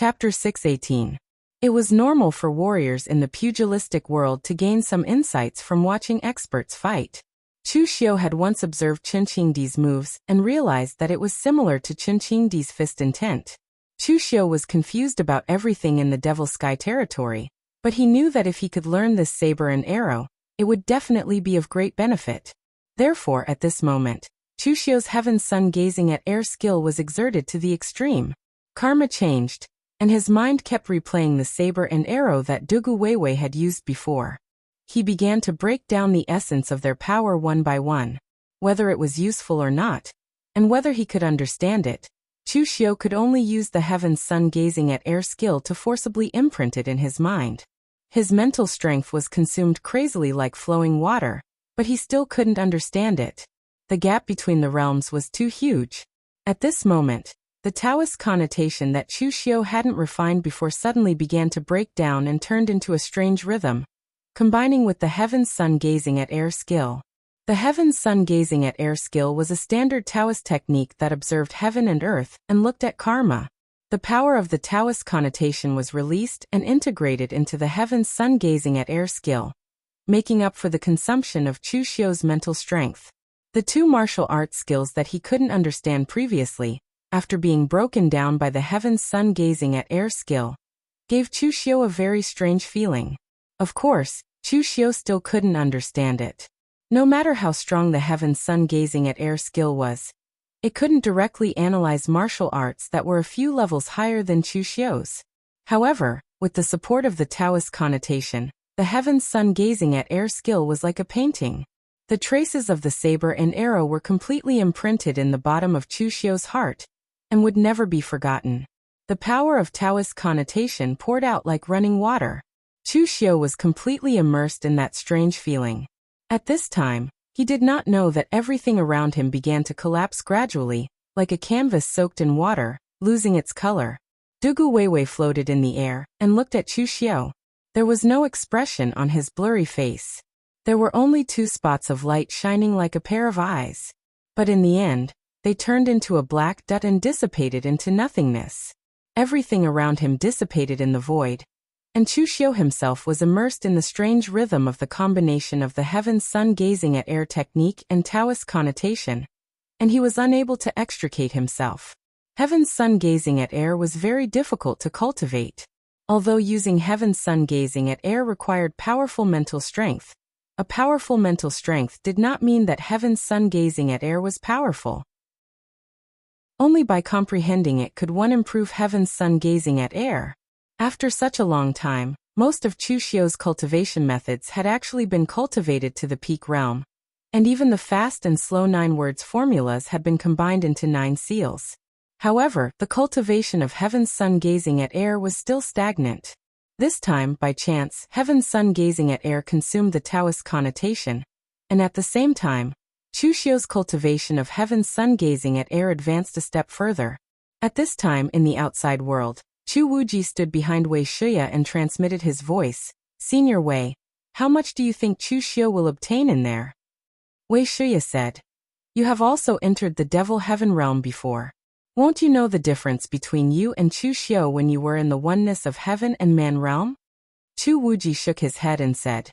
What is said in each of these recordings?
Chapter 618. It was normal for warriors in the pugilistic world to gain some insights from watching experts fight. Chu Xiu had once observed Chen Qingdi's moves and realized that it was similar to Chen Qingdi's fist intent. Chu Xiu was confused about everything in the Devil Sky territory, but he knew that if he could learn this saber and arrow, it would definitely be of great benefit. Therefore, at this moment, Chu Xiu's Heaven's Sun gazing at air skill was exerted to the extreme. Karma changed, and his mind kept replaying the saber and arrow that Dugu Weiwei had used before. He began to break down the essence of their power one by one, whether it was useful or not, and whether he could understand it. Chu Xiu could only use the Heaven's Sun gazing at air skill to forcibly imprint it in his mind. His mental strength was consumed crazily like flowing water, but he still couldn't understand it. The gap between the realms was too huge. At this moment, the Taoist connotation that Chu Xiu hadn't refined before suddenly began to break down and turned into a strange rhythm, combining with the Heaven's Sun gazing at air skill. The Heaven's Sun gazing at air skill was a standard Taoist technique that observed heaven and earth and looked at karma. The power of the Taoist connotation was released and integrated into the Heaven's Sun gazing at air skill, making up for the consumption of Chu Xiu's mental strength. The two martial arts skills that he couldn't understand previously, after being broken down by the Heaven's Sun gazing at air skill, gave Chu Xiu a very strange feeling. Of course, Chu Xiu still couldn't understand it. No matter how strong the Heaven's Sun gazing at air skill was, it couldn't directly analyze martial arts that were a few levels higher than Chu Xiu's. However, with the support of the Taoist connotation, the Heaven's Sun gazing at air skill was like a painting. The traces of the saber and arrow were completely imprinted in the bottom of Chu Xiu's heart, and would never be forgotten. The power of Taoist connotation poured out like running water. Chu Xiu was completely immersed in that strange feeling. At this time, he did not know that everything around him began to collapse gradually, like a canvas soaked in water, losing its color. Dugu Weiwei floated in the air and looked at Chu Xiu. There was no expression on his blurry face. There were only two spots of light shining like a pair of eyes. But in the end, they turned into a black dot and dissipated into nothingness. Everything around him dissipated in the void, and Chu Xiu himself was immersed in the strange rhythm of the combination of the Heaven's Sun gazing at air technique and Taoist connotation, and he was unable to extricate himself. Heaven's Sun gazing at air was very difficult to cultivate. Although using Heaven's Sun gazing at air required powerful mental strength, a powerful mental strength did not mean that Heaven's Sun gazing at air was powerful. Only by comprehending it could one improve Heaven's Sun gazing at air. After such a long time, most of Chu Xiu's cultivation methods had actually been cultivated to the peak realm, and even the fast and slow 9 words formulas had been combined into 9 seals. However, the cultivation of Heaven's Sun gazing at air was still stagnant. This time, by chance, Heaven's Sun gazing at air consumed the Taoist connotation, and at the same time, Chu Xiu's cultivation of Heaven's Sun gazing at air advanced a step further. At this time in the outside world, Chu Wuji stood behind Wei Shuya and transmitted his voice. "Senior Wei, how much do you think Chu Xiu will obtain in there?" Wei Shuya said, "You have also entered the Devil Heaven realm before. Won't you know the difference between you and Chu Xiu when you were in the oneness of heaven and man realm?" Chu Wuji shook his head and said,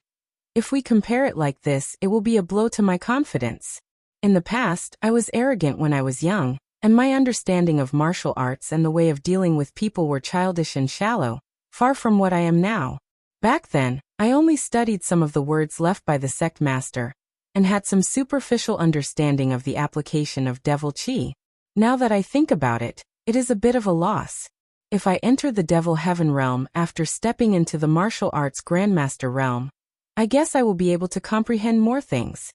"If we compare it like this, it will be a blow to my confidence. In the past, I was arrogant when I was young, and my understanding of martial arts and the way of dealing with people were childish and shallow, far from what I am now. Back then, I only studied some of the words left by the sect master, and had some superficial understanding of the application of devil chi. Now that I think about it, it is a bit of a loss. If I enter the Devil Heaven realm after stepping into the martial arts Grandmaster realm, I guess I will be able to comprehend more things."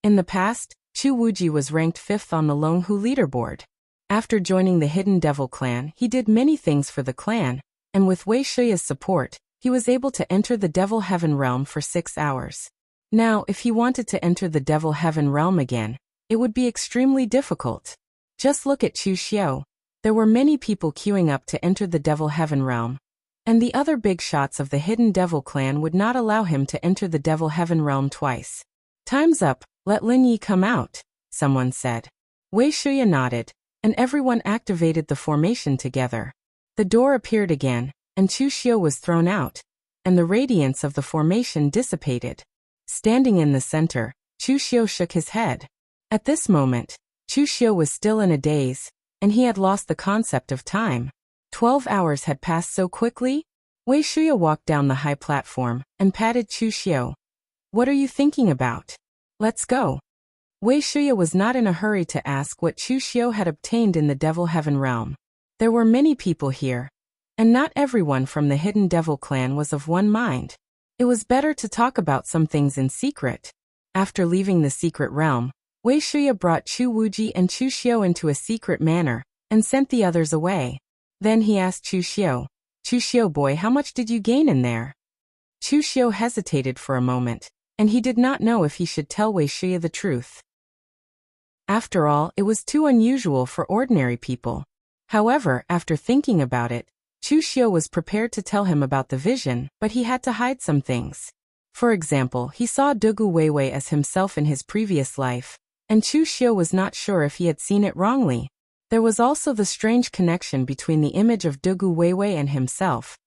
In the past, Chu Wuji was ranked 5th on the Longhu leaderboard. After joining the Hidden Devil clan, he did many things for the clan, and with Wei Shuya's support, he was able to enter the Devil Heaven realm for 6 hours. Now, if he wanted to enter the Devil Heaven realm again, it would be extremely difficult. Just look at Chu Xiu. There were many people queuing up to enter the Devil Heaven realm, and the other big shots of the Hidden Devil clan would not allow him to enter the Devil Heaven realm twice. "Time's up, let Lin Yi come out," someone said. Wei Shuya nodded, and everyone activated the formation together. The door appeared again, and Chu Xiu was thrown out, and the radiance of the formation dissipated. Standing in the center, Chu Xiu shook his head. At this moment, Chu Xiu was still in a daze, and he had lost the concept of time. 12 hours had passed so quickly. Wei Shuya walked down the high platform and patted Chu Xiu. "What are you thinking about? Let's go." Wei Shuya was not in a hurry to ask what Chu Xiu had obtained in the Devil Heaven realm. There were many people here, and not everyone from the hidden devil clan was of one mind. It was better to talk about some things in secret. After leaving the secret realm, Wei Shuya brought Chu Wuji and Chu Xiu into a secret manner, and sent the others away. Then he asked Chu Xiu, boy, how much did you gain in there?" Chu Xiu hesitated for a moment, and he did not know if he should tell Wei Shuya the truth. After all, it was too unusual for ordinary people. However, after thinking about it, Chu Xiu was prepared to tell him about the vision, but he had to hide some things. For example, he saw Dugu Weiwei as himself in his previous life, and Chu Xiu was not sure if he had seen it wrongly. There was also the strange connection between the image of Dugu Weiwei and himself,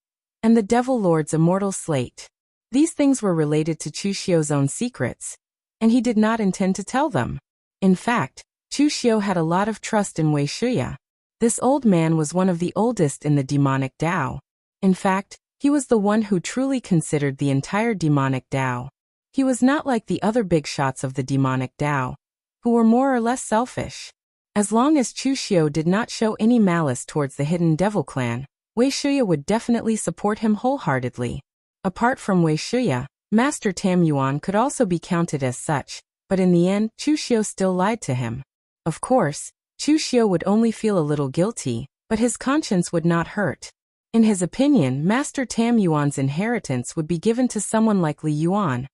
and the Devil Lord's immortal slate. These things were related to Chu Xiu's own secrets, and he did not intend to tell them. In fact, Chu Xiu had a lot of trust in Wei Shuya. This old man was one of the oldest in the demonic Tao. In fact, he was the one who truly considered the entire demonic Tao. He was not like the other big shots of the demonic Tao, who were more or less selfish. As long as Chu Xiu did not show any malice towards the hidden devil clan, Wei Shuya would definitely support him wholeheartedly. Apart from Wei Shuya, Master Tam Yuan could also be counted as such, but in the end, Chu Xiu still lied to him. Of course, Chu Xiu would only feel a little guilty, but his conscience would not hurt. In his opinion, Master Tam Yuan's inheritance would be given to someone like Li Yuan,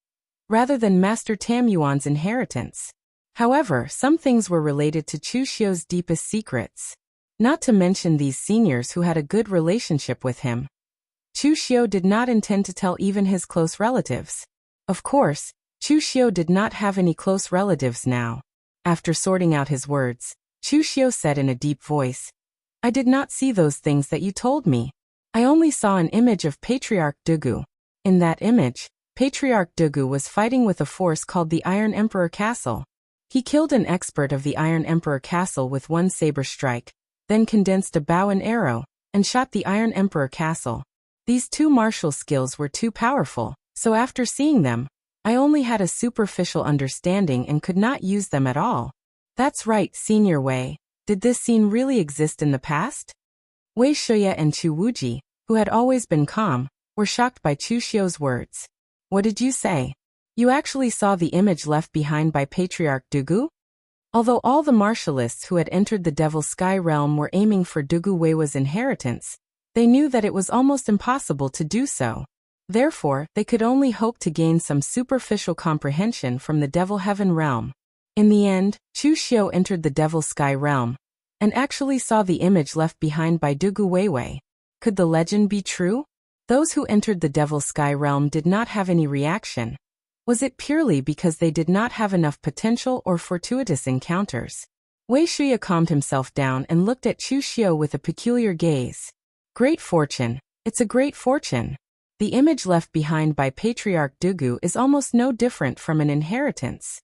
rather than Master Tam Yuan's inheritance. However, some things were related to Chu Xiu's deepest secrets. Not to mention these seniors who had a good relationship with him. Chu Xiu did not intend to tell even his close relatives. Of course, Chu Xiu did not have any close relatives now. After sorting out his words, Chu Xiu said in a deep voice, "I did not see those things that you told me. I only saw an image of Patriarch Dugu. In that image, Patriarch Dugu was fighting with a force called the Iron Emperor Castle. He killed an expert of the Iron Emperor Castle with one saber strike, then condensed a bow and arrow, and shot the Iron Emperor Castle. These two martial skills were too powerful, so after seeing them, I only had a superficial understanding and could not use them at all." "That's right, Senior Wei. Did this scene really exist in the past?" Wei Shuya and Chu Wuji, who had always been calm, were shocked by Chu Xiu's words. "What did you say? You actually saw the image left behind by Patriarch Dugu?" Although all the martialists who had entered the Devil's Sky realm were aiming for Dugu Weiwa's inheritance, they knew that it was almost impossible to do so. Therefore, they could only hope to gain some superficial comprehension from the Devil Heaven realm. In the end, Chu Xiu entered the Devil's Sky realm, and actually saw the image left behind by Dugu Weiwei. Could the legend be true? Those who entered the Devil's Sky realm did not have any reaction. Was it purely because they did not have enough potential or fortuitous encounters? Wei Shuya calmed himself down and looked at Chu Xiu with a peculiar gaze. "Great fortune. It's a great fortune. The image left behind by Patriarch Dugu is almost no different from an inheritance.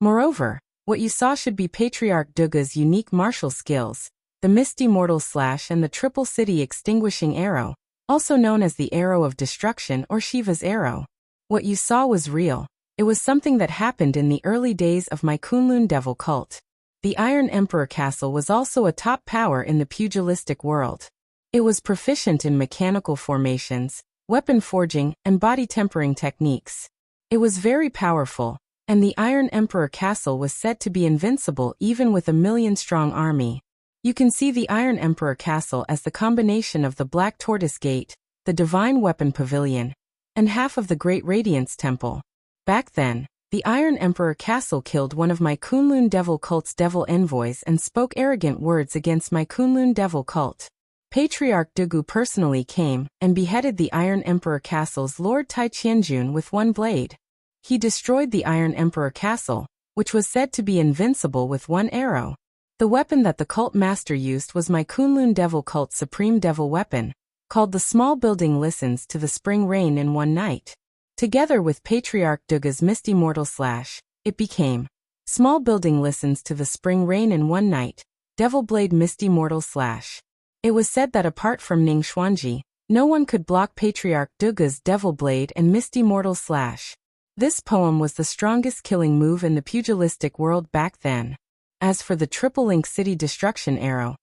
Moreover, what you saw should be Patriarch Dugu's unique martial skills, the Misty Mortal Slash and the Triple City Extinguishing Arrow, also known as the Arrow of Destruction or Shiva's Arrow. What you saw was real. It was something that happened in the early days of my Kunlun Devil cult. The Iron Emperor Castle was also a top power in the pugilistic world. It was proficient in mechanical formations, weapon forging, and body tempering techniques. It was very powerful, and the Iron Emperor Castle was said to be invincible even with a 1,000,000-strong army. You can see the Iron Emperor Castle as the combination of the Black Tortoise Gate, the Divine Weapon Pavilion, and half of the Great Radiance Temple. Back then, the Iron Emperor Castle killed one of my Kunlun Devil cult's devil envoys and spoke arrogant words against my Kunlun Devil cult. Patriarch Dugu personally came and beheaded the Iron Emperor Castle's Lord Tai Qianjun with one blade. He destroyed the Iron Emperor Castle, which was said to be invincible with one arrow. The weapon that the cult master used was my Kunlun devil cult's supreme devil weapon, called the Small Building Listens to the Spring Rain in One Night. Together with Patriarch Duga's Misty Mortal Slash, it became Small Building Listens to the Spring Rain in One Night, Devil Blade Misty Mortal Slash. It was said that apart from Ning Xuanji, no one could block Patriarch Duga's Devil Blade and Misty Mortal Slash. This poem was the strongest killing move in the pugilistic world back then. As for the Triple Link City Destruction Arrow,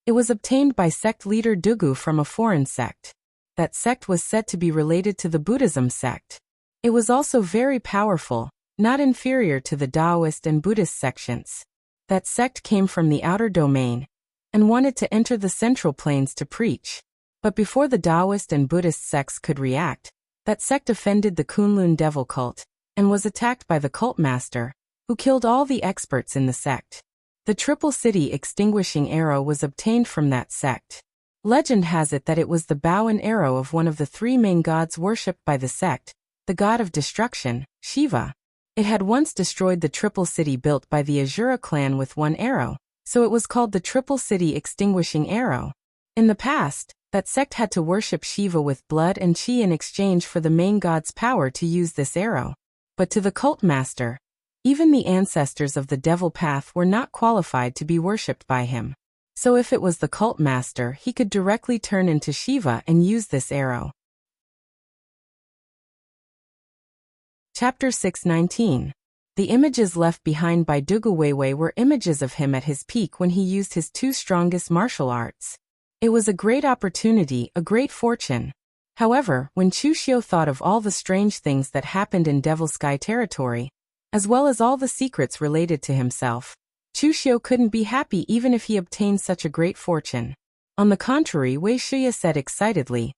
it was obtained by sect leader Dugu from a foreign sect. That sect was said to be related to the Buddhism sect. It was also very powerful, not inferior to the Taoist and Buddhist sections. That sect came from the outer domain and wanted to enter the central plains to preach. But before the Taoist and Buddhist sects could react, that sect offended the Kunlun devil cult and was attacked by the cult master, who killed all the experts in the sect. The Triple City Extinguishing Arrow was obtained from that sect. Legend has it that it was the bow and arrow of one of the three main gods worshipped by the sect, the god of destruction, Shiva. It had once destroyed the Triple City built by the Azura clan with one arrow, so it was called the Triple City Extinguishing Arrow. In the past, that sect had to worship Shiva with blood and chi in exchange for the main god's power to use this arrow. But to the cult master, even the ancestors of the devil path were not qualified to be worshipped by him. So if it was the cult master, he could directly turn into Shiva and use this arrow. Chapter 619. The images left behind by Dugu Weiwei were images of him at his peak when he used his two strongest martial arts. It was a great opportunity, a great fortune. However, when Chu Xiu thought of all the strange things that happened in Devil Sky territory, as well as all the secrets related to himself, Chu Xiu couldn't be happy even if he obtained such a great fortune. On the contrary, Wei Shuya said excitedly,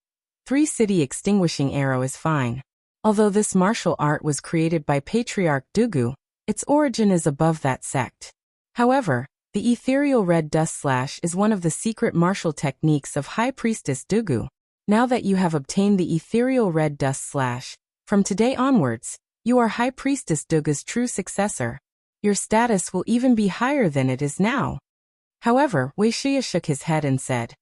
"Three-city extinguishing arrow is fine. Although this martial art was created by Patriarch Dugu, its origin is above that sect. However, the ethereal red dust slash is one of the secret martial techniques of High Priestess Dugu. Now that you have obtained the ethereal red dust slash, from today onwards, you are High Priestess Dugu's true successor. Your status will even be higher than it is now." However, Wei Shuya shook his head and said,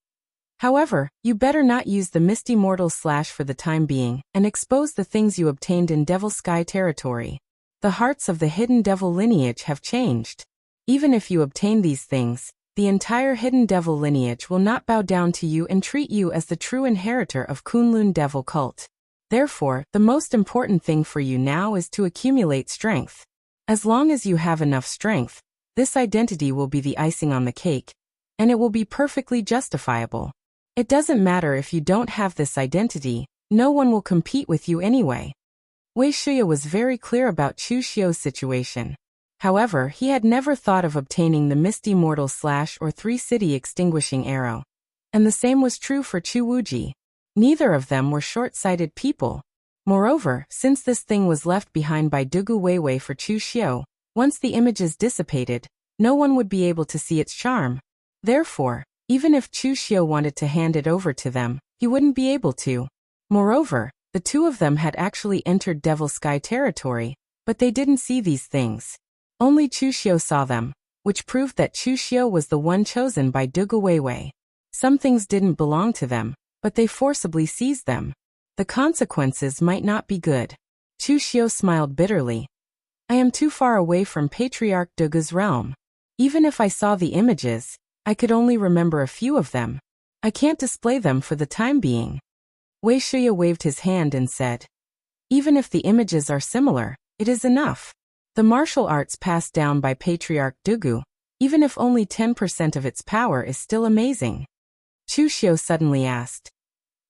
"However, you better not use the Misty Mortal Slash for the time being, and expose the things you obtained in Devil Sky territory. The hearts of the hidden devil lineage have changed. Even if you obtain these things, the entire hidden devil lineage will not bow down to you and treat you as the true inheritor of Kunlun devil cult. Therefore, the most important thing for you now is to accumulate strength. As long as you have enough strength, this identity will be the icing on the cake, and it will be perfectly justifiable. It doesn't matter if you don't have this identity, no one will compete with you anyway." Wei Shuya was very clear about Chu Xiu's situation. However, he had never thought of obtaining the Misty Mortal Slash or Three-City Extinguishing Arrow. And the same was true for Chu Wuji. Neither of them were short-sighted people. Moreover, since this thing was left behind by Dugu Weiwei for Chu Xiu, once the images dissipated, no one would be able to see its charm. Therefore, even if Chu Xiu wanted to hand it over to them, he wouldn't be able to. Moreover, the two of them had actually entered Devil Sky territory, but they didn't see these things. Only Chu Xiu saw them, which proved that Chu Xiu was the one chosen by Dugu Weiwei. Some things didn't belong to them, but they forcibly seized them. The consequences might not be good. Chu Xiu smiled bitterly. "I am too far away from Patriarch Dugu's realm. Even if I saw the images, I could only remember a few of them. I can't display them for the time being." Wei Shuya waved his hand and said, "Even if the images are similar, it is enough. The martial arts passed down by Patriarch Dugu, even if only 10% of its power, is still amazing." Chu Xiu suddenly asked,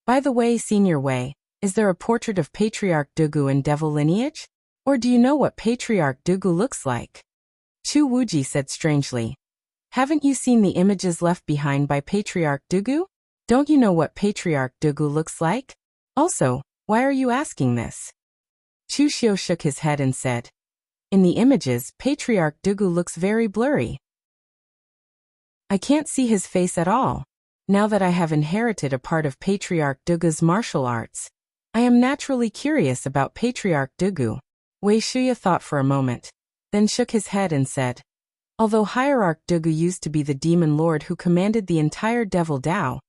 "By the way, Senior Wei, is there a portrait of Patriarch Dugu in devil lineage? Or do you know what Patriarch Dugu looks like?" Chu Wuji said strangely, "Haven't you seen the images left behind by Patriarch Dugu? Don't you know what Patriarch Dugu looks like? Also, why are you asking this?" Chu Xiu shook his head and said, "In the images, Patriarch Dugu looks very blurry. I can't see his face at all. Now that I have inherited a part of Patriarch Dugu's martial arts, I am naturally curious about Patriarch Dugu." Wei Shuya thought for a moment, then shook his head and said, Although Hierarch Dugu used to be the demon lord who commanded the entire devil Dao,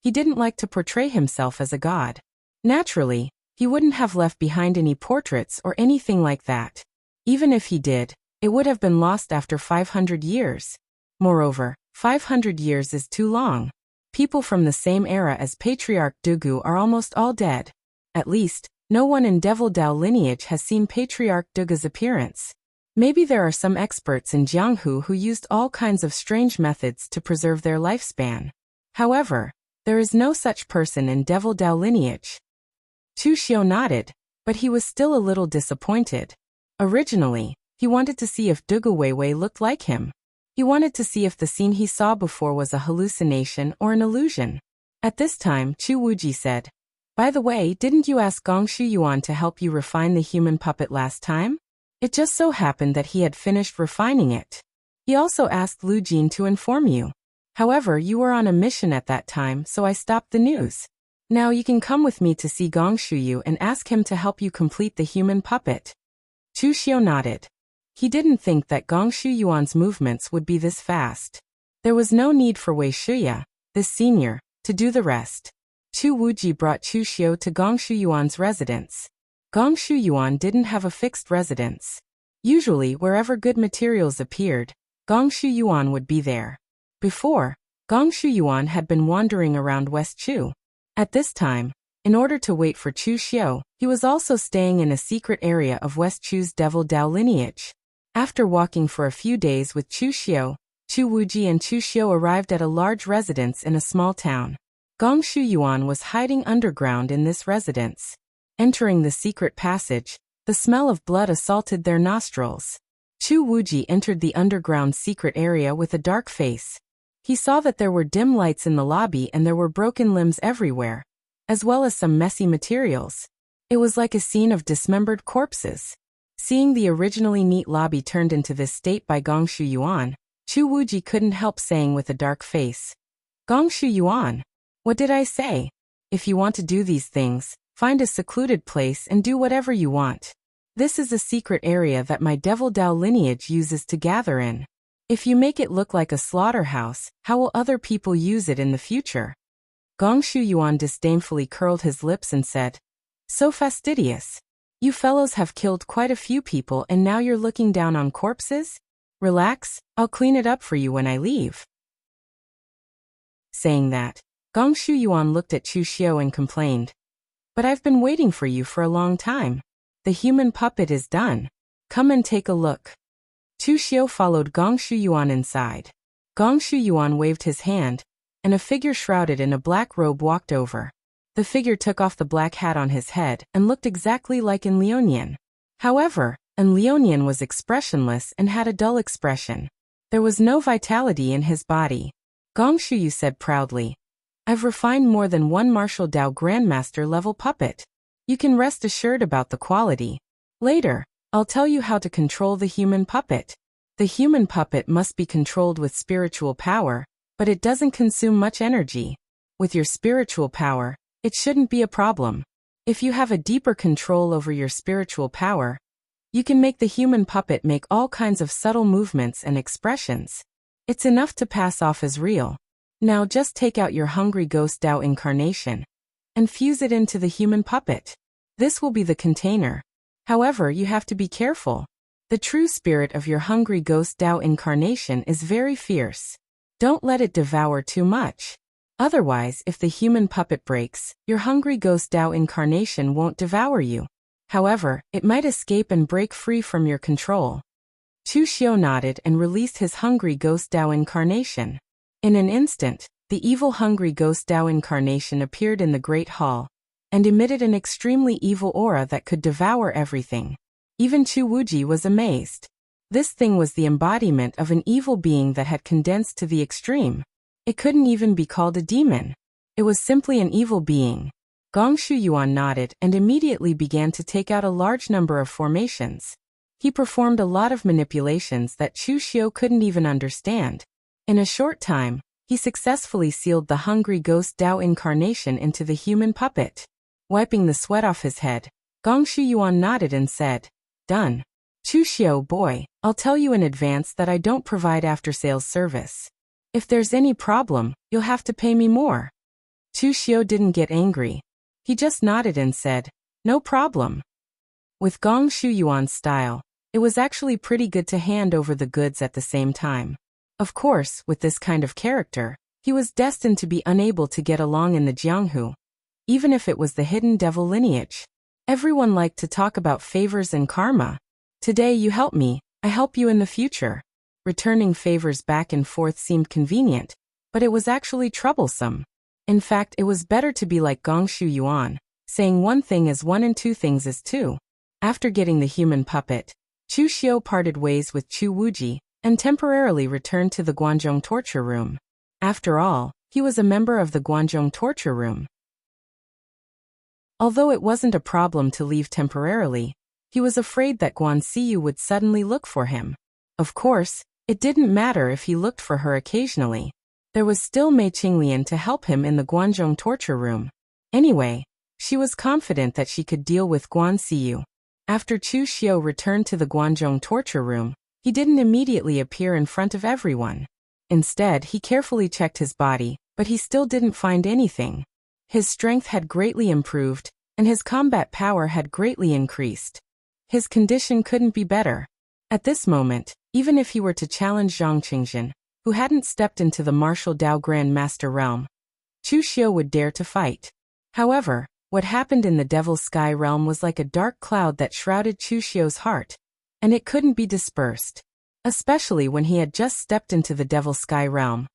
he didn't like to portray himself as a god. Naturally, he wouldn't have left behind any portraits or anything like that. Even if he did, it would have been lost after 500 years. Moreover, 500 years is too long. People from the same era as Patriarch Dugu are almost all dead. At least, no one in Devil Dao lineage has seen Patriarch Dugu's appearance. Maybe there are some experts in Jianghu who used all kinds of strange methods to preserve their lifespan. However, there is no such person in Devil Dao lineage. Chu Xiu nodded, but he was still a little disappointed. Originally, he wanted to see if Dugu Weiwei looked like him. He wanted to see if the scene he saw before was a hallucination or an illusion. At this time, Chu Wuji said, "By the way, didn't you ask Gong Shu Yuan to help you refine the human puppet last time? It just so happened that he had finished refining it. He also asked Lu Jin to inform you. However, you were on a mission at that time, so I stopped the news. Now you can come with me to see Gong Shuyu and ask him to help you complete the human puppet." Chu Xiu nodded. He didn't think that Gong Shu Yuan's movements would be this fast. There was no need for Wei Shuya, this senior, to do the rest. Chu Wuji brought Chu Xiu to Gong Shu Yuan's residence. Gong Shu Yuan didn't have a fixed residence. Usually, wherever good materials appeared, Gong Shu Yuan would be there. Before, Gong Shu Yuan had been wandering around West Chu. At this time, in order to wait for Chu Xiu, he was also staying in a secret area of West Chu's Devil Dao lineage. After walking for a few days with Chu Xiu, Chu Wuji and Chu Xiu arrived at a large residence in a small town. Gong Shu Yuan was hiding underground in this residence. Entering the secret passage, the smell of blood assaulted their nostrils. Chu Wuji entered the underground secret area with a dark face. He saw that there were dim lights in the lobby and there were broken limbs everywhere, as well as some messy materials. It was like a scene of dismembered corpses. Seeing the originally neat lobby turned into this state by Gong Shu Yuan, Chu Wuji couldn't help saying with a dark face, "Gong Shu Yuan, what did I say? If you want to do these things, find a secluded place and do whatever you want. This is a secret area that my Devil Dao lineage uses to gather in. If you make it look like a slaughterhouse, how will other people use it in the future?" Gong Shu Yuan disdainfully curled his lips and said, "So fastidious. You fellows have killed quite a few people and now you're looking down on corpses? Relax, I'll clean it up for you when I leave." Saying that, Gong Shu Yuan looked at Chu Xiu and complained, "But I've been waiting for you for a long time. The human puppet is done. Come and take a look." Chu Xiu followed Gong Shu Yuan inside. Gong Shu Yuan waved his hand, and a figure shrouded in a black robe walked over. The figure took off the black hat on his head and looked exactly like En Lionian. However, En Lionian was expressionless and had a dull expression. There was no vitality in his body. Gong Shuyu said proudly, "I've refined more than one martial Dao Grandmaster level puppet. You can rest assured about the quality. Later, I'll tell you how to control the human puppet. The human puppet must be controlled with spiritual power, but it doesn't consume much energy. With your spiritual power, it shouldn't be a problem. If you have a deeper control over your spiritual power, you can make the human puppet make all kinds of subtle movements and expressions. It's enough to pass off as real. Now just take out your hungry ghost Dao incarnation and fuse it into the human puppet. This will be the container. However, you have to be careful. The true spirit of your hungry ghost Dao incarnation is very fierce. Don't let it devour too much. Otherwise, if the human puppet breaks, your hungry ghost Dao incarnation won't devour you. However, it might escape and break free from your control." Chu Xiu nodded and released his hungry ghost Dao incarnation. In an instant, the evil hungry ghost Dao incarnation appeared in the great hall, and emitted an extremely evil aura that could devour everything. Even Chu Wuji was amazed. This thing was the embodiment of an evil being that had condensed to the extreme. It couldn't even be called a demon. It was simply an evil being. Gong Shu Yuan nodded and immediately began to take out a large number of formations. He performed a lot of manipulations that Chu Xiu couldn't even understand. In a short time, he successfully sealed the hungry ghost Dao incarnation into the human puppet. Wiping the sweat off his head, Gong Shu Yuan nodded and said, "Done." Chu Xiao, boy, I'll tell you in advance that I don't provide after-sales service. If there's any problem, you'll have to pay me more. Chu Xiao didn't get angry. He just nodded and said, no problem. With Gong Shu Yuan's style, it was actually pretty good to hand over the goods at the same time. Of course, with this kind of character, he was destined to be unable to get along in the Jianghu. Even if it was the hidden devil lineage. Everyone liked to talk about favors and karma. Today you help me, I help you in the future. Returning favors back and forth seemed convenient, but it was actually troublesome. In fact, it was better to be like Gong Shu Yuan, saying one thing is one and two things is two. After getting the human puppet, Chu Xiao parted ways with Chu Wuji and temporarily returned to the Guanzhong torture room. After all, he was a member of the Guanzhong torture room. Although it wasn't a problem to leave temporarily, he was afraid that Guan Siyu would suddenly look for him. Of course, it didn't matter if he looked for her occasionally. There was still Mei Qinglian to help him in the Guanzhong torture room. Anyway, she was confident that she could deal with Guan Siyu. After Chu Xiao returned to the Guanzhong torture room, he didn't immediately appear in front of everyone. Instead, he carefully checked his body, but he still didn't find anything. His strength had greatly improved, and his combat power had greatly increased. His condition couldn't be better. At this moment, even if he were to challenge Zhang Qingzhen, who hadn't stepped into the martial Dao Grand Master realm, Chu Xiao would dare to fight. However, what happened in the Devil's Sky realm was like a dark cloud that shrouded Chu Xiao's heart, and it couldn't be dispersed. Especially when he had just stepped into the Devil's Sky realm.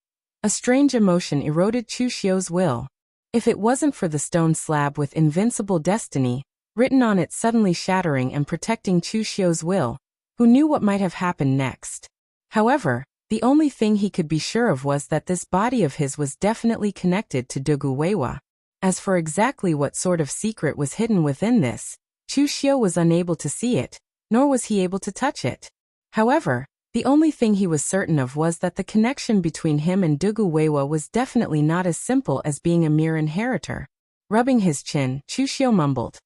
A strange emotion eroded Chu Xiao's will. If it wasn't for the stone slab with invincible destiny, written on it suddenly shattering and protecting Chu Xiao's will, who knew what might have happened next? However, the only thing he could be sure of was that this body of his was definitely connected to Dugu Weiwa. As for exactly what sort of secret was hidden within this, Chu Xiao was unable to see it, nor was he able to touch it. However, the only thing he was certain of was that the connection between him and Dugu Weiwa was definitely not as simple as being a mere inheritor. Rubbing his chin, Chu Xiao mumbled,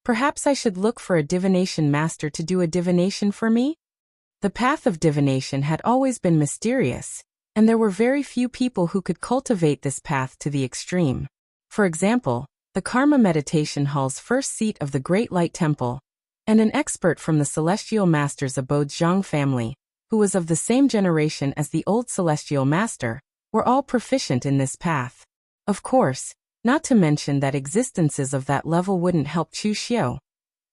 perhaps I should look for a divination master to do a divination for me? The path of divination had always been mysterious, and there were very few people who could cultivate this path to the extreme. For example, the Karma Meditation Hall's first seat of the Great Light Temple, and an expert from the Celestial Master's abode Zhang family, who was of the same generation as the old Celestial Master, were all proficient in this path. Of course, not to mention that existences of that level wouldn't help Chu Xiao.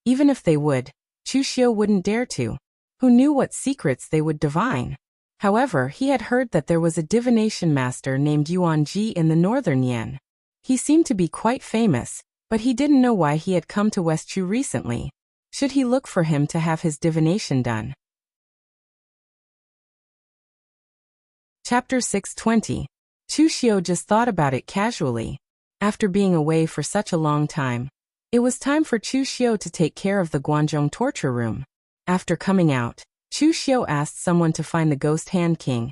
Even if they would, Chu Xiao wouldn't dare to. Who knew what secrets they would divine? However, he had heard that there was a divination master named Yuan Ji in the northern Yan. He seemed to be quite famous, but he didn't know why he had come to West Chu recently. Should he look for him to have his divination done? Chapter 620. Chu Xiao just thought about it casually. After being away for such a long time, it was time for Chu Xiao to take care of the Guanzhong torture room. After coming out, Chu Xiao asked someone to find the Ghost Hand King,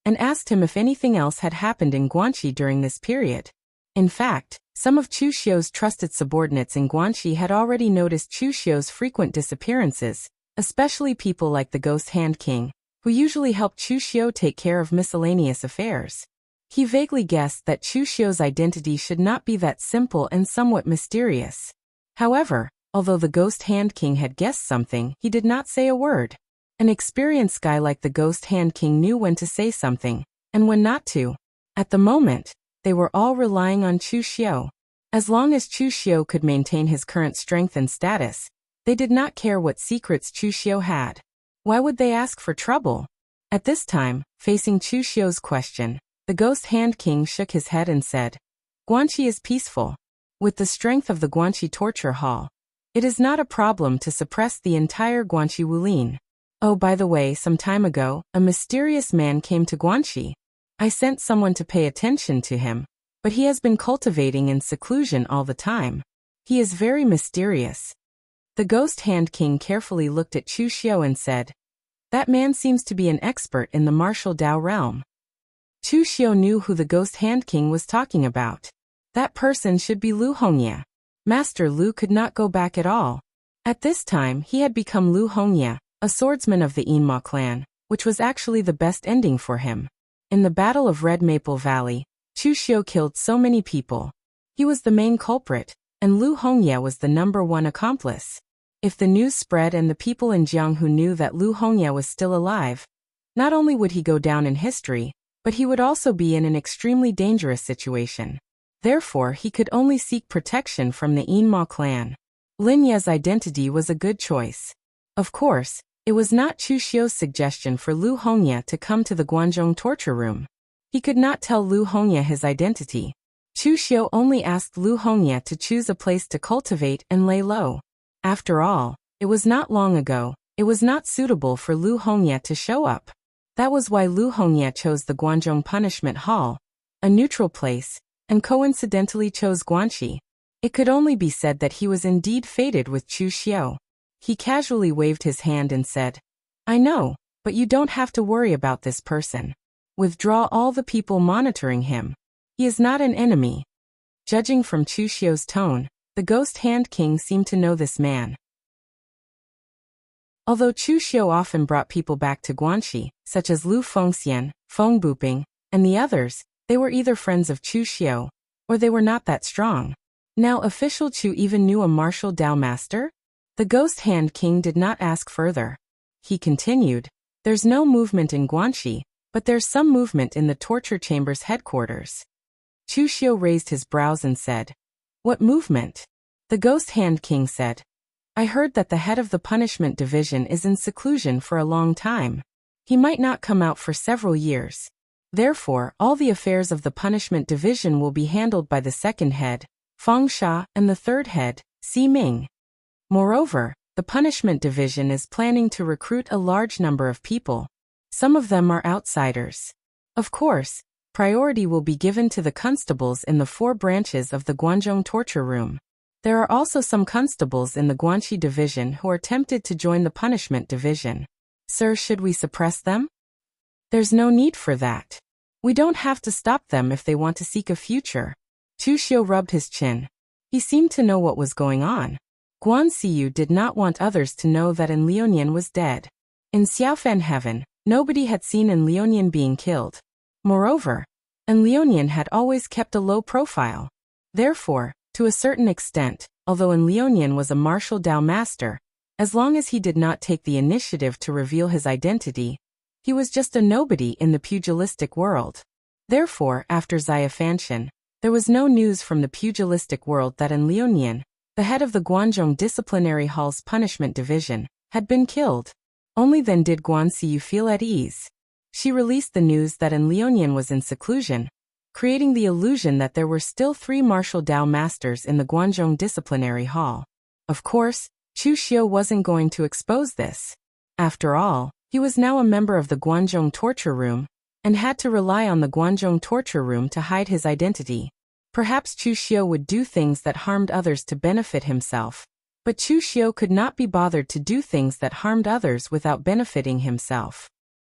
and asked him if anything else had happened in Guanxi during this period. In fact, some of Chu Xiao's trusted subordinates in Guanxi had already noticed Chu Xiao's frequent disappearances, especially people like the Ghost Hand King, who usually helped Chu Xiao take care of miscellaneous affairs. He vaguely guessed that Chu Xiao's identity should not be that simple and somewhat mysterious. However, although the Ghost Hand King had guessed something, he did not say a word. An experienced guy like the Ghost Hand King knew when to say something, and when not to. At the moment, they were all relying on Chu Xiao. As long as Chu Xiao could maintain his current strength and status, they did not care what secrets Chu Xiao had. Why would they ask for trouble? At this time, facing Chu Xiao's question, the Ghost Hand King shook his head and said, Guanxi is peaceful. With the strength of the Guanxi torture hall, it is not a problem to suppress the entire Guanxi Wulin. Oh, by the way, some time ago, a mysterious man came to Guanxi. I sent someone to pay attention to him, but he has been cultivating in seclusion all the time. He is very mysterious. The Ghost Hand King carefully looked at Chu Xiao and said, that man seems to be an expert in the martial Dao realm. Chu Xiao knew who the Ghost Hand King was talking about. That person should be Lu Hongye. Master Lu could not go back at all. At this time, he had become Lu Hongye, a swordsman of the Enma clan, which was actually the best ending for him. In the Battle of Red Maple Valley, Chu Xiu killed so many people. He was the main culprit, and Lu Hongye was the #1 accomplice. If the news spread and the people in Jianghu knew that Lu Hongye was still alive, not only would he go down in history, but he would also be in an extremely dangerous situation. Therefore, he could only seek protection from the Enma clan. Lin Ye's identity was a good choice. Of course, it was not Chu Xiu's suggestion for Lu Hongye to come to the Guanzhong torture room. He could not tell Lu Hongye his identity. Chu Xiu only asked Lu Hongye to choose a place to cultivate and lay low. After all, it was not long ago, it was not suitable for Lu Hongye to show up. That was why Lu Hongye chose the Guanzhong Punishment Hall, a neutral place, and coincidentally chose Guanxi. It could only be said that he was indeed fated with Chu Xiu. He casually waved his hand and said, "I know, but you don't have to worry about this person. Withdraw all the people monitoring him. He is not an enemy." Judging from Chu Xiu's tone, the Ghost Hand King seemed to know this man. Although Chu Xiu often brought people back to Guanxi, such as Lu Fengxian, Feng Buping, and the others, they were either friends of Chu Xiu, or they were not that strong. Now official Chu even knew a martial Dao master? The Ghost Hand King did not ask further. He continued, "There's no movement in Guanxi, but there's some movement in the torture chamber's headquarters." Chu Xiu raised his brows and said, "What movement?" The Ghost Hand King said, "I heard that the head of the punishment division is in seclusion for a long time. He might not come out for several years. Therefore, all the affairs of the punishment division will be handled by the second head, Fang Sha, and the third head, Si Ming. Moreover, the punishment division is planning to recruit a large number of people. Some of them are outsiders. Of course, priority will be given to the constables in the 4 branches of the Guanzhong torture room. There are also some constables in the Guanxi division who are tempted to join the punishment division. Sir, should we suppress them? There's no need for that. We don't have to stop them if they want to seek a future." Chu Xiu rubbed his chin. He seemed to know what was going on. Guan Siyu did not want others to know that En Lionian was dead. In Xiaofan heaven, nobody had seen En Lionian being killed. Moreover, En Lionian had always kept a low profile. Therefore, to a certain extent, although En Lionian was a martial Dao master, as long as he did not take the initiative to reveal his identity, he was just a nobody in the pugilistic world. Therefore, after Xiafanshan, there was no news from the pugilistic world that En Lionian, the head of the Guanzhong Disciplinary Hall's punishment division, had been killed. Only then did Guan Siyu feel at ease. She released the news that En Lionian was in seclusion, creating the illusion that there were still 3 martial Dao masters in the Guanzhong Disciplinary Hall. Of course, Chu Xiu wasn't going to expose this. After all, he was now a member of the Guanzhong torture room, and had to rely on the Guanzhong torture room to hide his identity. Perhaps Chu Xiu would do things that harmed others to benefit himself, but Chu Xiu could not be bothered to do things that harmed others without benefiting himself.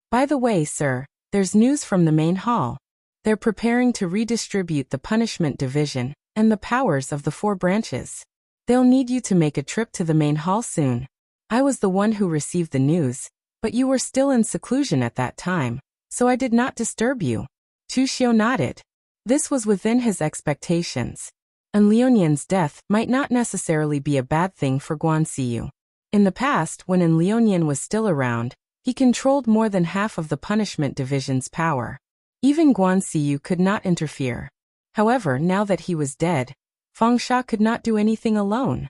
"By the way, sir, there's news from the main hall. They're preparing to redistribute the punishment division and the powers of the 4 branches. They'll need you to make a trip to the main hall soon. I was the one who received the news, but you were still in seclusion at that time, so I did not disturb you." Chu Xiu nodded. This was within his expectations. En Lionian's death might not necessarily be a bad thing for Guan Siyu. In the past, when En Lionian was still around, he controlled more than half of the punishment division's power. Even Guan Siyu could not interfere. However, now that he was dead, Fang Sha could not do anything alone.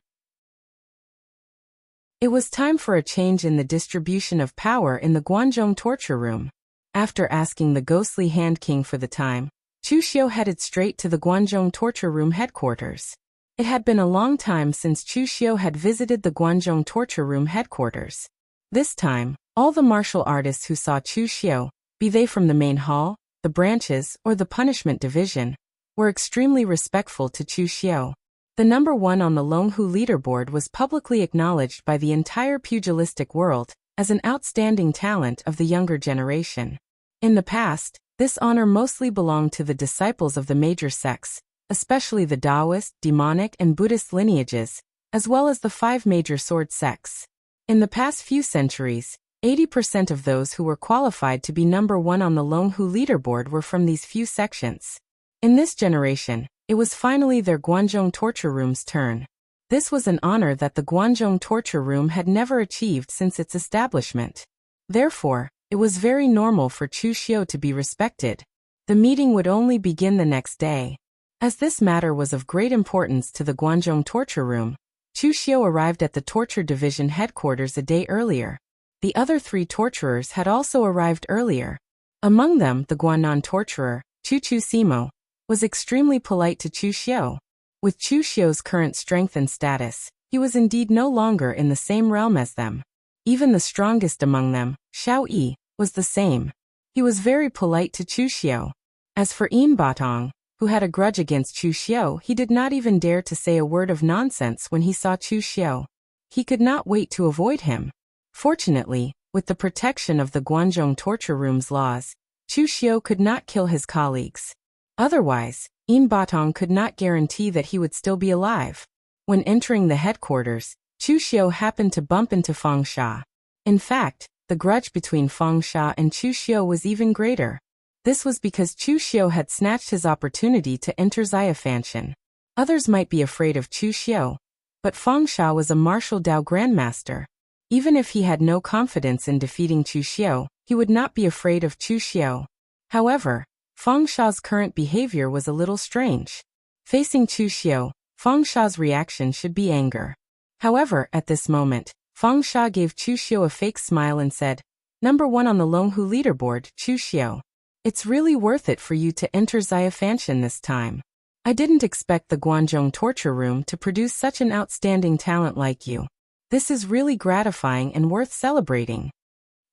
It was time for a change in the distribution of power in the Guanzhong torture room. After asking the Ghostly Hand King for the time, Chu Xiu headed straight to the Guanzhong torture room headquarters. It had been a long time since Chu Xiu had visited the Guanzhong torture room headquarters. This time, all the martial artists who saw Chu Xiu, be they from the main hall, the branches, or the punishment division, were extremely respectful to Chu Xiu. The #1 on the Longhu leaderboard was publicly acknowledged by the entire pugilistic world as an outstanding talent of the younger generation. In the past, this honor mostly belonged to the disciples of the major sects, especially the Taoist, demonic, and Buddhist lineages, as well as the 5 major sword sects. In the past few centuries, 80% of those who were qualified to be number one on the Longhu leaderboard were from these few sections. In this generation, it was finally their Guanzhong torture room's turn. This was an honor that the Guanzhong torture room had never achieved since its establishment. Therefore, it was very normal for Chu Xiu to be respected. The meeting would only begin the next day. As this matter was of great importance to the Guanzhong torture room, Chu Xiu arrived at the torture division headquarters a day earlier. The other 3 torturers had also arrived earlier. Among them, the Guanan torturer, Chu Simo, was extremely polite to Chu Xiu. With Chu Xiu's current strength and status, he was indeed no longer in the same realm as them. Even the strongest among them, Xiao Yi, was the same. He was very polite to Chu Xiu. As for Im Batong, who had a grudge against Chu Xiu, he did not even dare to say a word of nonsense when he saw Chu Xiu. He could not wait to avoid him. Fortunately, with the protection of the Guanzhong torture room's laws, Chu Xiu could not kill his colleagues. Otherwise, Im Batong could not guarantee that he would still be alive. When entering the headquarters, Chu Xiu happened to bump into Fang Sha. In fact, the grudge between Fang Sha and Chu Xiu was even greater. This was because Chu Xiu had snatched his opportunity to enter Xiafanshan. Others might be afraid of Chu Xiu, but Fang Sha was a martial Dao grandmaster. Even if he had no confidence in defeating Chu Xiu, he would not be afraid of Chu Xiu. However, Fang Sha's current behavior was a little strange. Facing Chu Xiu, Fang Sha's reaction should be anger. However, at this moment, Fang Sha gave Chu Xiu a fake smile and said, "Number 1 on the Longhu leaderboard, Chu Xiu. It's really worth it for you to enter Xiafanshan this time. I didn't expect the Guanzhong torture room to produce such an outstanding talent like you. This is really gratifying and worth celebrating."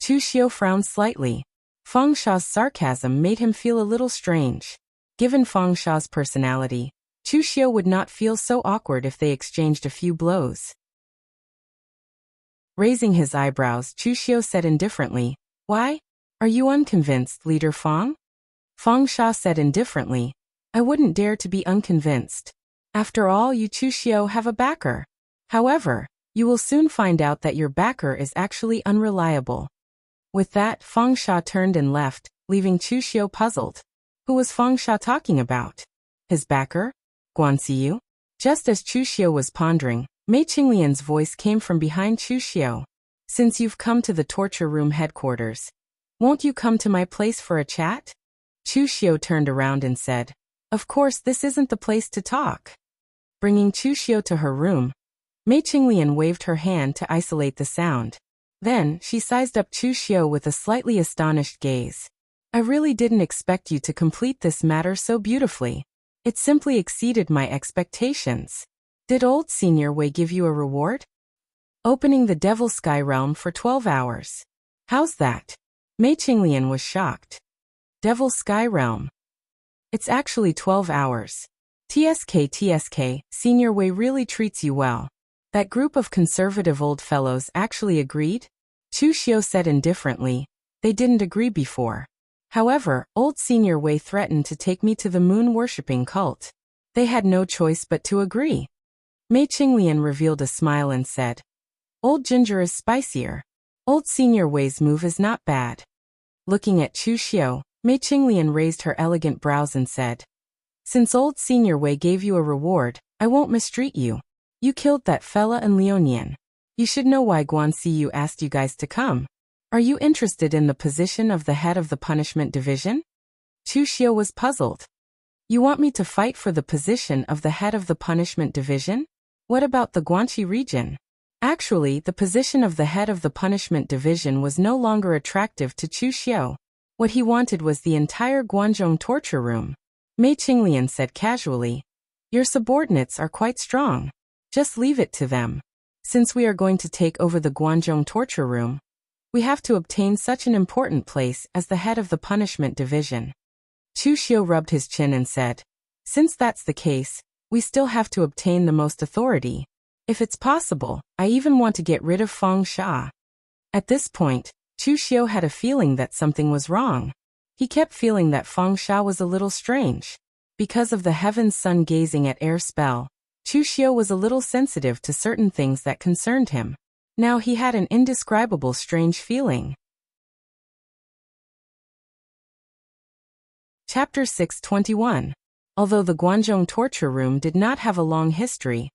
Chu Xiu frowned slightly. Fang Sha's sarcasm made him feel a little strange. Given Fang Sha's personality, Chu Xiu would not feel so awkward if they exchanged a few blows. Raising his eyebrows, Chu Xiu said indifferently, "Why? Are you unconvinced, Leader Fang?" Fang Sha said indifferently, "I wouldn't dare to be unconvinced. After all, you Chu Xiu have a backer. However, you will soon find out that your backer is actually unreliable." With that, Fang Sha turned and left, leaving Chu Xiu puzzled. Who was Fang Sha talking about? His backer? Guanxiyu? Just as Chu Xiu was pondering, Mei Qinglian's voice came from behind Chu Xiu. "Since you've come to the torture room headquarters, won't you come to my place for a chat?" Chu Xiu turned around and said, "Of course, this isn't the place to talk." Bringing Chu Xiu to her room, Mei Qinglian waved her hand to isolate the sound. Then, she sized up Chu Xiu with a slightly astonished gaze. "I really didn't expect you to complete this matter so beautifully. It simply exceeded my expectations. Did old Senior Wei give you a reward?" "Opening the Devil Sky Realm for 12 hours. How's that?" Mei Qinglian was shocked. "Devil Sky Realm? It's actually 12 hours. TSK, Senior Wei really treats you well." That group of conservative old fellows actually agreed? Chu Xiu said indifferently, "They didn't agree before. However, old Senior Wei threatened to take me to the moon-worshipping cult. They had no choice but to agree." Mei Qinglian revealed a smile and said, "Old Ginger is spicier. Old Senior Wei's move is not bad." Looking at Chu Xiu, Mei Qinglian raised her elegant brows and said, "Since old Senior Wei gave you a reward, I won't mistreat you. You killed that fella in Lionian. You should know why Guanxiyu asked you guys to come. Are you interested in the position of the head of the punishment division?" Chu Xiu was puzzled. "You want me to fight for the position of the head of the punishment division? What about the Guanxi region?" Actually, the position of the head of the punishment division was no longer attractive to Chu Xiu. What he wanted was the entire Guanzhong torture room. Mei Qinglian said casually, "Your subordinates are quite strong. Just leave it to them. Since we are going to take over the Guanzhong torture room, we have to obtain such an important place as the head of the punishment division." Chu Xiu rubbed his chin and said, "Since that's the case, we still have to obtain the most authority. If it's possible, I even want to get rid of Fang Sha." At this point, Chu Xiu had a feeling that something was wrong. He kept feeling that Fang Sha was a little strange. Because of the heaven's sun gazing at air spell, Chu Xiu was a little sensitive to certain things that concerned him. Now he had an indescribable strange feeling. Chapter 621. Although the Guanzhong torture room did not have a long history,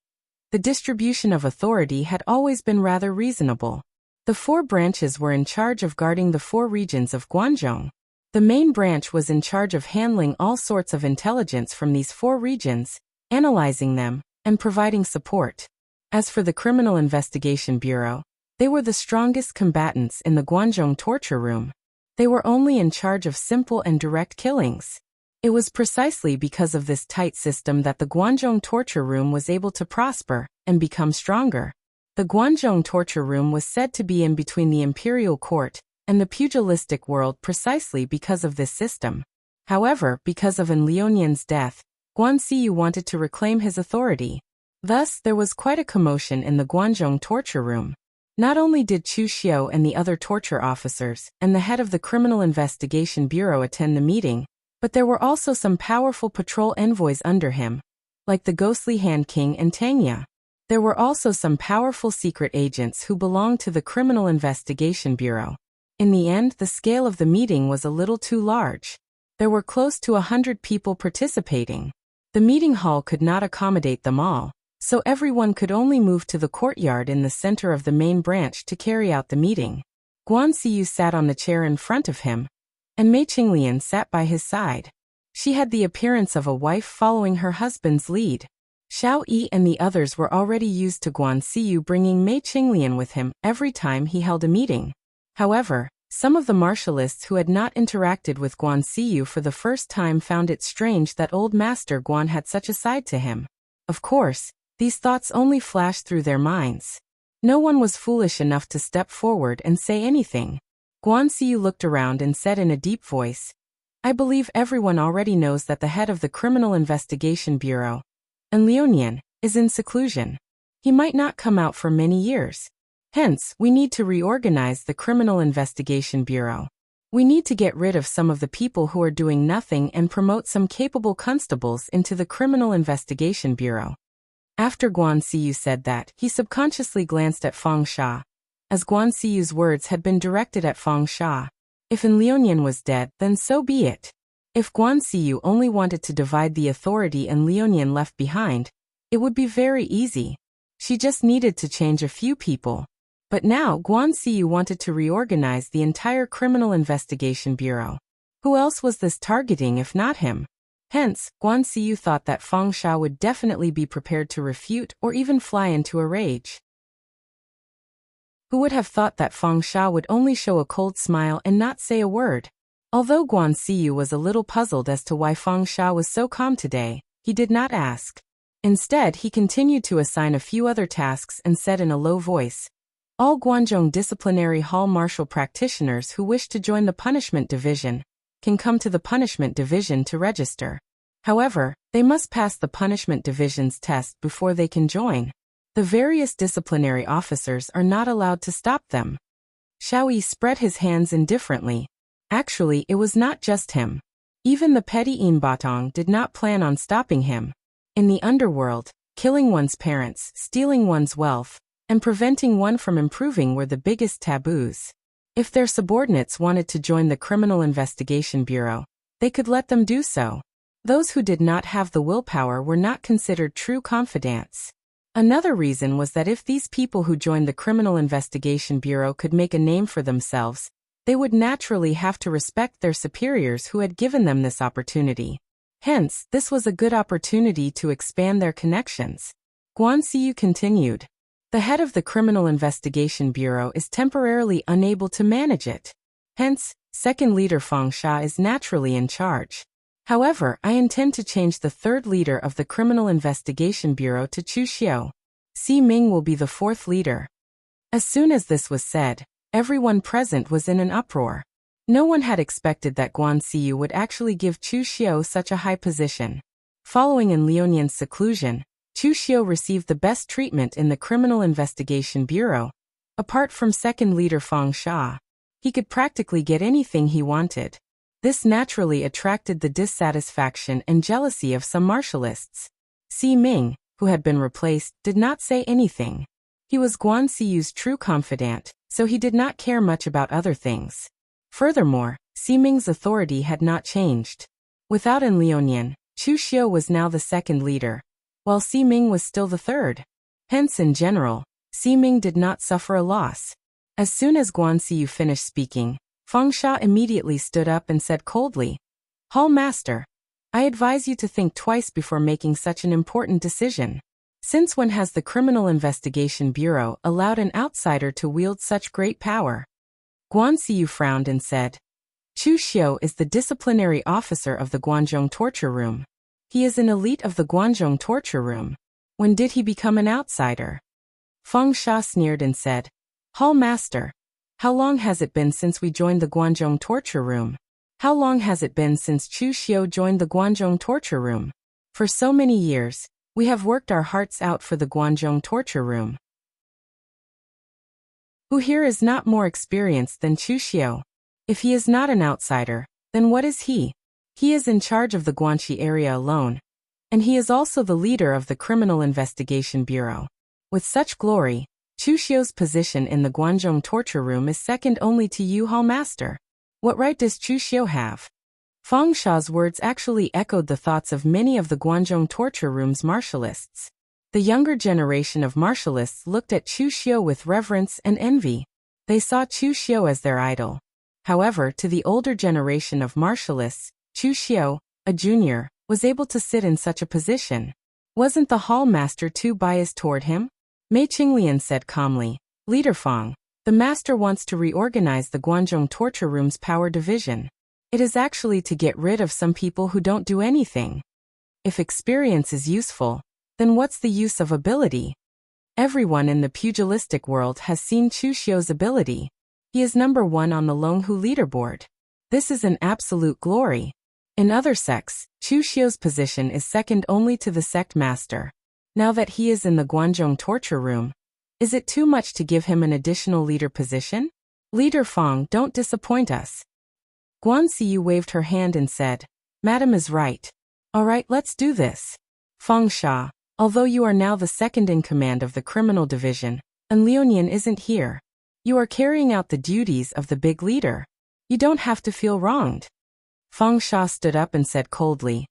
the distribution of authority had always been rather reasonable. The 4 branches were in charge of guarding the 4 regions of Guanzhong. The main branch was in charge of handling all sorts of intelligence from these 4 regions, analyzing them, and providing support. As for the Criminal Investigation Bureau, they were the strongest combatants in the Guanzhong torture room. They were only in charge of simple and direct killings. It was precisely because of this tight system that the Guanzhong torture room was able to prosper and become stronger. The Guanzhong torture room was said to be in between the imperial court and the pugilistic world precisely because of this system. However, because of An Liuanian's death, Guan Ziyu wanted to reclaim his authority. Thus, there was quite a commotion in the Guanzhong torture room. Not only did Chu Xiu and the other torture officers and the head of the Criminal Investigation Bureau attend the meeting, but there were also some powerful patrol envoys under him, like the ghostly Hand King and Tangya. There were also some powerful secret agents who belonged to the Criminal Investigation Bureau. In the end, the scale of the meeting was a little too large. There were close to 100 people participating. The meeting hall could not accommodate them all, so everyone could only move to the courtyard in the center of the main branch to carry out the meeting. Guan Ziyu sat on the chair in front of him, and Mei Qinglian sat by his side. She had the appearance of a wife following her husband's lead. Xiao Yi and the others were already used to Guan Ziyu bringing Mei Qinglian with him every time he held a meeting. However, some of the martialists who had not interacted with Guan Ziyu for the first time found it strange that old Master Guan had such a side to him. Of course, these thoughts only flashed through their minds. No one was foolish enough to step forward and say anything. Guan Ziyu looked around and said in a deep voice, "I believe everyone already knows that the head of the Criminal Investigation Bureau, An Liuanian, is in seclusion. He might not come out for many years. Hence, we need to reorganize the Criminal Investigation Bureau. We need to get rid of some of the people who are doing nothing and promote some capable constables into the Criminal Investigation Bureau." After Guan Ziyu said that, he subconsciously glanced at Fang Sha, as Guan Ziyu's words had been directed at Fang Sha. If An Liuanian was dead, then so be it. If Guan Ziyu only wanted to divide the authority An Liuanian left behind, it would be very easy. She just needed to change a few people. But now Guan Ziyu wanted to reorganize the entire Criminal Investigation Bureau. Who else was this targeting if not him? Hence, Guan Ziyu thought that Fang Sha would definitely be prepared to refute or even fly into a rage. Who would have thought that Fang Sha would only show a cold smile and not say a word? Although Guan Ziyu was a little puzzled as to why Fang Sha was so calm today, he did not ask. Instead, he continued to assign a few other tasks and said in a low voice, "All Guanzhong Disciplinary Hall martial practitioners who wish to join the Punishment Division can come to the Punishment Division to register. However, they must pass the Punishment Division's test before they can join. The various disciplinary officers are not allowed to stop them." Xiao Yi spread his hands indifferently. Actually, it was not just him. Even the petty Yin Batong did not plan on stopping him. In the underworld, killing one's parents, stealing one's wealth, and preventing one from improving were the biggest taboos. If their subordinates wanted to join the Criminal Investigation Bureau, they could let them do so. Those who did not have the willpower were not considered true confidants. Another reason was that if these people who joined the Criminal Investigation Bureau could make a name for themselves, they would naturally have to respect their superiors who had given them this opportunity. Hence, this was a good opportunity to expand their connections. Guan Ziyu continued, "The head of the Criminal Investigation Bureau is temporarily unable to manage it. Hence, second leader Fang Sha is naturally in charge. However, I intend to change the third leader of the Criminal Investigation Bureau to Chu Xiu. Si Ming will be the fourth leader." As soon as this was said, everyone present was in an uproar. No one had expected that Guan Ziyu would actually give Chu Xiu such a high position. Following An Liuanian's seclusion, Chu Xiu received the best treatment in the Criminal Investigation Bureau. Apart from second leader Fang Sha, he could practically get anything he wanted. This naturally attracted the dissatisfaction and jealousy of some martialists. Si Ming, who had been replaced, did not say anything. He was Guan Xiyu's true confidant, so he did not care much about other things. Furthermore, Ximing's authority had not changed. Without Enlionian, Chu Xiu was now the second leader, while Ximing was still the third. Hence, in general, Ximing did not suffer a loss. As soon as Guan Xiyu finished speaking, Feng Sha immediately stood up and said coldly, "Hall Master, I advise you to think twice before making such an important decision. Since when has the Criminal Investigation Bureau allowed an outsider to wield such great power?" Guan Xiyu frowned and said, "Chu Xiu is the disciplinary officer of the Guanzhong torture room. He is an elite of the Guanzhong torture room. When did he become an outsider?" Feng Sha sneered and said, "Hall Master, how long has it been since we joined the Guanzhong torture room? How long has it been since Chu Xiu joined the Guanzhong torture room? For so many years, we have worked our hearts out for the Guanzhong torture room. Who here is not more experienced than Chu Xiu? If he is not an outsider, then what is he? He is in charge of the Guanxi area alone, and he is also the leader of the Criminal Investigation Bureau. With such glory, Chu Xiu's position in the Guanzhong torture room is second only to you, Hall Master. What right does Chu Xiu have?" Feng Sha's words actually echoed the thoughts of many of the Guanzhong torture room's martialists. The younger generation of martialists looked at Chu Xiu with reverence and envy. They saw Chu Xiu as their idol. However, to the older generation of martialists, Chu Xiu, a junior, was able to sit in such a position. Wasn't the hall master too biased toward him? Mei Qinglian said calmly, "Leader Feng, the master wants to reorganize the Guanzhong torture room's power division. It is actually to get rid of some people who don't do anything. If experience is useful, then what's the use of ability? Everyone in the pugilistic world has seen Chu Xiu's ability. He is number 1 on the Longhu leaderboard. This is an absolute glory. In other sects, Chu Xiu's position is second only to the sect master. Now that he is in the Guanzhong torture room, is it too much to give him an additional leader position? Leader Feng, don't disappoint us." Guan Xiyu waved her hand and said, "Madam is right. All right, let's do this. Feng Sha, although you are now the second in command of the criminal division, and Lionian isn't here, you are carrying out the duties of the big leader. You don't have to feel wronged." Feng Sha stood up and said coldly,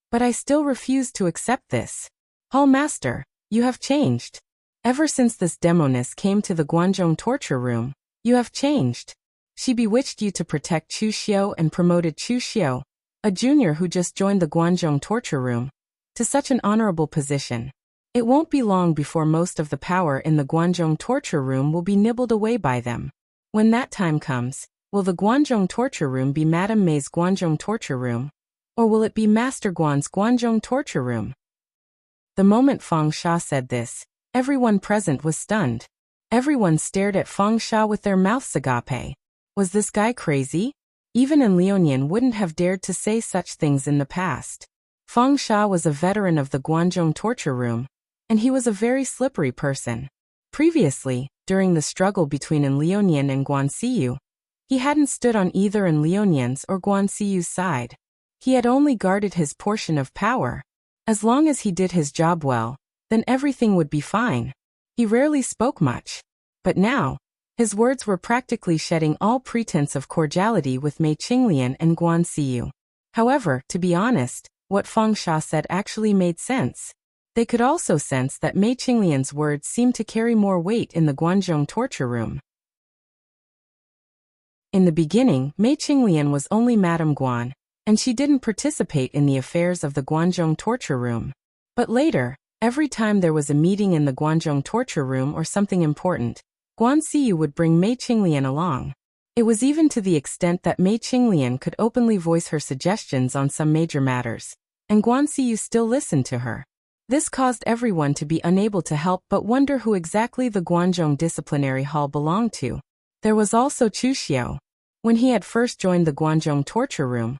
"But I still refuse to accept this. Hall Master, you have changed. Ever since this demoness came to the Guanzhong torture room, you have changed. She bewitched you to protect Chu Xiu and promoted Chu Xiu, a junior who just joined the Guanzhong torture room, to such an honorable position. It won't be long before most of the power in the Guanzhong torture room will be nibbled away by them. When that time comes, will the Guanzhong torture room be Madame Mei's Guanzhong torture room? Or will it be Master Guan's Guanzhong torture room?" The moment Feng Sha said this, everyone present was stunned. Everyone stared at Feng Sha with their mouths agape. Was this guy crazy? Even Enlionian wouldn't have dared to say such things in the past. Feng Sha was a veteran of the Guanzhong torture room, and he was a very slippery person. Previously, during the struggle between Enlionian and Guan Xiyu, he hadn't stood on either Enlionian's or Guan Xiyu's side. He had only guarded his portion of power. As long as he did his job well, then everything would be fine. He rarely spoke much. But now, his words were practically shedding all pretense of cordiality with Mei Qinglian and Guan Xiyu. However, to be honest, what Feng Sha said actually made sense. They could also sense that Mei Qinglian's words seemed to carry more weight in the Guanzhong torture room. In the beginning, Mei Qinglian was only Madame Guan, and she didn't participate in the affairs of the Guanzhong torture room. But later, every time there was a meeting in the Guanzhong torture room or something important, Guan Xiyu would bring Mei Qinglian along. It was even to the extent that Mei Qinglian could openly voice her suggestions on some major matters, and Guan Xiyu still listened to her. This caused everyone to be unable to help but wonder who exactly the Guanzhong disciplinary hall belonged to. There was also Chu Xiu. When he had first joined the Guanzhong torture room,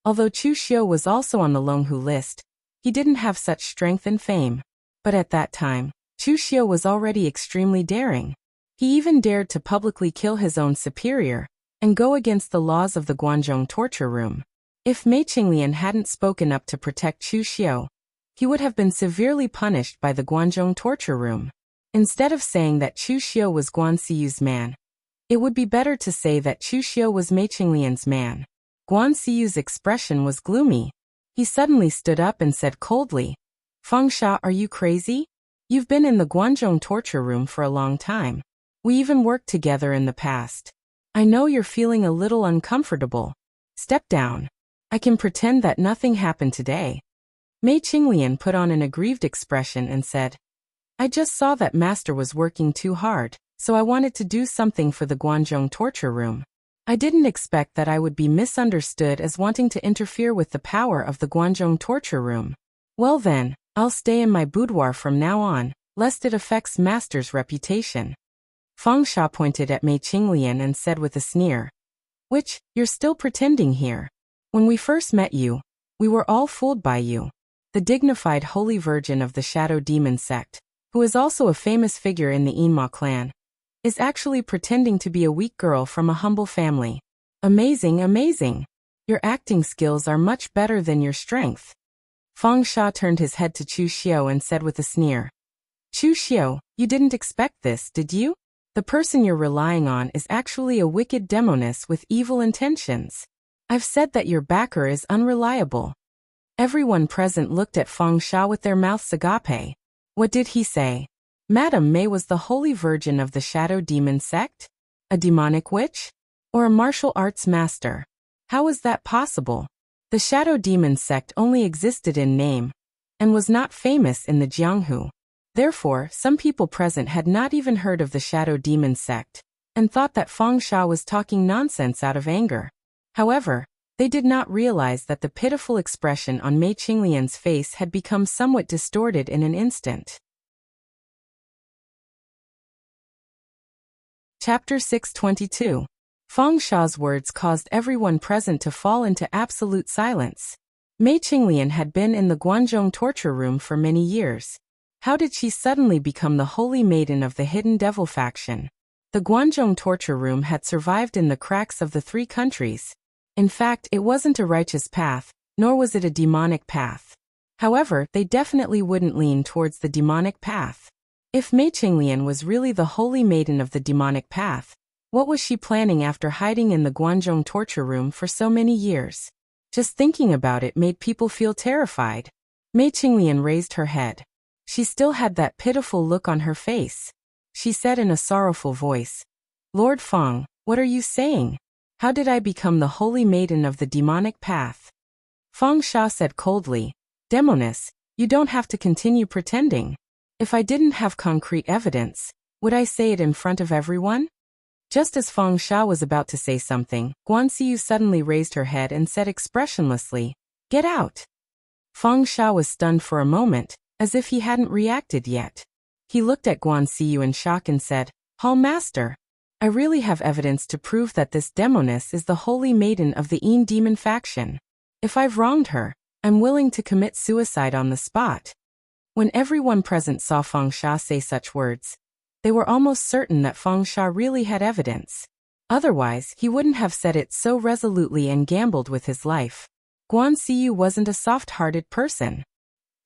although Chu Xiu was also on the Longhu list, he didn't have such strength and fame. But at that time, Chu Xiu was already extremely daring. He even dared to publicly kill his own superior and go against the laws of the Guanzhong torture room. If Mei Qinglian hadn't spoken up to protect Chu Xiu, he would have been severely punished by the Guanzhong torture room. Instead of saying that Chu Xiu was Guan Xiyu's man, it would be better to say that Chu Xiu was Mei Qinglian's man. Guan Xiyu's expression was gloomy. He suddenly stood up and said coldly, "Feng Sha, are you crazy? You've been in the Guanzhong torture room for a long time. We even worked together in the past. I know you're feeling a little uncomfortable. Step down. I can pretend that nothing happened today." Mei Qinglian put on an aggrieved expression and said, "I just saw that master was working too hard, so I wanted to do something for the Guanzhong torture room. I didn't expect that I would be misunderstood as wanting to interfere with the power of the Guanzhong torture room. Well then, I'll stay in my boudoir from now on, lest it affects master's reputation." Feng Sha pointed at Mei Qinglian and said with a sneer, "Which, you're still pretending here. When we first met you, we were all fooled by you." The dignified holy virgin of the Shadow Demon sect, who is also a famous figure in the Yinma clan, is actually pretending to be a weak girl from a humble family. Amazing, amazing. Your acting skills are much better than your strength. Feng Sha turned his head to Chu Xiu and said with a sneer, "Chu Xiu, you didn't expect this, did you? The person you're relying on is actually a wicked demoness with evil intentions. I've said that your backer is unreliable." Everyone present looked at Feng Sha with their mouths agape. What did he say? Madame Mei was the holy virgin of the Shadow Demon sect? A demonic witch? Or a martial arts master? How was that possible? The Shadow Demon sect only existed in name, and was not famous in the Jianghu. Therefore, some people present had not even heard of the Shadow Demon sect, and thought that Feng Sha was talking nonsense out of anger. However, they did not realize that the pitiful expression on Mei Qinglian's face had become somewhat distorted in an instant. Chapter 622. Feng Sha's words caused everyone present to fall into absolute silence. Mei Qinglian had been in the Guanzhong torture room for many years. How did she suddenly become the holy maiden of the hidden devil faction? The Guanzhong torture room had survived in the cracks of the three countries. In fact, it wasn't a righteous path, nor was it a demonic path. However, they definitely wouldn't lean towards the demonic path. If Mei Qinglian was really the holy maiden of the demonic path, what was she planning after hiding in the Guanzhong torture room for so many years? Just thinking about it made people feel terrified. Mei Qinglian raised her head. She still had that pitiful look on her face. She said in a sorrowful voice, "Lord Feng, what are you saying? How did I become the holy maiden of the demonic path?" Feng Sha said coldly, "Demoness, you don't have to continue pretending. If I didn't have concrete evidence, would I say it in front of everyone?" Just as Feng Sha was about to say something, Guan Xiyu suddenly raised her head and said expressionlessly, "Get out." Feng Sha was stunned for a moment, as if he hadn't reacted yet. He looked at Guan Xiyu in shock and said, "Hall Master, I really have evidence to prove that this demoness is the holy maiden of the Yin demon faction. If I've wronged her, I'm willing to commit suicide on the spot." When everyone present saw Feng Sha say such words, they were almost certain that Feng Sha really had evidence. Otherwise, he wouldn't have said it so resolutely and gambled with his life. Guan Xiyu wasn't a soft-hearted person.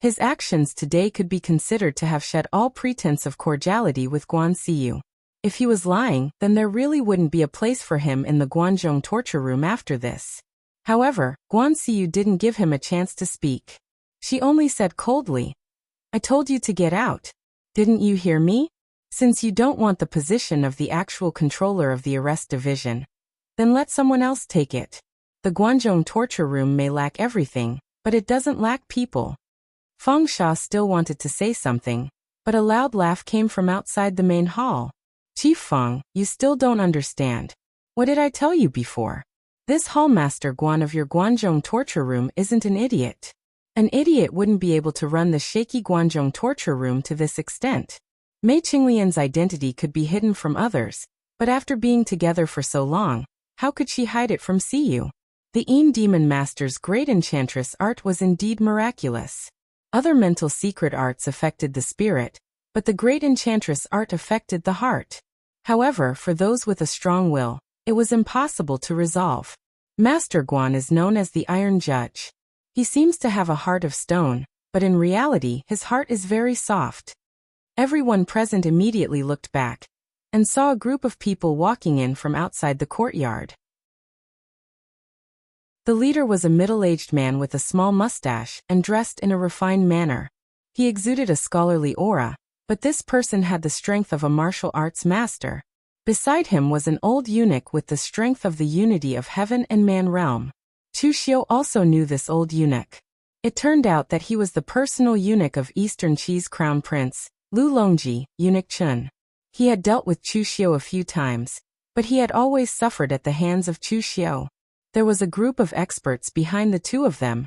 His actions today could be considered to have shed all pretense of cordiality with Guan Xiyu. If he was lying, then there really wouldn't be a place for him in the Guanzhong torture room after this. However, Guan Xiyu didn't give him a chance to speak. She only said coldly, "I told you to get out. Didn't you hear me? Since you don't want the position of the actual controller of the arrest division, then let someone else take it. The Guanzhong torture room may lack everything, but it doesn't lack people." Feng Sha still wanted to say something, but a loud laugh came from outside the main hall. "Chief Feng, you still don't understand. What did I tell you before? This hallmaster Guan of your Guanzhong torture room isn't an idiot. An idiot wouldn't be able to run the shaky Guanzhong torture room to this extent." Mei Qinglian's identity could be hidden from others, but after being together for so long, how could she hide it from Siyu? The Yin Demon Master's great enchantress art was indeed miraculous. Other mental secret arts affected the spirit, but the great enchantress art affected the heart. However, for those with a strong will, it was impossible to resolve. Master Guan is known as the Iron Judge. He seems to have a heart of stone, but in reality his heart is very soft. Everyone present immediately looked back and saw a group of people walking in from outside the courtyard. The leader was a middle-aged man with a small mustache and dressed in a refined manner. He exuded a scholarly aura, but this person had the strength of a martial arts master. Beside him was an old eunuch with the strength of the unity of heaven and man realm. Chu Xiu also knew this old eunuch. It turned out that he was the personal eunuch of Eastern Qi's crown prince, Lu Longji, Eunuch Chun. He had dealt with Chu Xiu a few times, but he had always suffered at the hands of Chu Xiu. There was a group of experts behind the two of them,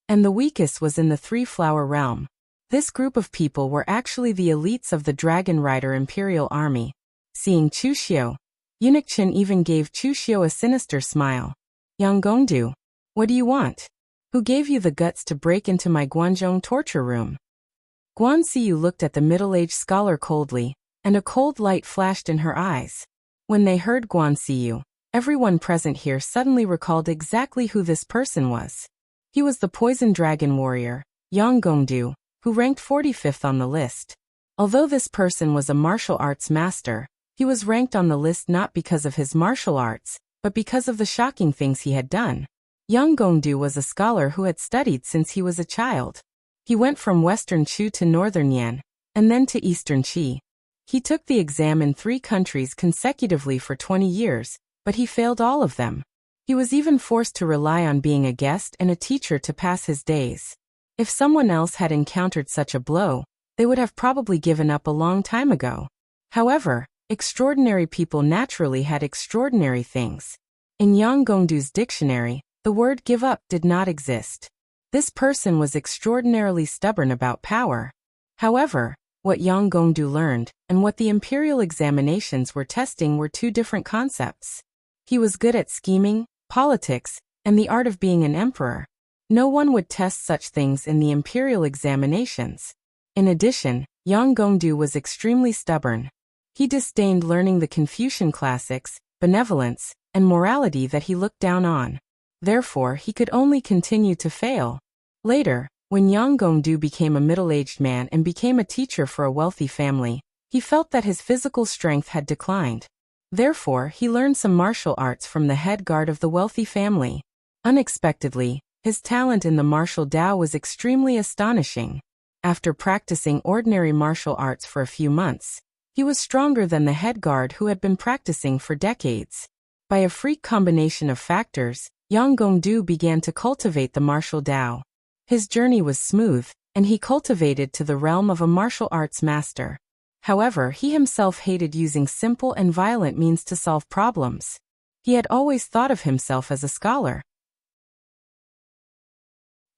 and the weakest was in the three-flower realm. This group of people were actually the elites of the Dragon Rider Imperial Army. Seeing Chu Xiu, Eunuch Chen even gave Chu Xiu a sinister smile. Yang Gongdu, what do you want? Who gave you the guts to break into my Guanzhong torture room? Guan Siyu looked at the middle-aged scholar coldly, and a cold light flashed in her eyes. When they heard Guan Siyu, everyone present here suddenly recalled exactly who this person was. He was the poison dragon warrior, Yang Gongdu, who ranked 45th on the list. Although this person was a martial arts master, he was ranked on the list not because of his martial arts, but because of the shocking things he had done. Yang Gongdu was a scholar who had studied since he was a child. He went from Western Chu to Northern Yan, and then to Eastern Qi. He took the exam in 3 countries consecutively for 20 years, but he failed all of them. He was even forced to rely on being a guest and a teacher to pass his days. If someone else had encountered such a blow, they would have probably given up a long time ago. However, extraordinary people naturally had extraordinary things. In Yang Gongdu's dictionary, the word give up did not exist. This person was extraordinarily stubborn about power. However, what Yang Gongdu learned, and what the imperial examinations were testing were 2 different concepts. He was good at scheming, politics, and the art of being an emperor. No one would test such things in the imperial examinations. In addition, Yang Gongdu was extremely stubborn. He disdained learning the Confucian classics, benevolence, and morality that he looked down on. Therefore, he could only continue to fail. Later, when Yang Gongdu became a middle-aged man and became a teacher for a wealthy family, he felt that his physical strength had declined. Therefore, he learned some martial arts from the head guard of the wealthy family. Unexpectedly, his talent in the martial Tao was extremely astonishing. After practicing ordinary martial arts for a few months, he was stronger than the head guard who had been practicing for decades. By a freak combination of factors, Yang Gongdu began to cultivate the martial Tao. His journey was smooth, and he cultivated to the realm of a martial arts master. However, he himself hated using simple and violent means to solve problems. He had always thought of himself as a scholar.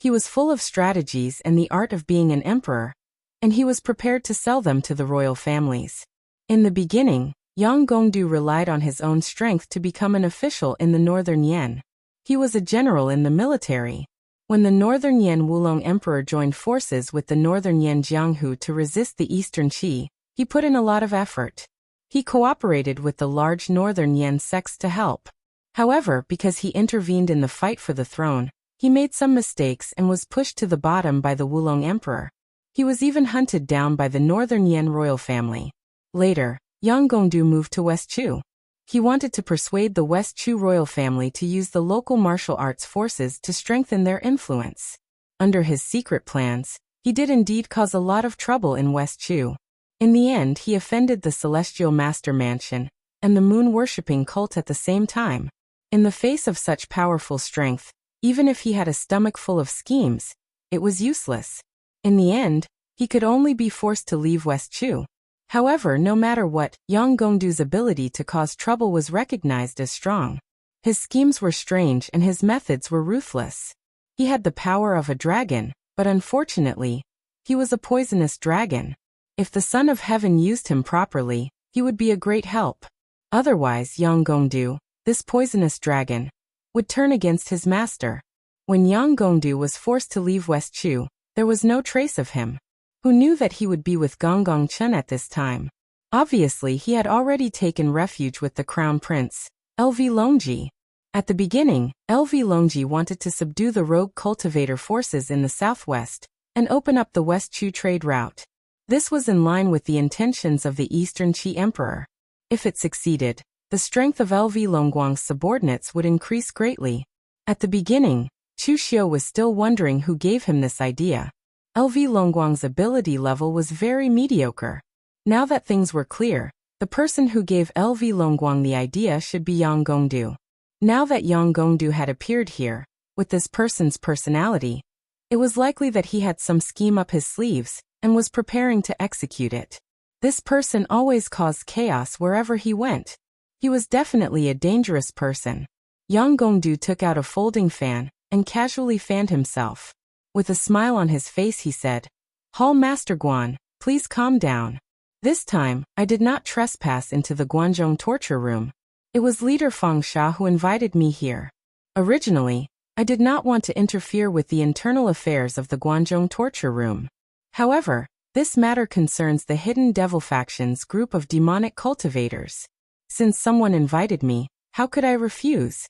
He was full of strategies and the art of being an emperor, and he was prepared to sell them to the royal families. In the beginning, Yang Gongdu relied on his own strength to become an official in the Northern Yan. He was a general in the military. When the Northern Yan Wulong Emperor joined forces with the Northern Yan Jianghu to resist the Eastern Qi, he put in a lot of effort. He cooperated with the large Northern Yan sects to help. However, because he intervened in the fight for the throne, he made some mistakes and was pushed to the bottom by the Wulong Emperor. He was even hunted down by the Northern Yan royal family. Later, Yang Gongdu moved to West Chu. He wanted to persuade the West Chu royal family to use the local martial arts forces to strengthen their influence. Under his secret plans, he did indeed cause a lot of trouble in West Chu. In the end, he offended the Celestial Master Mansion and the moon-worshipping cult at the same time. In the face of such powerful strength, even if he had a stomach full of schemes, it was useless. In the end, he could only be forced to leave West Chu. However, no matter what, Yang Gongdu's ability to cause trouble was recognized as strong. His schemes were strange and his methods were ruthless. He had the power of a dragon, but unfortunately, he was a poisonous dragon. If the Son of Heaven used him properly, he would be a great help. Otherwise, Yang Gongdu, this poisonous dragon, would turn against his master. When Yang Gongdu was forced to leave West Chu, there was no trace of him. Who knew that he would be with Gonggong Chun at this time? Obviously, he had already taken refuge with the Crown Prince, LV Longji. At the beginning, LV Longji wanted to subdue the rogue cultivator forces in the southwest and open up the West Chu trade route. This was in line with the intentions of the Eastern Qi Emperor. If it succeeded, the strength of LV Longguang's subordinates would increase greatly. At the beginning, Chu Xiu was still wondering who gave him this idea. LV Longguang's ability level was very mediocre. Now that things were clear, the person who gave LV Longguang the idea should be Yang Gongdu. Now that Yang Gongdu had appeared here, with this person's personality, it was likely that he had some scheme up his sleeves and was preparing to execute it. This person always caused chaos wherever he went. He was definitely a dangerous person. Yang Gongdu took out a folding fan and casually fanned himself. With a smile on his face he said, "Hall Master Guan, please calm down. This time, I did not trespass into the Guanzhong torture room. It was Leader Fang Sha who invited me here. Originally, I did not want to interfere with the internal affairs of the Guanzhong torture room. However, this matter concerns the Hidden Devil Faction's group of demonic cultivators. Since someone invited me, how could I refuse?"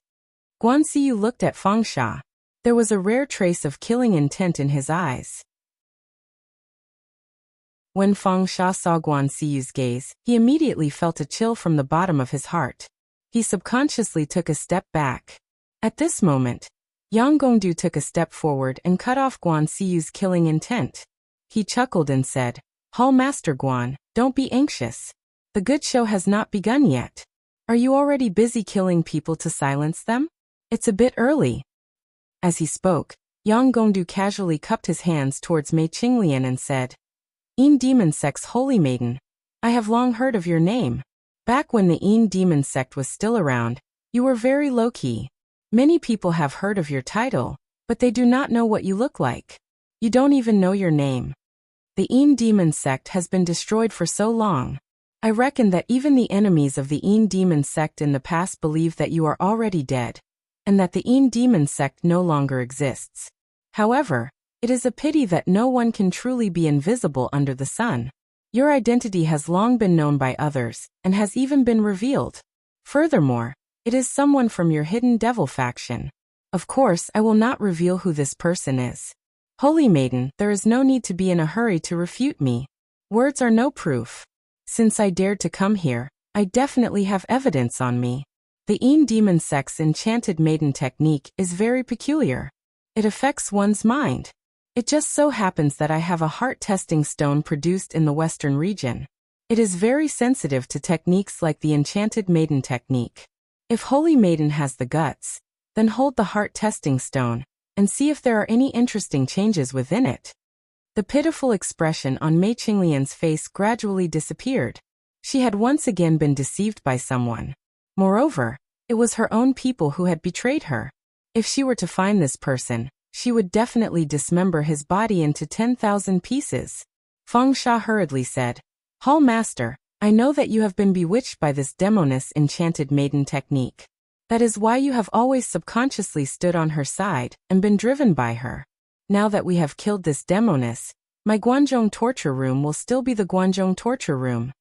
Guan Ziyu looked at Fang Sha. There was a rare trace of killing intent in his eyes. When Fang Sha saw Guan Ziyu's gaze, he immediately felt a chill from the bottom of his heart. He subconsciously took a step back. At this moment, Yang Gongdu took a step forward and cut off Guan Ziyu's killing intent. He chuckled and said, "Hall Master Guan, don't be anxious. The good show has not begun yet. Are you already busy killing people to silence them? It's a bit early." As he spoke, Yang Gongdu casually cupped his hands towards Mei Qinglian and said, "Yin Demon Sect's Holy Maiden, I have long heard of your name. Back when the Yin Demon Sect was still around, you were very low-key. Many people have heard of your title, but they do not know what you look like. You don't even know your name. The Yin Demon Sect has been destroyed for so long. I reckon that even the enemies of the Yin Demon Sect in the past believe that you are already dead, and that the Yin Demon Sect no longer exists. However, it is a pity that no one can truly be invisible under the sun. Your identity has long been known by others, and has even been revealed. Furthermore, it is someone from your Hidden Devil faction. Of course, I will not reveal who this person is. Holy Maiden, there is no need to be in a hurry to refute me. Words are no proof. Since I dared to come here, I definitely have evidence on me. The Yin Demon Sect's Enchanted Maiden technique is very peculiar. It affects one's mind. It just so happens that I have a heart-testing stone produced in the Western region. It is very sensitive to techniques like the Enchanted Maiden technique. If Holy Maiden has the guts, then hold the heart-testing stone, and see if there are any interesting changes within it." The pitiful expression on Mei Qinglian's face gradually disappeared. She had once again been deceived by someone. Moreover, it was her own people who had betrayed her. If she were to find this person, she would definitely dismember his body into 10,000 pieces. Fang Sha hurriedly said, "Hall Master, I know that you have been bewitched by this demoness Enchanted Maiden technique. That is why you have always subconsciously stood on her side and been driven by her. Now that we have killed this demoness, my Guanzhong torture room will still be the Guanzhong torture room."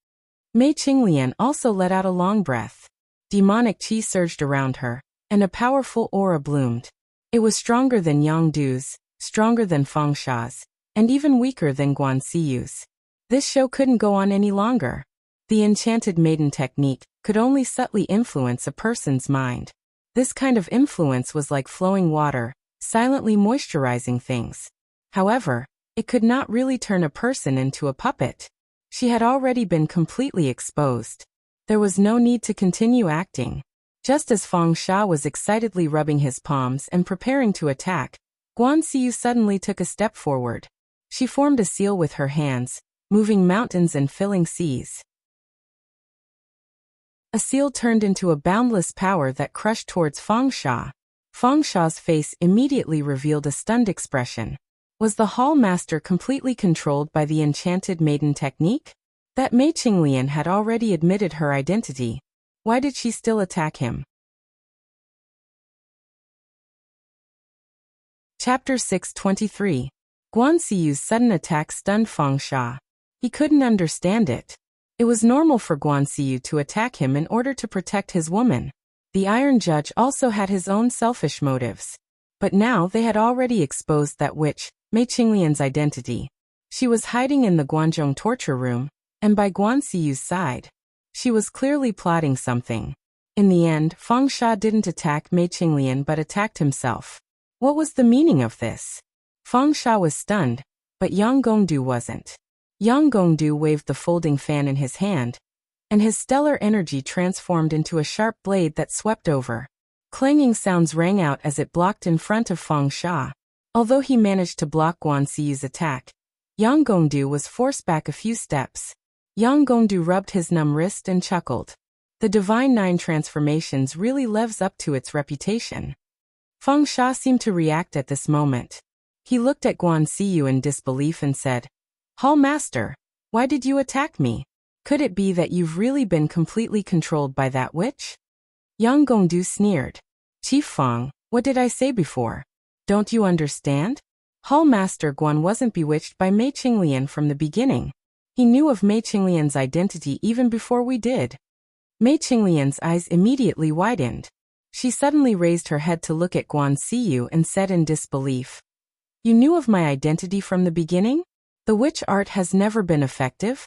Mei Qinglian also let out a long breath. Demonic qi surged around her, and a powerful aura bloomed. It was stronger than Yang Du's, stronger than Fang Sha's, and even weaker than Guan Ziyu's. This show couldn't go on any longer. The Enchanted Maiden technique could only subtly influence a person's mind. This kind of influence was like flowing water, silently moisturizing things. However, it could not really turn a person into a puppet. She had already been completely exposed. There was no need to continue acting. Just as Fang Sha was excitedly rubbing his palms and preparing to attack, Guan Ziyu suddenly took a step forward. She formed a seal with her hands, moving mountains and filling seas. A seal turned into a boundless power that crushed towards Fang Sha. Fang Sha's face immediately revealed a stunned expression. Was the Hall Master completely controlled by the Enchanted Maiden technique? That Mei Qinglian had already admitted her identity. Why did she still attack him? Chapter 623. Guan Ziyu's sudden attack stunned Fang Sha. He couldn't understand it. It was normal for Guan Ziyu to attack him in order to protect his woman. The Iron Judge also had his own selfish motives. But now they had already exposed that witch, Mei Qinglian's identity. She was hiding in the Guanzhong torture room, and by Guan Xiyu's side. She was clearly plotting something. In the end, Feng Sha didn't attack Mei Qinglian but attacked himself. What was the meaning of this? Feng Sha was stunned, but Yang Gongdu wasn't. Yang Gongdu waved the folding fan in his hand, and his stellar energy transformed into a sharp blade that swept over. Clanging sounds rang out as it blocked in front of Feng Sha. Although he managed to block Guan Xiyu's attack, Yang Gongdu was forced back a few steps. Yang Gongdu rubbed his numb wrist and chuckled. The Divine Nine transformations really lives up to its reputation. Feng Sha seemed to react at this moment. He looked at Guan Xiyu in disbelief and said, "Hall Master, why did you attack me? Could it be that you've really been completely controlled by that witch?" Yang Gongdu sneered. "Chief Feng, what did I say before? Don't you understand? Hall Master Guan wasn't bewitched by Mei Qinglian from the beginning. He knew of Mei Qinglian's identity even before we did." Mei Qinglian's eyes immediately widened. She suddenly raised her head to look at Guan Xiyu and said in disbelief, "You knew of my identity from the beginning? The witch art has never been effective?"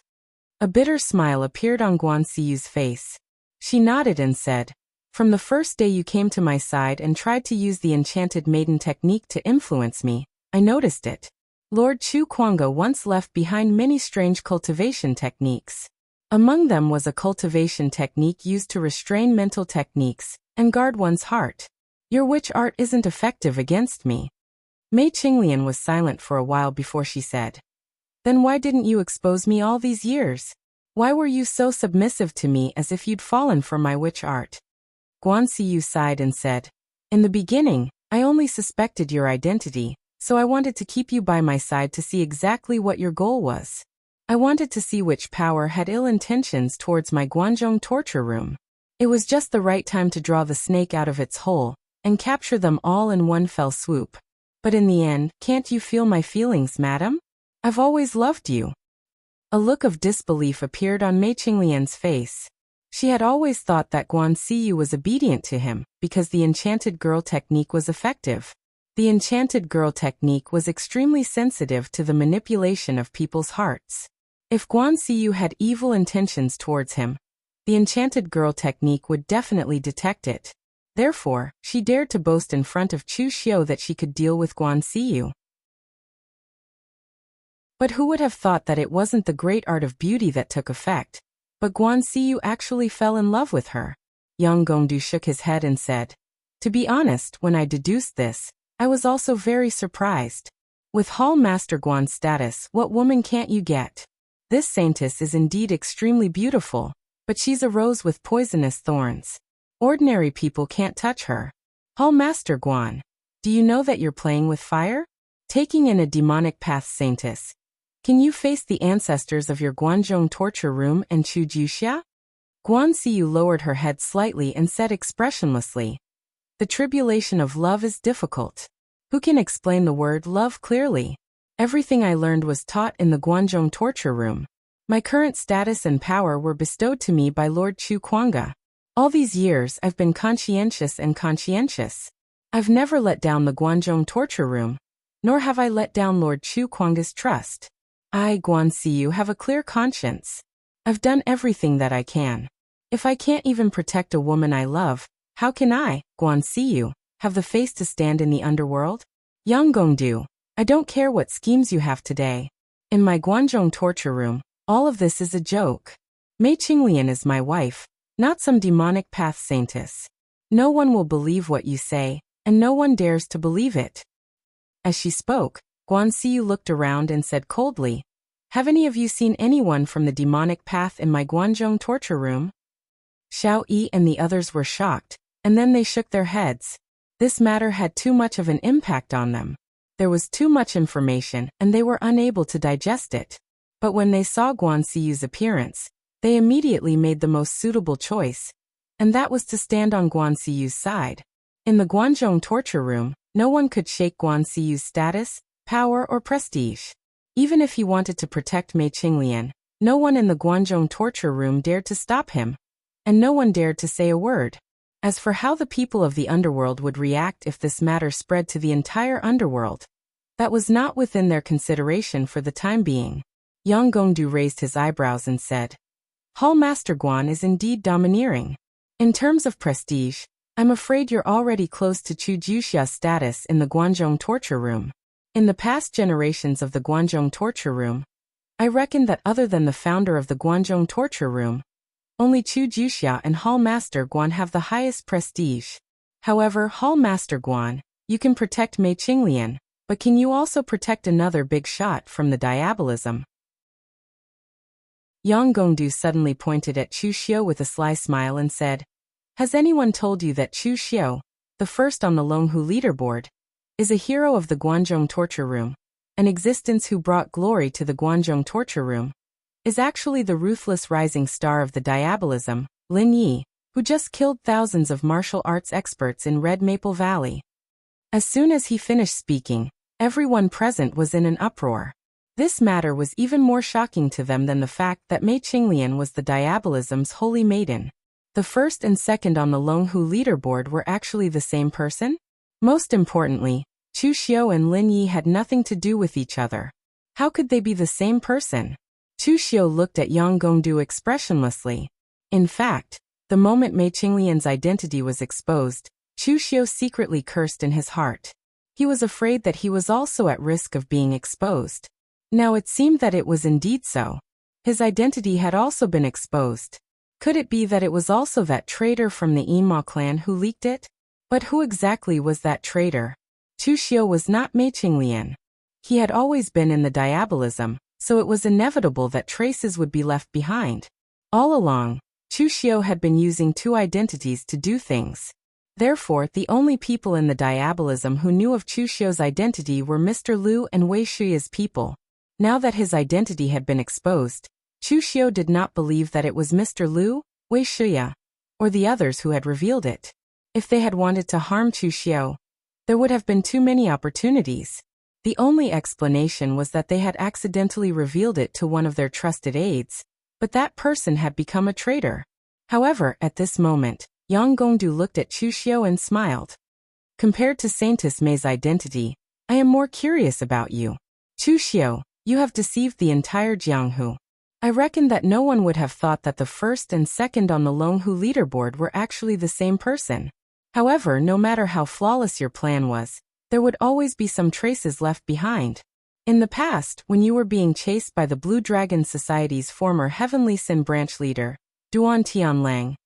A bitter smile appeared on Guan Xiyu's face. She nodded and said, "From the first day you came to my side and tried to use the enchanted maiden technique to influence me, I noticed it. Lord Chu Kuanga once left behind many strange cultivation techniques. Among them was a cultivation technique used to restrain mental techniques and guard one's heart. Your witch art isn't effective against me." Mei Qinglian was silent for a while before she said, "Then why didn't you expose me all these years? Why were you so submissive to me as if you'd fallen for my witch art?" Guan Xiyu sighed and said, "In the beginning, I only suspected your identity, so I wanted to keep you by my side to see exactly what your goal was. I wanted to see which power had ill intentions towards my Guanzhong torture room. It was just the right time to draw the snake out of its hole and capture them all in one fell swoop. But in the end, can't you feel my feelings, madam? I've always loved you." A look of disbelief appeared on Mei Qinglian's face. She had always thought that Guan Xiyu was obedient to him because the enchanted girl technique was effective. The enchanted girl technique was extremely sensitive to the manipulation of people's hearts. If Guan Xiyu had evil intentions towards him, the enchanted girl technique would definitely detect it. Therefore, she dared to boast in front of Chu Xiu that she could deal with Guan Xiyu. But who would have thought that it wasn't the great art of beauty that took effect, but Guan Xiyu actually fell in love with her? Yang Gongdu shook his head and said, "To be honest, when I deduced this, I was also very surprised. With Hall Master Guan's status, what woman can't you get? This saintess is indeed extremely beautiful, but she's a rose with poisonous thorns. Ordinary people can't touch her. Hall Master Guan, do you know that you're playing with fire? Taking in a demonic path saintess. Can you face the ancestors of your Guanzhong torture room and Chu Juxia?" Guan Xiyu lowered her head slightly and said expressionlessly, "The tribulation of love is difficult. Who can explain the word love clearly? Everything I learned was taught in the Guanzhong torture room. My current status and power were bestowed to me by Lord Chu Kuanga. All these years I've been conscientious and conscientious. I've never let down the Guanzhong torture room, nor have I let down Lord Chu Kuanga's trust. I, Guan Xiyu, have a clear conscience. I've done everything that I can. If I can't even protect a woman I love, how can I, Guan Xiyu, have the face to stand in the underworld? Yang Gongdu, I don't care what schemes you have today. In my Guanzhong torture room, all of this is a joke. Mei Qinglian is my wife, not some demonic path saintess. No one will believe what you say, and no one dares to believe it." As she spoke, Guan Xiyu looked around and said coldly, "Have any of you seen anyone from the demonic path in my Guanzhong torture room?" Xiao Yi and the others were shocked, and then they shook their heads. This matter had too much of an impact on them. There was too much information, and they were unable to digest it. But when they saw Guan Xiyu's appearance, they immediately made the most suitable choice, and that was to stand on Guan Xiyu's side. In the Guanzhong torture room, no one could shake Guan Xiyu's status, power, or prestige. Even if he wanted to protect Mei Qinglian, no one in the Guanzhong torture room dared to stop him, and no one dared to say a word. As for how the people of the underworld would react if this matter spread to the entire underworld, That was not within their consideration for the time being. Yang Gongdu raised his eyebrows and said, Hall Master Guan is indeed domineering. In terms of prestige, I'm afraid you're already close to Chu Juxia's status in the Guanzhong torture room. In the past generations of the Guanzhong torture room, I reckon that other than the founder of the Guanzhong torture room, only Chu Juxia and Hall Master Guan have the highest prestige. However, Hall Master Guan, you can protect Mei Qinglian, but can you also protect another big shot from the diabolism? Yang Gongdu suddenly pointed at Chu Xiu with a sly smile and said, Has anyone told you that Chu Xiu, the first on the Longhu leaderboard, is a hero of the Guanzhong torture room, an existence who brought glory to the Guanzhong torture room, is actually the ruthless rising star of the diabolism, Lin Yi, who just killed thousands of martial arts experts in Red Maple Valley. As soon as he finished speaking, everyone present was in an uproar. This matter was even more shocking to them than the fact that Mei Qinglian was the diabolism's holy maiden. The first and second on the Longhu leaderboard were actually the same person? Most importantly, Chu Xiu and Lin Yi had nothing to do with each other. How could they be the same person? Chu Xiu looked at Yang Gongdu expressionlessly. In fact, the moment Mei Qinglian's identity was exposed, Chu Xiu secretly cursed in his heart. He was afraid that he was also at risk of being exposed. Now it seemed that it was indeed so. His identity had also been exposed. Could it be that it was also that traitor from the Yinma clan who leaked it? But who exactly was that traitor? Chu Xiu was not Mei Qinglian. He had always been in the diabolism, so it was inevitable that traces would be left behind. All along, Chu Xiu had been using two identities to do things. Therefore, the only people in the diabolism who knew of Chu Xiu's identity were Mr. Liu and Wei Shuya's people. Now that his identity had been exposed, Chu Xiu did not believe that it was Mr. Liu, Wei Shuya, or the others who had revealed it. If they had wanted to harm Chu Xiu, there would have been too many opportunities. The only explanation was that they had accidentally revealed it to one of their trusted aides, but that person had become a traitor. However, at this moment, Yang Gongdu looked at Chu Xiu and smiled. Compared to Saintess Mei's identity, I am more curious about you. Chu Xiu, you have deceived the entire Jianghu. I reckon that no one would have thought that the first and second on the Longhu leaderboard were actually the same person. However, no matter how flawless your plan was, there would always be some traces left behind. In the past, when you were being chased by the Blue Dragon Society's former Heavenly Sin branch leader, Duan Tianlang,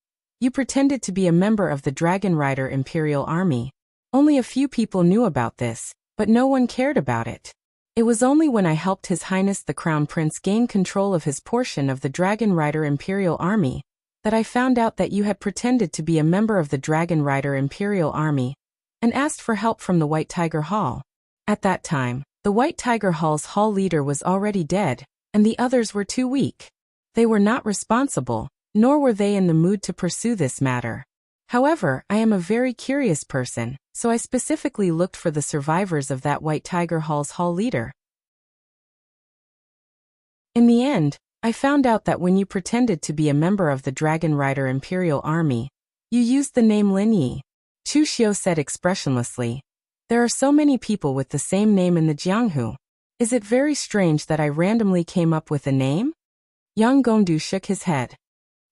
you pretended to be a member of the Dragon Rider Imperial Army. Only a few people knew about this, but no one cared about it. It was only when I helped His Highness the Crown Prince gain control of his portion of the Dragon Rider Imperial Army that I found out that you had pretended to be a member of the Dragon Rider Imperial Army and asked for help from the White Tiger Hall. At that time, the White Tiger Hall's hall leader was already dead, and the others were too weak. They were not responsible, nor were they in the mood to pursue this matter. However, I am a very curious person, so I specifically looked for the survivors of that White Tiger Hall's hall leader. In the end, I found out that when you pretended to be a member of the Dragon Rider Imperial Army, you used the name Lin Yi. Chu Xiu said expressionlessly, There are so many people with the same name in the Jianghu. Is it very strange that I randomly came up with a name? Yang Gongdu shook his head.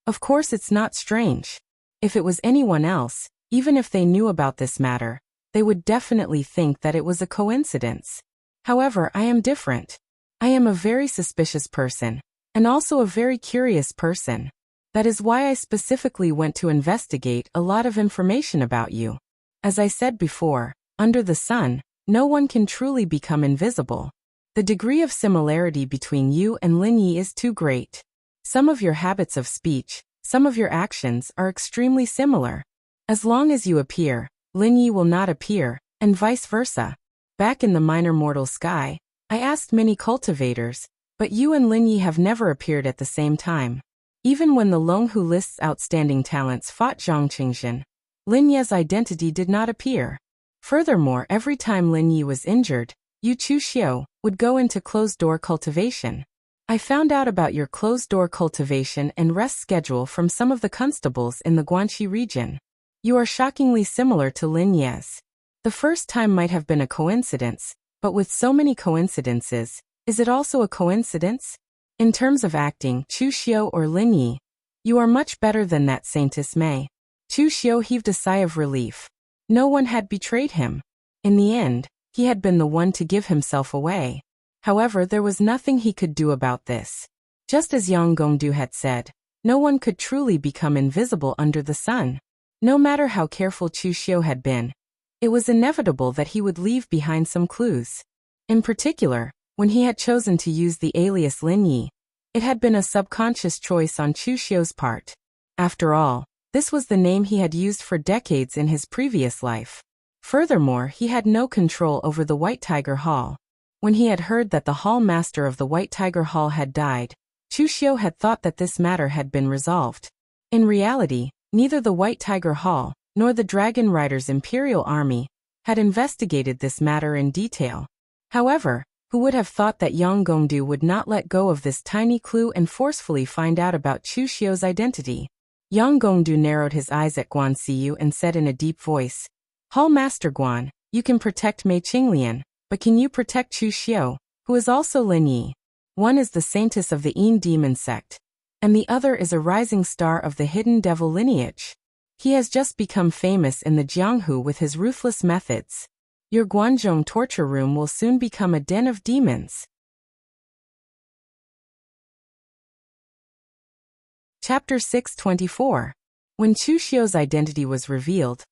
Of course it's not strange. If it was anyone else, even if they knew about this matter, they would definitely think that it was a coincidence. However, I am different. I am a very suspicious person, and also a very curious person. That is why I specifically went to investigate a lot of information about you. As I said before, under the sun, no one can truly become invisible. The degree of similarity between you and Lin Yi is too great. Some of your habits of speech, some of your actions are extremely similar. As long as you appear, Lin Yi will not appear, and vice versa. Back in the minor mortal sky, I asked many cultivators, but you and Lin Yi have never appeared at the same time. Even when the Longhu list's outstanding talents fought Zhang Qingzhen, Lin Yi's identity did not appear. Furthermore, every time Lin Yi was injured, you Chu Xiu would go into closed-door cultivation. I found out about your closed-door cultivation and rest schedule from some of the constables in the Guanxi region. You are shockingly similar to Lin Yi's. The first time might have been a coincidence, But with so many coincidences, is it also a coincidence? In terms of acting, Chu Xiu or Lin Yi, you are much better than that Saintess May. Chu Xiu heaved a sigh of relief. No one had betrayed him. In the end, he had been the one to give himself away. However, there was nothing he could do about this. Just as Yang Gongdu had said, no one could truly become invisible under the sun. No matter how careful Chu Xiu had been, it was inevitable that he would leave behind some clues. In particular, when he had chosen to use the alias Lin Yi, it had been a subconscious choice on Chu Xiu's part. After all, this was the name he had used for decades in his previous life. Furthermore, he had no control over the White Tiger Hall. When he had heard that the hall master of the White Tiger Hall had died, Chu Xiu had thought that this matter had been resolved. In reality, neither the White Tiger Hall, nor the Dragon Rider's Imperial Army, had investigated this matter in detail. However, who would have thought that Yang Gongdu would not let go of this tiny clue and forcefully find out about Chu Xiu's identity? Yang Gongdu narrowed his eyes at Guan Siyu and said in a deep voice, "Hall Master Guan, you can protect Mei Qinglian, but can you protect Chu Xiu, who is also Lin Yi? One is the saintess of the Yin demon sect, and the other is a rising star of the hidden devil lineage. He has just become famous in the Jianghu with his ruthless methods. Your Guanzhong torture room will soon become a den of demons." Chapter 624. When Chu Xiu's identity was revealed,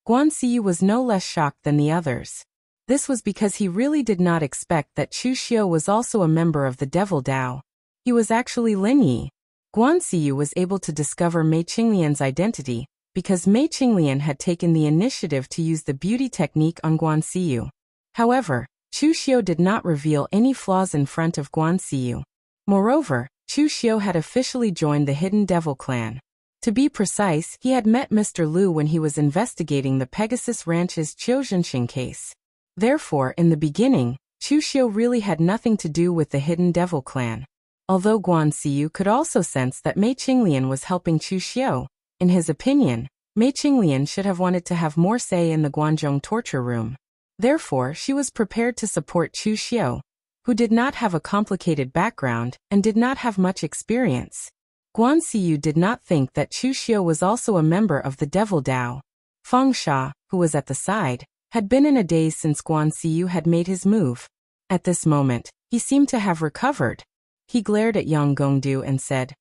Guan Siyu was no less shocked than the others. This was because he really did not expect that Chu Xiu was also a member of the Devil Dao. He was actually Lin Yi. Guan Siyu was able to discover Mei Qinglian's identity because Mei Qinglian had taken the initiative to use the beauty technique on Guan Siyu. However, Chu Xiu did not reveal any flaws in front of Guan Siyu. Moreover, Chu Xiu had officially joined the Hidden Devil clan. To be precise, he had met Mr. Liu when he was investigating the Pegasus Ranch's Qiuzhenxing case. Therefore, in the beginning, Chu Xiu really had nothing to do with the Hidden Devil clan. Although Guan Siyu could also sense that Mei Qinglian was helping Chu Xiu, in his opinion, Mei Qinglian should have wanted to have more say in the Guanzhong torture room. Therefore, she was prepared to support Chu Xiu, who did not have a complicated background and did not have much experience. Guan Siyu did not think that Chu Xiu was also a member of the Devil Dao. Feng Sha, who was at the side, had been in a daze since Guan Siyu had made his move. At this moment, he seemed to have recovered. He glared at Yang Gongdu and said,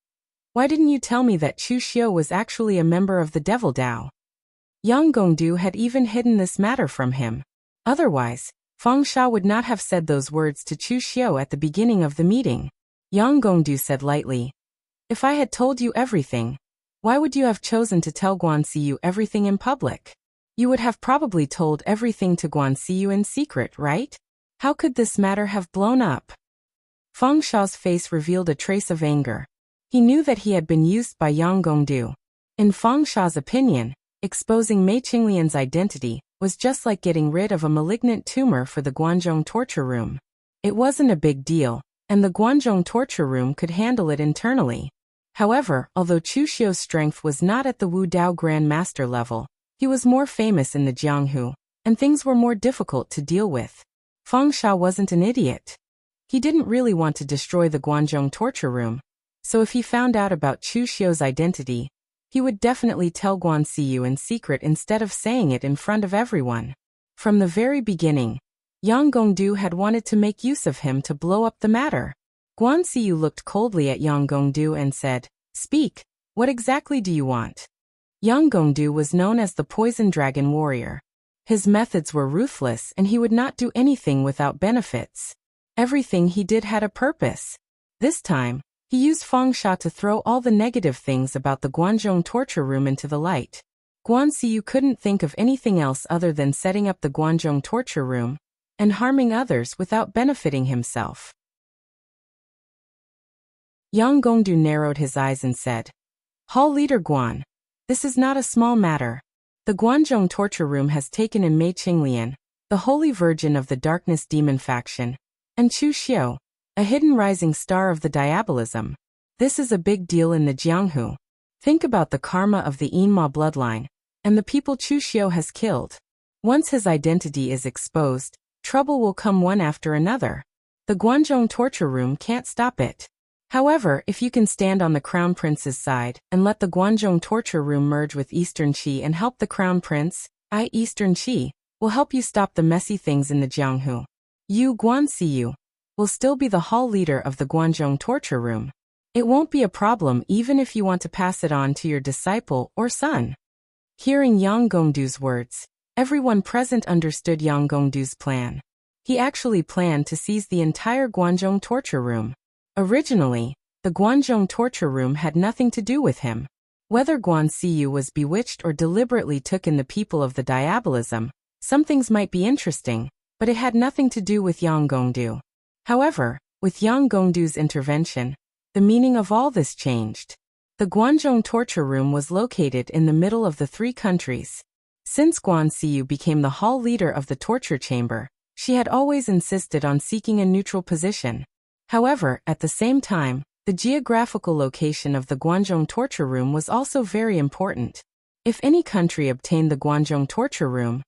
"Why didn't you tell me that Chu Xiu was actually a member of the Devil Dao?" Yang Gongdu had even hidden this matter from him. Otherwise, Feng Sha would not have said those words to Chu Xiu at the beginning of the meeting. Yang Gongdu said lightly, "If I had told you everything, why would you have chosen to tell Guan Siyu everything in public? You would have probably told everything to Guan Siyu in secret, right? How could this matter have blown up?" Feng Sha's face revealed a trace of anger. He knew that he had been used by Yang Gongdu. In Feng Sha's opinion, exposing Mei Qinglian's identity was just like getting rid of a malignant tumor for the Guanzhong torture room. It wasn't a big deal, and the Guanzhong torture room could handle it internally. However, although Chu Xiu's strength was not at the Wu Dao Grand Master level, he was more famous in the Jianghu, and things were more difficult to deal with. Feng Sha wasn't an idiot. He didn't really want to destroy the Guanzhong torture room, so if he found out about Chu Xiu's identity, he would definitely tell Guan Siyu in secret instead of saying it in front of everyone. From the very beginning, Yang Gongdu had wanted to make use of him to blow up the matter. Guan Siyu looked coldly at Yang Gongdu and said, "Speak, what exactly do you want?" Yang Gongdu was known as the Poison Dragon Warrior. His methods were ruthless and he would not do anything without benefits. Everything he did had a purpose. This time, he used Feng Sha to throw all the negative things about the Guanzhong torture room into the light. Guan Siyu couldn't think of anything else other than setting up the Guanzhong torture room and harming others without benefiting himself. Yang Gongdu narrowed his eyes and said, "Hall Leader Guan, this is not a small matter. The Guanzhong torture room has taken in Mei Qinglian, the Holy Virgin of the Darkness Demon faction, and Chu Xiu, a hidden rising star of the Diabolism. This is a big deal in the Jianghu. Think about the karma of the Yinma bloodline, and the people Chu Xiu has killed. Once his identity is exposed, trouble will come one after another. The Guanzhong torture room can't stop it. However, if you can stand on the Crown Prince's side and let the Guanzhong torture room merge with Eastern Qi and help the Crown Prince, i.e. Eastern Qi, will help you stop the messy things in the Jianghu. You, Guanxiyu, will still be the hall leader of the Guanzhong torture room. It won't be a problem even if you want to pass it on to your disciple or son. Hearing Yang Gongdu's words, everyone present understood Yang Gongdu's plan. He actually planned to seize the entire Guanzhong torture room. Originally, the Guanzhong torture room had nothing to do with him. Whether Guanxiyu was bewitched or deliberately took in the people of the diabolism, some things might be interesting, but it had nothing to do with Yang Gongdu. However, with Yang Gongdu's intervention, the meaning of all this changed. The Guanzhong torture room was located in the middle of the three countries. Since Guanxiyu became the hall leader of the torture chamber, she had always insisted on seeking a neutral position. However, at the same time, the geographical location of the Guanzhong torture room was also very important. If any country obtained the Guanzhong torture room,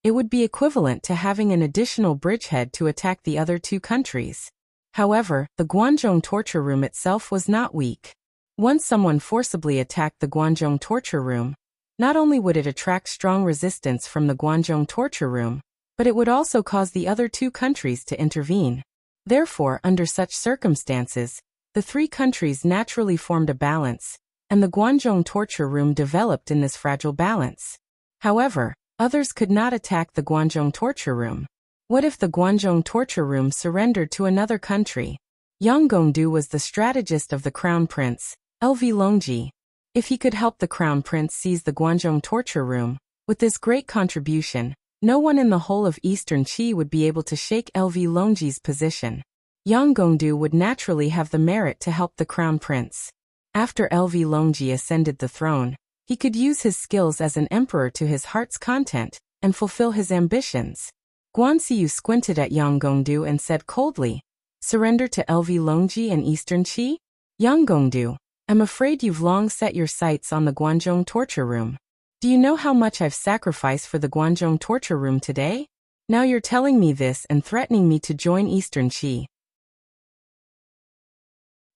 it would be equivalent to having an additional bridgehead to attack the other two countries. However, the Guanzhong torture room itself was not weak. Once someone forcibly attacked the Guanzhong torture room, not only would it attract strong resistance from the Guanzhong torture room, but it would also cause the other two countries to intervene. Therefore, under such circumstances, the three countries naturally formed a balance, and the Guanzhong torture room developed in this fragile balance. However, others could not attack the Guanzhong torture room. What if the Guanzhong torture room surrendered to another country? Yang Gongdu was the strategist of the Crown Prince, LV Longji. If he could help the Crown Prince seize the Guanzhong torture room, with this great contribution, no one in the whole of Eastern Qi would be able to shake LV Longji's position. Yang Gongdu would naturally have the merit to help the Crown Prince. After LV Longji ascended the throne, he could use his skills as an emperor to his heart's content and fulfill his ambitions. Guanxiyu squinted at Yang Gongdu and said coldly, "Surrender to LV Longji and Eastern Qi?" Yang Gongdu, I'm afraid you've long set your sights on the Guanzhong torture room. Do you know how much I've sacrificed for the Guanzhong torture room today? Now you're telling me this and threatening me to join Eastern Qi.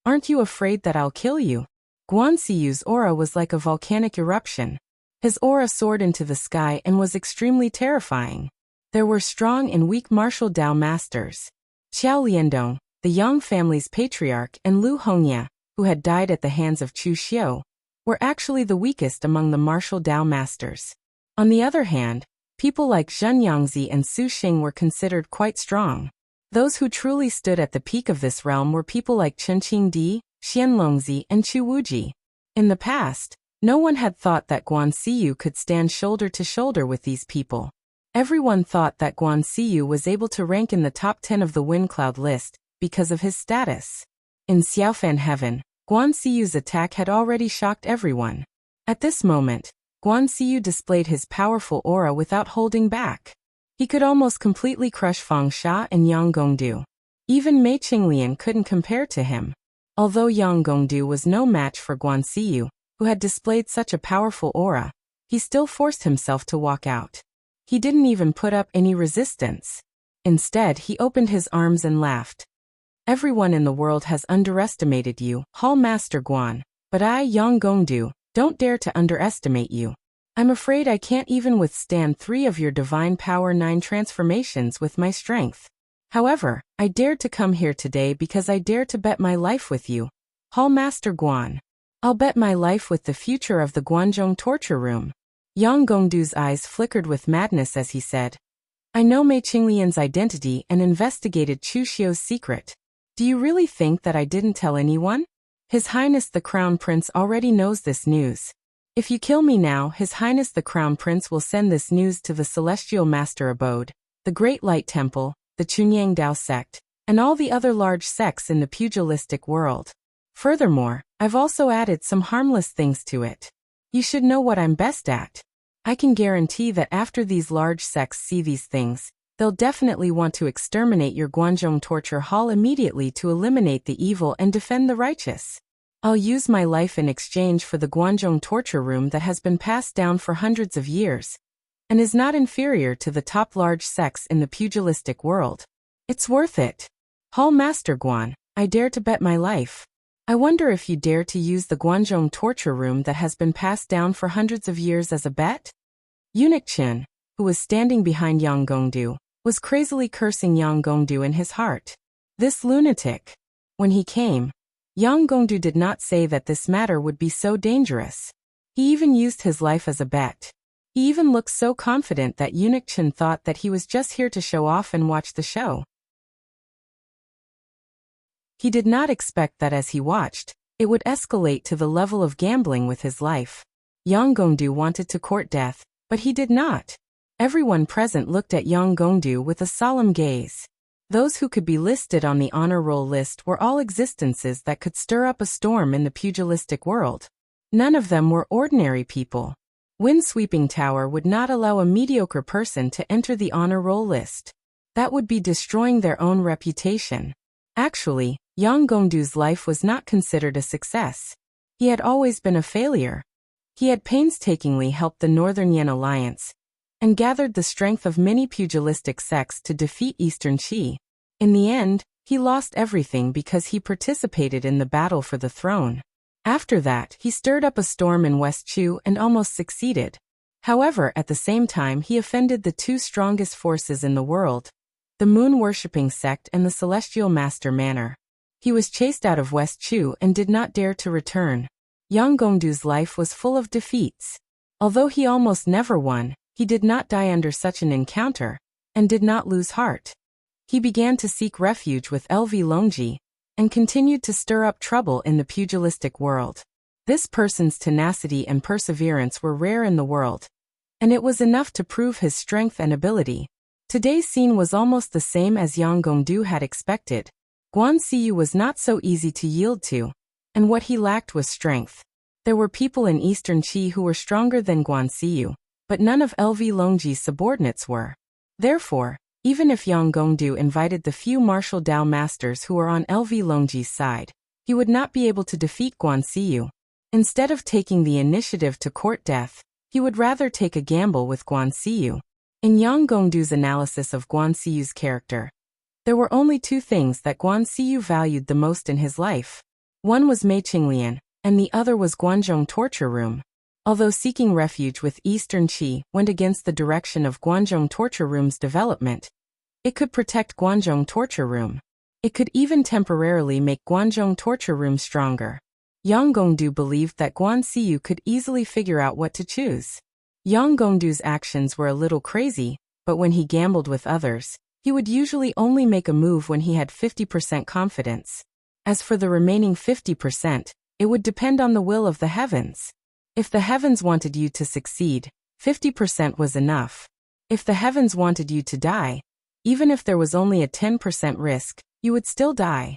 Aren't you afraid that I'll kill you? Guanxiyu's aura was like a volcanic eruption. His aura soared into the sky and was extremely terrifying. There were strong and weak martial Dao masters. Qiao Liandong, the Yang family's patriarch, and Lu Hongya, who had died at the hands of Chu Xiu, were actually the weakest among the martial Dao masters. On the other hand, people like Zhen Yangzi and Su Xing were considered quite strong. Those who truly stood at the peak of this realm were people like Chen Qingdi, Xian Longzi, and Chu Wuji. In the past, no one had thought that Guanxiyu could stand shoulder to shoulder with these people. Everyone thought that Guanxiyu was able to rank in the top 10 of the Wind Cloud list because of his status. In Xiaofan Heaven, Guanxiyu's attack had already shocked everyone. At this moment, Guanxiyu displayed his powerful aura without holding back. He could almost completely crush Fang Xia and Yang Gongdu. Even Mei Qinglian couldn't compare to him. Although Yang Gongdu was no match for Guanxiyu, who had displayed such a powerful aura, he still forced himself to walk out. He didn't even put up any resistance. Instead, he opened his arms and laughed. Everyone in the world has underestimated you, Hall Master Guan, but I, Yang Gongdu, don't dare to underestimate you. I'm afraid I can't even withstand 3 of your Divine Power 9 transformations with my strength. However, I dared to come here today because I dare to bet my life with you, Hall Master Guan. I'll bet my life with the future of the Guanzhong torture room. Yang Gongdu's eyes flickered with madness as he said, I know Mei Qinglian's identity and investigated Chu Xiu's secret. Do you really think that I didn't tell anyone? His Highness the Crown Prince already knows this news. If you kill me now, His Highness the Crown Prince will send this news to the Celestial Master Abode, the Great Light Temple, the Chunyang Dao sect, and all the other large sects in the pugilistic world. Furthermore, I've also added some harmless things to it. You should know what I'm best at. I can guarantee that after these large sects see these things, they'll definitely want to exterminate your Guanzhong torture hall immediately to eliminate the evil and defend the righteous. I'll use my life in exchange for the Guanzhong torture room that has been passed down for hundreds of years. and is not inferior to the top large sects in the pugilistic world. It's worth it. Hall Master Guan, I dare to bet my life. I wonder if you dare to use the Guanzhong torture room that has been passed down for hundreds of years as a bet? Eunuch Qin, who was standing behind Yang Gongdu, was crazily cursing Yang Gongdu in his heart. This lunatic. When he came, Yang Gongdu did not say that this matter would be so dangerous. He even used his life as a bet. He even looked so confident that Eunuch Qin thought that he was just here to show off and watch the show. He did not expect that as he watched, it would escalate to the level of gambling with his life. Yang Gongdu wanted to court death, but he did not. Everyone present looked at Yang Gongdu with a solemn gaze. Those who could be listed on the honor roll list were all existences that could stir up a storm in the pugilistic world. None of them were ordinary people. Windsweeping Tower would not allow a mediocre person to enter the honor roll list. That would be destroying their own reputation. Actually, Yang Gongdu's life was not considered a success. He had always been a failure. He had painstakingly helped the Northern Yan Alliance and gathered the strength of many pugilistic sects to defeat Eastern Qi. In the end, he lost everything because he participated in the battle for the throne. After that, he stirred up a storm in West Chu and almost succeeded. However, at the same time he offended the two strongest forces in the world, the moon-worshipping sect and the celestial master manor. He was chased out of West Chu and did not dare to return. Yang Gongdu's life was full of defeats. Although he almost never won, he did not die under such an encounter, and did not lose heart. He began to seek refuge with LV Longji, and continued to stir up trouble in the pugilistic world. This person's tenacity and perseverance were rare in the world, and it was enough to prove his strength and ability. Today's scene was almost the same as Yang Gongdu had expected. Guan Ziyu was not so easy to yield to, and what he lacked was strength. There were people in Eastern Qi who were stronger than Guan Ziyu, but none of LV Longji's subordinates were. Therefore, even if Yang Gongdu invited the few martial Dao masters who were on LV Longji's side, he would not be able to defeat Guan Ziyu. Instead of taking the initiative to court death, he would rather take a gamble with Guan Ziyu. In Yang Gongdu's analysis of Guan Ziyu's character, there were only two things that Guan Ziyu valued the most in his life. One was Mei Qinglian, and the other was Guanzhong torture room. Although seeking refuge with Eastern Qi went against the direction of Guanzhong torture room's development, it could protect Guanzhong torture room. It could even temporarily make Guanzhong torture room stronger. Yang Gongdu believed that Guan Ziyu could easily figure out what to choose. Yang Gongdu's actions were a little crazy, but when he gambled with others, he would usually only make a move when he had 50% confidence. As for the remaining 50%, it would depend on the will of the heavens. If the heavens wanted you to succeed, 50% was enough. If the heavens wanted you to die, even if there was only a 10% risk, you would still die.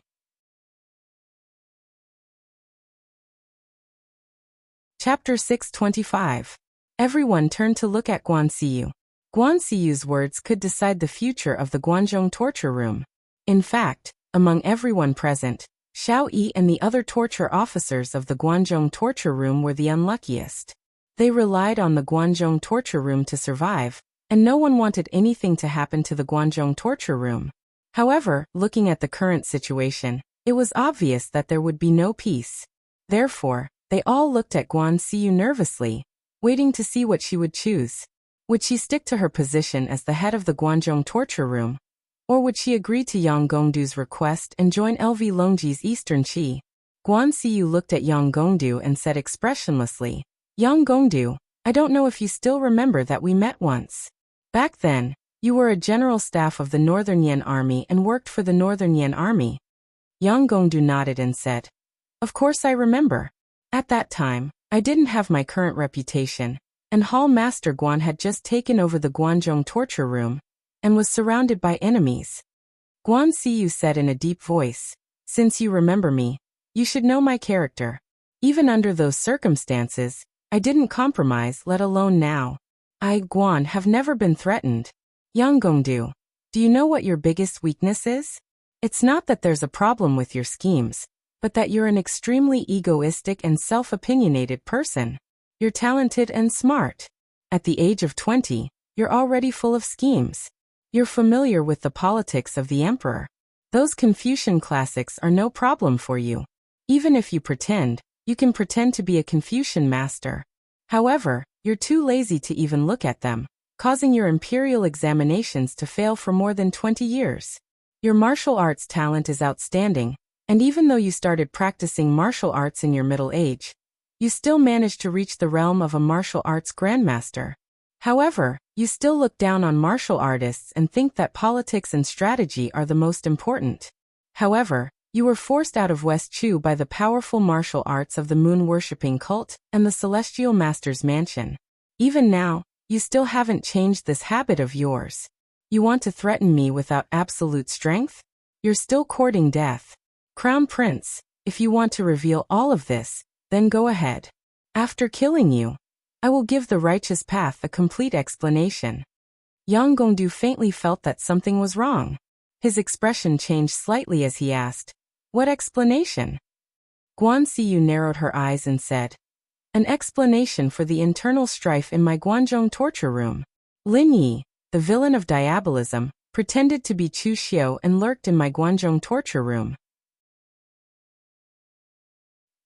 Chapter 625. Everyone turned to look at Guan Ziyu. Guan Ziyu's words could decide the future of the Guanzhong torture room. In fact, among everyone present, Xiao Yi and the other torture officers of the Guanzhong torture room were the unluckiest. They relied on the Guanzhong torture room to survive, and no one wanted anything to happen to the Guanzhong torture room. However, looking at the current situation, it was obvious that there would be no peace. Therefore, they all looked at Guan Ziyu nervously, waiting to see what she would choose. Would she stick to her position as the head of the Guanzhong torture room? Or would she agree to Yang Gongdu's request and join LV Longji's Eastern Qi? Guan Ziyu looked at Yang Gongdu and said expressionlessly, "Yang Gongdu, I don't know if you still remember that we met once. Back then, you were a general staff of the Northern Yan Army and worked for the Northern Yan Army." Yang Gongdu nodded and said, "Of course I remember. At that time, I didn't have my current reputation, and Hall Master Guan had just taken over the Guanzhong torture room, and was surrounded by enemies." Guan Ziyu said in a deep voice, "Since you remember me, you should know my character. Even under those circumstances, I didn't compromise, let alone now. I, Guan, have never been threatened. Yang Gongdu, do you know what your biggest weakness is? It's not that there's a problem with your schemes, but that you're an extremely egoistic and self-opinionated person. You're talented and smart. At the age of 20, You're already full of schemes. You're familiar with the politics of the emperor. Those Confucian classics are no problem for you. Even if you pretend, you can pretend to be a Confucian master. However, you're too lazy to even look at them, causing your imperial examinations to fail for more than 20 years. Your martial arts talent is outstanding, and even though you started practicing martial arts in your middle age, you still managed to reach the realm of a martial arts grandmaster. However, you still look down on martial artists and think that politics and strategy are the most important. However, you were forced out of West Chu by the powerful martial arts of the moon-worshipping cult and the Celestial Master's mansion. Even now, you still haven't changed this habit of yours. You want to threaten me without absolute strength? You're still courting death. Crown Prince, if you want to reveal all of this, then go ahead. After killing you, I will give the righteous path a complete explanation. Yang Gongdu faintly felt that something was wrong. His expression changed slightly as he asked, "What explanation?" Guan Siyu narrowed her eyes and said, "An explanation for the internal strife in my Guanzhong torture room. Lin Yi, the villain of diabolism, pretended to be Chu Xiu and lurked in my Guanzhong torture room.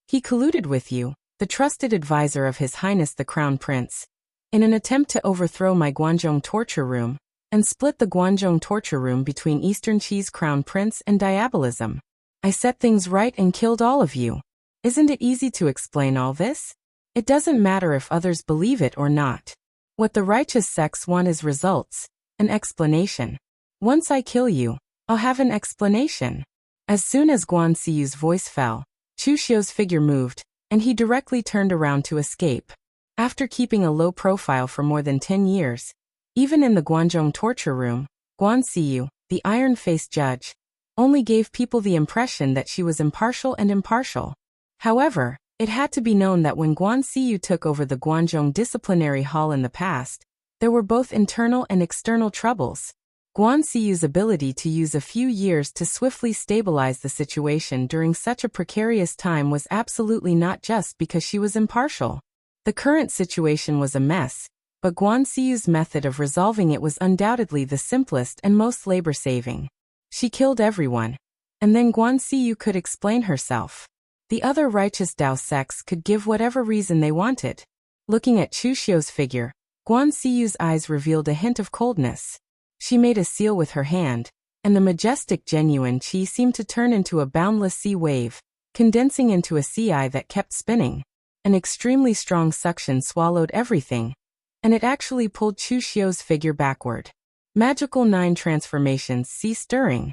He colluded with you, the trusted advisor of His Highness the Crown Prince, in an attempt to overthrow my Guanzhong torture room, and split the Guanzhong torture room between Eastern Qi's Crown Prince and diabolism. I set things right and killed all of you. Isn't it easy to explain all this? It doesn't matter if others believe it or not. What the righteous sects want is results, an explanation. Once I kill you, I'll have an explanation." As soon as Guan Siyu's voice fell, Chu Xiu's figure moved, and he directly turned around to escape. After keeping a low profile for more than 10 years, even in the Guanzhong torture room, Guan Siyu, the iron-faced judge, only gave people the impression that she was impartial. However, it had to be known that when Guan Siyu took over the Guanzhong disciplinary hall in the past, there were both internal and external troubles. Guan Siyu's ability to use a few years to swiftly stabilize the situation during such a precarious time was absolutely not just because she was impartial. The current situation was a mess, but Guan Siyu's method of resolving it was undoubtedly the simplest and most labor-saving. She killed everyone, and then Guan Siyu could explain herself. The other righteous Dao sects could give whatever reason they wanted. Looking at Chu Xiu's figure, Guan Siyu's eyes revealed a hint of coldness. She made a seal with her hand, and the majestic genuine qi seemed to turn into a boundless sea wave, condensing into a sea eye that kept spinning. An extremely strong suction swallowed everything, and it actually pulled Chu Xiu's figure backward. Magical 9 transformations ceased stirring.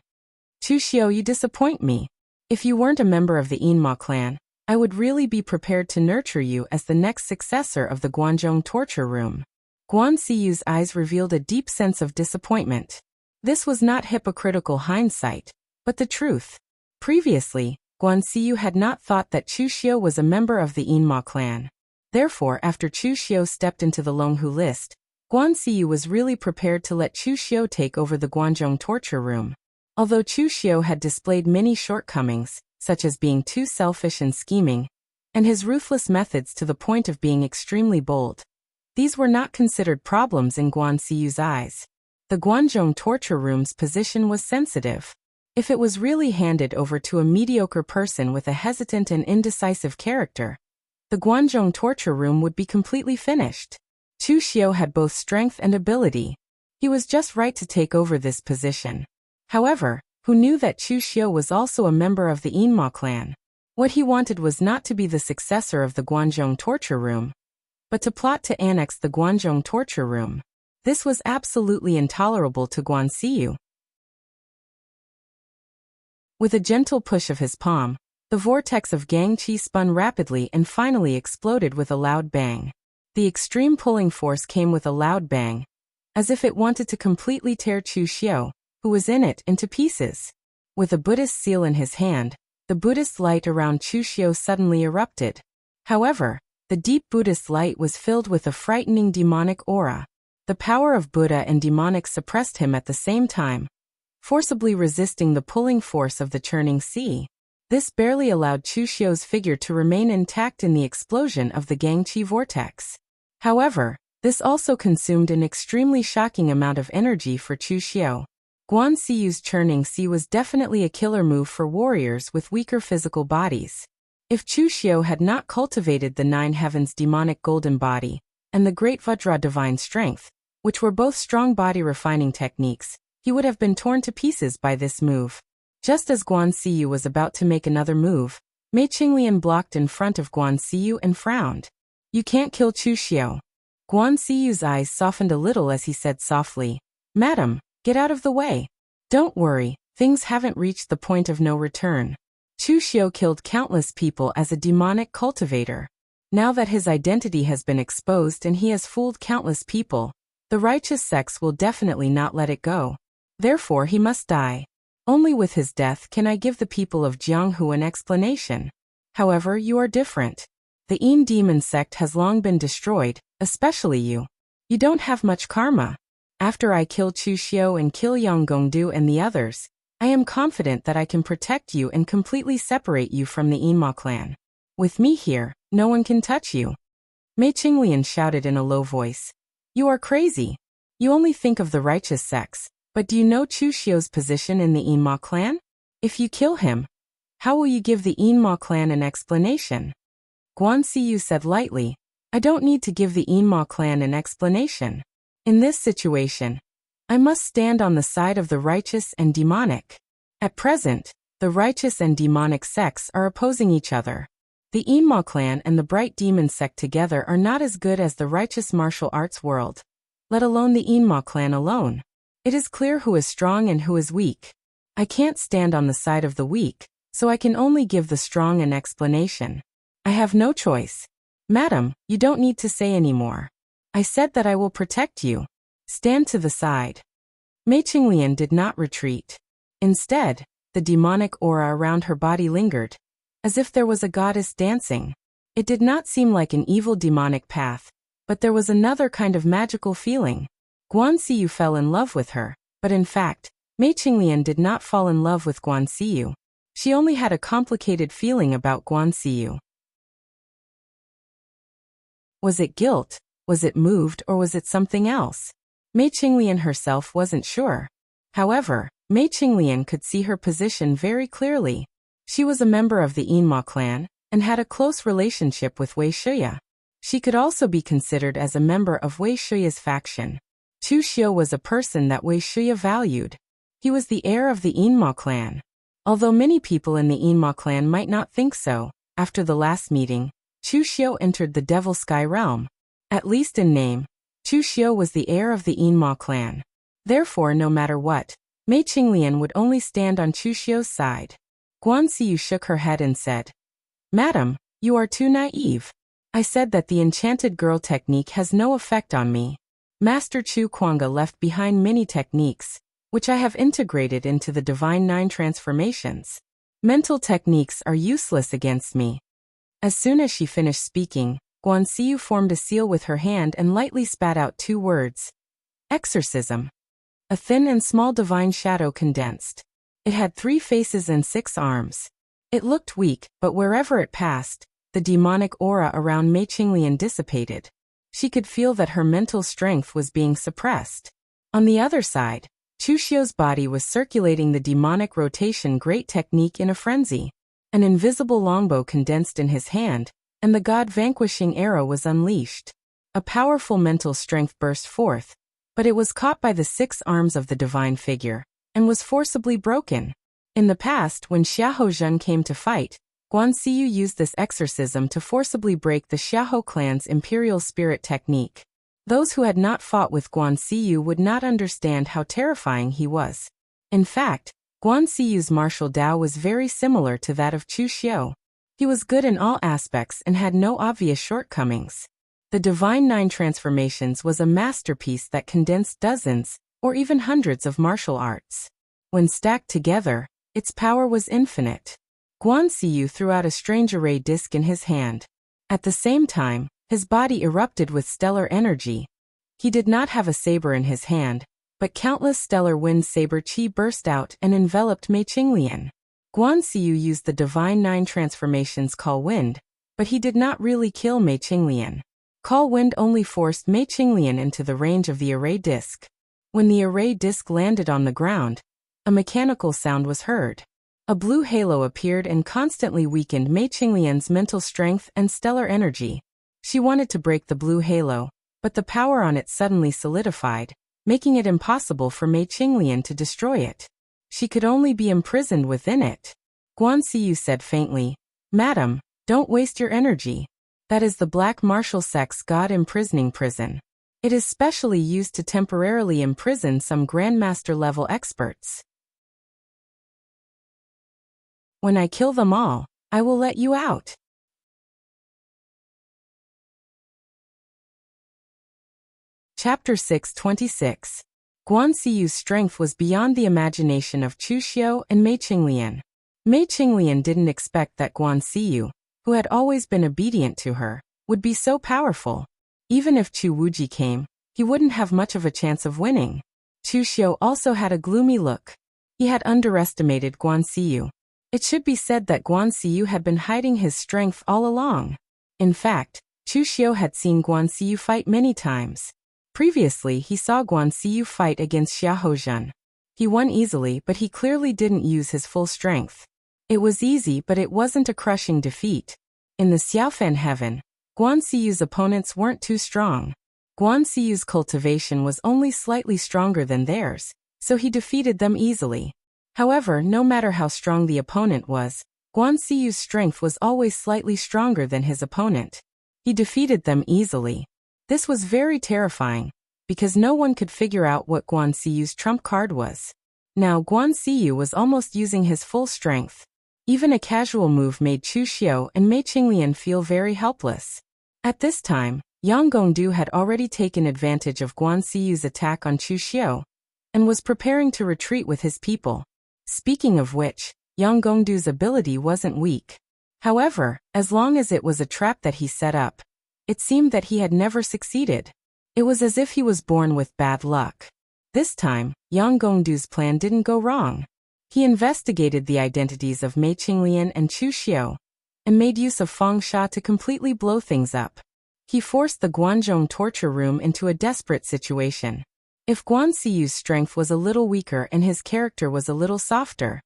Chu Xiu, you disappoint me. If you weren't a member of the Yinma clan, I would really be prepared to nurture you as the next successor of the Guanzhong torture room. Guan Siyu's eyes revealed a deep sense of disappointment. This was not hypocritical hindsight, but the truth. Previously, Guan Siyu had not thought that Chu Xiu was a member of the Yinma clan. Therefore, after Chu Xiu stepped into the Longhu list, Guan Siyu was really prepared to let Chu Xiu take over the Guanzhong torture room. Although Chu Xiu had displayed many shortcomings, such as being too selfish and scheming, and his ruthless methods to the point of being extremely bold, these were not considered problems in Guan Siyu's eyes. The Guanzhong torture room's position was sensitive. If it was really handed over to a mediocre person with a hesitant and indecisive character, the Guanzhong torture room would be completely finished. Chu Xiu had both strength and ability. He was just right to take over this position. However, who knew that Chu Xiu was also a member of the Yinma clan? What he wanted was not to be the successor of the Guanzhong torture room, but to plot to annex the Guanzhong torture room. This was absolutely intolerable to Guan Siyu. With a gentle push of his palm, the vortex of Gang Qi spun rapidly and finally exploded with a loud bang. The extreme pulling force came with a loud bang, as if it wanted to completely tear Chu Xiu, who was in it, into pieces. With a Buddhist seal in his hand, the Buddhist light around Chu Xiu suddenly erupted. However, the deep Buddhist light was filled with a frightening demonic aura. The power of Buddha and demonic suppressed him at the same time, forcibly resisting the pulling force of the churning sea. This barely allowed Chu Xiu's figure to remain intact in the explosion of the Gangqi vortex. However, This also consumed an extremely shocking amount of energy for Chu Xiao. Guan Xiyu's churning sea was definitely a killer move for warriors with weaker physical bodies. If Chu Xiao had not cultivated the Nine Heavens demonic golden body and the Great Vajra divine strength, which were both strong body refining techniques, he would have been torn to pieces by this move. Just as Guan Xiyu was about to make another move, Mei Qinglian blocked in front of Guan Xiyu and frowned. "You can't kill Chu Xiao." Guan Xiyu's eyes softened a little as he said softly, "Madam, get out of the way. Don't worry, things haven't reached the point of no return. Chu Xiao killed countless people as a demonic cultivator. Now that his identity has been exposed and he has fooled countless people, the righteous sects will definitely not let it go. Therefore he must die. Only with his death can I give the people of Jianghu an explanation. However, you are different. The Yin demon sect has long been destroyed, especially you. You don't have much karma. After I kill Chu Xiao and kill Yang Gongdu and the others, I am confident that I can protect you and completely separate you from the Yinma clan. With me here, no one can touch you." Mei Qinglian shouted in a low voice. "You are crazy. You only think of the righteous sects. But do you know Chu Xiao's position in the Yinma clan? If you kill him, how will you give the Yinma clan an explanation?" Guan Xiyu said lightly, "I don't need to give the Yinma clan an explanation. In this situation, I must stand on the side of the righteous and demonic. At present, the righteous and demonic sects are opposing each other. The Yinma clan and the Bright Demon sect together are not as good as the righteous martial arts world, let alone the Yinma clan alone. It is clear who is strong and who is weak. I can't stand on the side of the weak, so I can only give the strong an explanation. I have no choice. Madam, you don't need to say any more. I said that I will protect you. Stand to the side." Mei Qinglian did not retreat. Instead, the demonic aura around her body lingered, as if there was a goddess dancing. It did not seem like an evil demonic path, but there was another kind of magical feeling. Guan Xiyu fell in love with her, but in fact, Mei Qinglian did not fall in love with Guan Xiyu. She only had a complicated feeling about Guan Xiyu. Was it guilt, was it moved, or was it something else? Mei Qinglian herself wasn't sure. However, Mei Qinglian could see her position very clearly. She was a member of the Yinma clan, and had a close relationship with Wei Shuya. She could also be considered as a member of Wei Shuya's faction. Chu Xiao was a person that Wei Shuya valued. He was the heir of the Yinma clan. Although many people in the Yinma clan might not think so, after the last meeting, Chu Xiao entered the Devil Sky realm. At least in name, Chu Xiao was the heir of the Yinma clan. Therefore, no matter what, Mei Qinglian would only stand on Chu Xiao's side. Guan Xiyu shook her head and said, "Madam, you are too naive. I said that the enchanted girl technique has no effect on me. Master Chu Kuanga left behind many techniques, which I have integrated into the Divine Nine transformations. Mental techniques are useless against me." As soon as she finished speaking, Guan Xiyu formed a seal with her hand and lightly spat out 2 words. "Exorcism." A thin and small divine shadow condensed. It had 3 faces and 6 arms. It looked weak, but wherever it passed, the demonic aura around Mei Qinglian dissipated. She could feel that her mental strength was being suppressed. On the other side, Chu Xiao's body was circulating the demonic rotation great technique in a frenzy. An invisible longbow condensed in his hand, and the god-vanquishing arrow was unleashed. A powerful mental strength burst forth, but it was caught by the 6 arms of the divine figure, and was forcibly broken. In the past, when Xiahou Zhen came to fight, Guan Xiyu used this exorcism to forcibly break the Xiahou clan's imperial spirit technique. Those who had not fought with Guan Xiyu would not understand how terrifying he was. In fact, Guan Xiyu's martial Dao was very similar to that of Chu Xiao. He was good in all aspects and had no obvious shortcomings. The Divine Nine Transformations was a masterpiece that condensed dozens, or even hundreds of martial arts. When stacked together, its power was infinite. Guan Xiyu threw out a strange array disc in his hand. At the same time, his body erupted with stellar energy. He did not have a saber in his hand, but countless stellar wind saber chi burst out and enveloped Mei Qinglian. Guan Xiyu used the Divine Nine Transformations call wind, but he did not really kill Mei Qinglian. Call wind only forced Mei Qinglian into the range of the array disc. When the array disc landed on the ground, a mechanical sound was heard. A blue halo appeared and constantly weakened Mei Qinglian's mental strength and stellar energy. She wanted to break the blue halo, but the power on it suddenly solidified, making it impossible for Mei Qinglian to destroy it. She could only be imprisoned within it. Guan Siyu said faintly, "Madam, don't waste your energy. That is the Black Martial Sect's God imprisoning prison. It is specially used to temporarily imprison some Grandmaster-level experts. When I kill them all, I will let you out." Chapter 626. Guan Siyu's strength was beyond the imagination of Chu Xiu and Mei Qinglian. Mei Qinglian didn't expect that Guan Siyu, who had always been obedient to her, would be so powerful. Even if Chu Wuji came, he wouldn't have much of a chance of winning. Chu Xiu also had a gloomy look. He had underestimated Guan Siyu. It should be said that Guan Siyu had been hiding his strength all along. In fact, Chu Xiu had seen Guan Siyu fight many times. Previously, he saw Guan Siyu fight against Xia Hozhen. He won easily, but he clearly didn't use his full strength. It was easy, but it wasn't a crushing defeat. In the Xiaofan heaven, Guan Siyu's opponents weren't too strong. Guan Siyu's cultivation was only slightly stronger than theirs, so he defeated them easily. However, no matter how strong the opponent was, Guan Siyu's strength was always slightly stronger than his opponent. He defeated them easily. This was very terrifying, because no one could figure out what Guan Siyu's trump card was. Now Guan Siyu was almost using his full strength. Even a casual move made Chu Xiu and Mei Qinglian feel very helpless. At this time, Yang Gongdu had already taken advantage of Guan Siyu's attack on Chu Xiu, and was preparing to retreat with his people. Speaking of which, Yang Gongdu's ability wasn't weak. However, as long as it was a trap that he set up, it seemed that he had never succeeded. It was as if he was born with bad luck. This time, Yang Gongdu's plan didn't go wrong. He investigated the identities of Mei Qinglian and Chu Xiu, and made use of Feng Sha to completely blow things up. He forced the Guanzhong torture room into a desperate situation. If Guan Siyu's strength was a little weaker and his character was a little softer,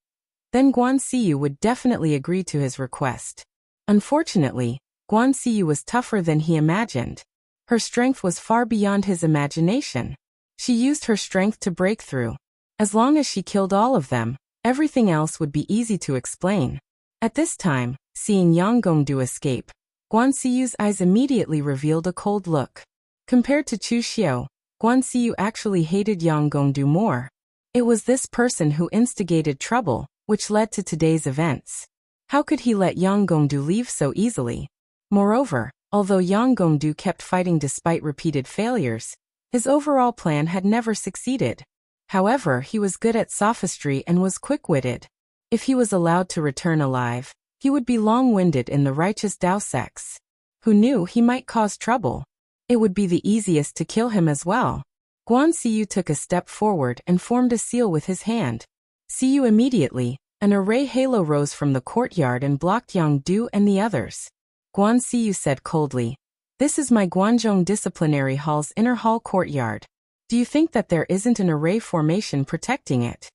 then Guan Siyu would definitely agree to his request. Unfortunately, Guan Siyu was tougher than he imagined. Her strength was far beyond his imagination. She used her strength to break through. As long as she killed all of them, everything else would be easy to explain. At this time, seeing Yang Gongdu escape, Guan Siyu's eyes immediately revealed a cold look. Compared to Chu Xiu, Guan Siyu actually hated Yang Gongdu more. It was this person who instigated trouble, which led to today's events. How could he let Yang Gongdu leave so easily? Moreover, although Yang Gongdu kept fighting despite repeated failures, his overall plan had never succeeded. However, he was good at sophistry and was quick-witted. If he was allowed to return alive, he would be long-winded in the righteous Dao sects. Who knew he might cause trouble? It would be the easiest to kill him as well. Guan Siyu took a step forward and formed a seal with his hand. Siyu immediately, an array halo rose from the courtyard and blocked Yang Du and the others. Guan Siyu said coldly, "This is my Guanzhong Disciplinary Hall's inner hall courtyard. Do you think that there isn't an array formation protecting it?"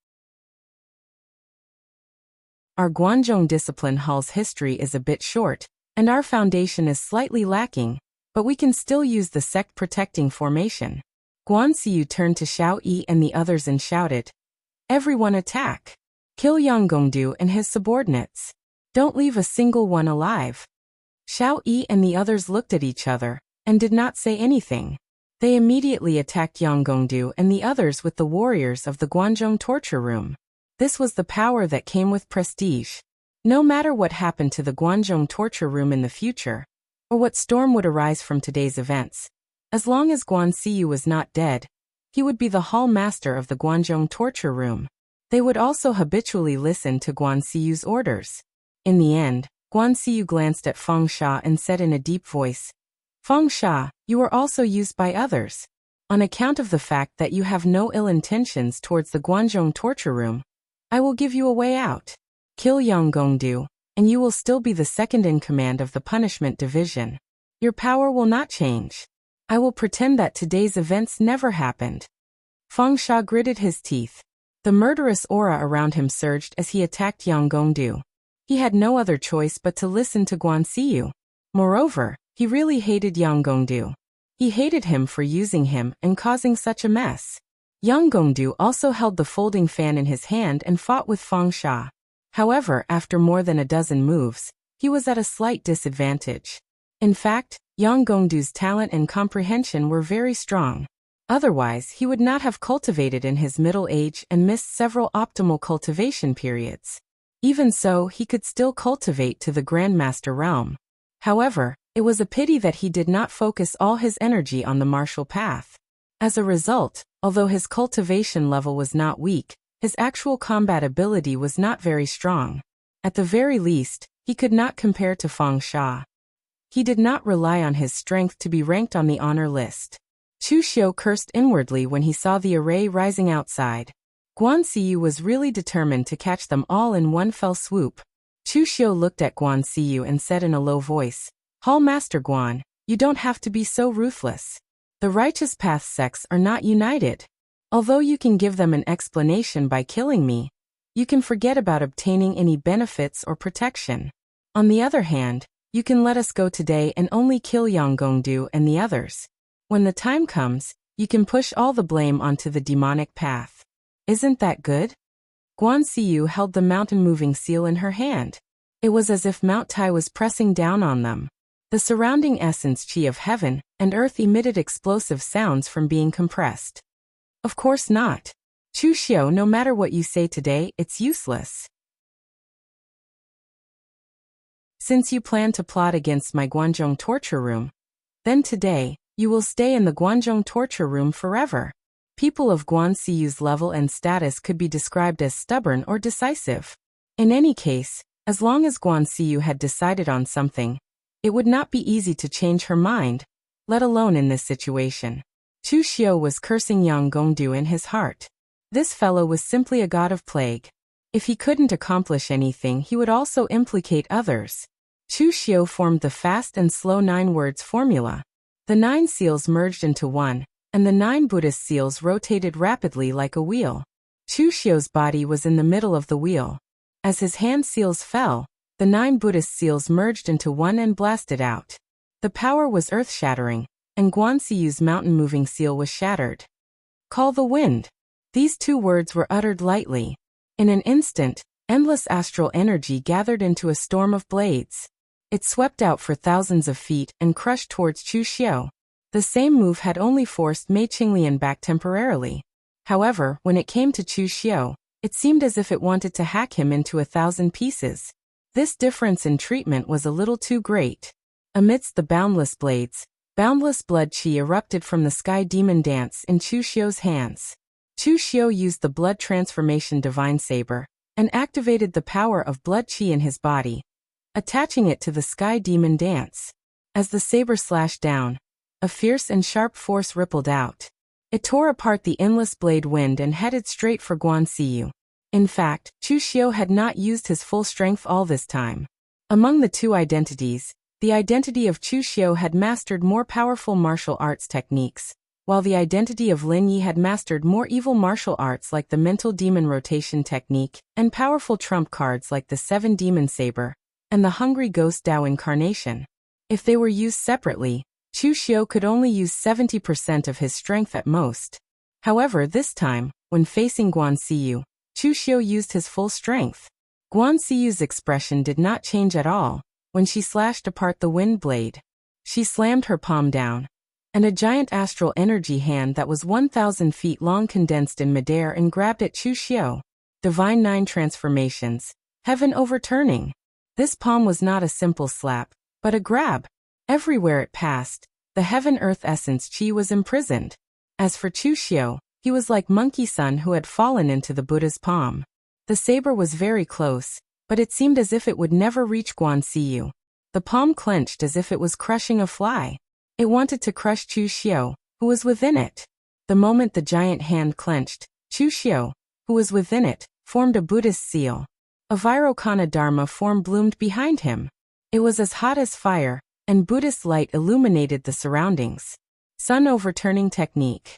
Our Guanzhong Discipline Hall's history is a bit short, and our foundation is slightly lacking, but we can still use the sect protecting formation. Guan Siyu turned to Xiao Yi and the others and shouted, "Everyone attack! Kill Yang Gongdu and his subordinates. Don't leave a single one alive." Xiao Yi and the others looked at each other, and did not say anything. They immediately attacked Yang Gongdu and the others with the warriors of the Guanzhong torture room. This was the power that came with prestige. No matter what happened to the Guanzhong torture room in the future, or what storm would arise from today's events, as long as Guan Siyu was not dead, he would be the hall master of the Guanzhong torture room. They would also habitually listen to Guan Siyu's orders. In the end, Guan Siyu glanced at Feng Sha and said in a deep voice, "Feng Sha, you are also used by others. On account of the fact that you have no ill intentions towards the Guanzhong torture room, I will give you a way out. Kill Yang Gongdu, and you will still be the second in command of the punishment division." Your power will not change. I will pretend that today's events never happened. Feng Sha gritted his teeth. The murderous aura around him surged as he attacked Yang Gongdu. He had no other choice but to listen to Guan Xiyu. Moreover, he really hated Yang Gongdu. He hated him for using him and causing such a mess. Yang Gongdu also held the folding fan in his hand and fought with Feng Sha. However, after more than a dozen moves, he was at a slight disadvantage. In fact, Yang Gongdu's talent and comprehension were very strong. Otherwise, he would not have cultivated in his middle age and missed several optimal cultivation periods. Even so, he could still cultivate to the Grandmaster realm. However, it was a pity that he did not focus all his energy on the martial path. As a result, although his cultivation level was not weak, his actual combat ability was not very strong. At the very least, he could not compare to Feng Sha. He did not rely on his strength to be ranked on the honor list. Chu Xiu cursed inwardly when he saw the array rising outside. Guan Xiyu was really determined to catch them all in one fell swoop. Chu Xiu looked at Guan Xiyu and said in a low voice, "Hall Master Guan, you don't have to be so ruthless. The righteous path sects are not united. Although you can give them an explanation by killing me, you can forget about obtaining any benefits or protection. On the other hand, you can let us go today and only kill Yang Gongdu and the others. When the time comes, you can push all the blame onto the demonic path. Isn't that good?" Guan Xiyu held the mountain-moving seal in her hand. It was as if Mount Tai was pressing down on them. The surrounding essence chi of heaven and earth emitted explosive sounds from being compressed. Of course not. Chu Xiu, no matter what you say today, it's useless. Since you plan to plot against my Guanzhong torture room, then today, you will stay in the Guanzhong torture room forever. People of Guan Xiyu's level and status could be described as stubborn or decisive. In any case, as long as Guan Xiyu had decided on something, it would not be easy to change her mind, let alone in this situation. Chu Xiu was cursing Yang Gongdu in his heart. This fellow was simply a god of plague. If he couldn't accomplish anything, he would also implicate others. Chu Xiu formed the fast and slow 9 words formula. The 9 seals merged into one, and the 9 Buddhist seals rotated rapidly like a wheel. Chu Xiu's body was in the middle of the wheel. As his hand seals fell, the 9 Buddhist seals merged into one and blasted out. The power was earth-shattering, and Guan Xiyu's mountain-moving seal was shattered. Call the wind. These 2 words were uttered lightly. In an instant, endless astral energy gathered into a storm of blades. It swept out for thousands of feet and crushed towards Chu Xiu. The same move had only forced Mei Qinglian back temporarily. However, when it came to Chu Xiu, it seemed as if it wanted to hack him into 1,000 pieces. This difference in treatment was a little too great. Amidst the boundless blades, boundless blood qi erupted from the sky demon dance in Chu Xiu's hands. Chu Xiu used the blood transformation divine saber and activated the power of blood qi in his body, attaching it to the sky demon dance. As the saber slashed down, a fierce and sharp force rippled out. It tore apart the endless blade wind and headed straight for Guan Xiyu. In fact, Chu Xiu had not used his full strength all this time. Among the 2 identities, the identity of Chu Xiu had mastered more powerful martial arts techniques, while the identity of Lin Yi had mastered more evil martial arts like the mental demon rotation technique and powerful trump cards like the 7 demon saber and the hungry ghost Dao incarnation. If they were used separately, Chu Xiu could only use 70% of his strength at most. However, this time, when facing Guan Xiyu, Chu Xiu used his full strength. Guan Xiyu's expression did not change at all when she slashed apart the wind blade. She slammed her palm down, and a giant astral energy hand that was 1,000 feet long condensed in midair and grabbed at Chu Xiu. Divine 9 transformations, heaven overturning. This palm was not a simple slap, but a grab. Everywhere it passed, the heaven-earth essence chi was imprisoned. As for Chu Xiu, he was like Monkey Sun who had fallen into the Buddha's palm. The saber was very close, but it seemed as if it would never reach Guan Xiyu. The palm clenched as if it was crushing a fly. It wanted to crush Chu Xiu, who was within it. The moment the giant hand clenched, Chu Xiu, who was within it, formed a Buddhist seal. A Vairocana Dharma form bloomed behind him. It was as hot as fire, and Buddhist light illuminated the surroundings. Sun overturning technique.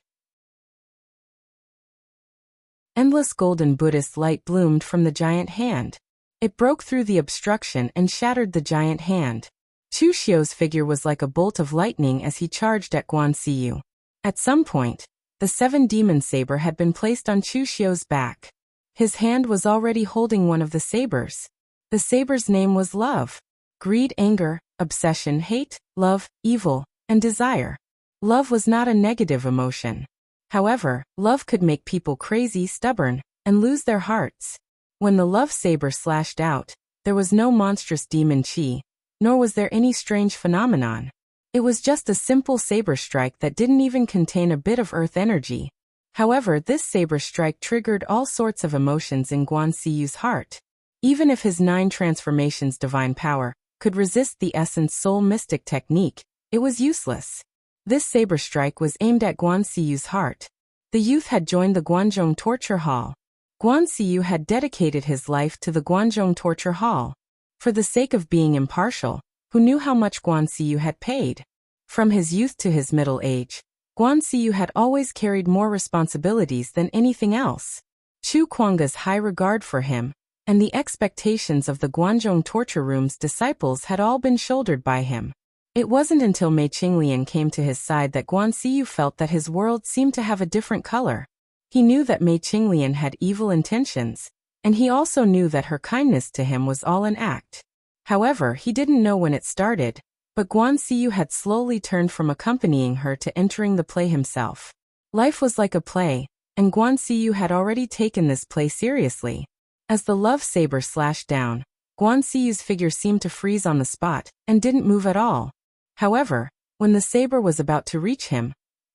Endless golden Buddhist light bloomed from the giant hand. It broke through the obstruction and shattered the giant hand. Chu Xiu's figure was like a bolt of lightning as he charged at Guan Xiu. At some point, the 7-demon saber had been placed on Chu Xiu's back. His hand was already holding one of the sabers. The saber's name was love. Greed, anger, obsession, hate, love, evil, and desire. Love was not a negative emotion. However, love could make people crazy, stubborn, and lose their hearts. When the love saber slashed out, there was no monstrous demon chi, nor was there any strange phenomenon. It was just a simple saber strike that didn't even contain a bit of earth energy. However, this saber strike triggered all sorts of emotions in Guan Xiyu's heart. Even if his 9 transformations divine power could resist the essence soul mystic technique, it was useless. This saber strike was aimed at Guan Xiyu's heart. The youth had joined the Guanzhong torture hall. Guan Xiu had dedicated his life to the Guanzhong torture hall. For the sake of being impartial, who knew how much Guan Xiu had paid? From his youth to his middle age, Guan Xiu had always carried more responsibilities than anything else. Chu Kuanga's high regard for him, and the expectations of the Guanzhong torture room's disciples had all been shouldered by him. It wasn't until Mei Qinglian came to his side that Guan Xiu felt that his world seemed to have a different color. He knew that Mei Qinglian had evil intentions, and he also knew that her kindness to him was all an act. However, he didn't know when it started, but Guan Xiu had slowly turned from accompanying her to entering the play himself. Life was like a play, and Guan Xiu had already taken this play seriously. As the love saber slashed down, Guan Xiu's figure seemed to freeze on the spot and didn't move at all. However, when the saber was about to reach him,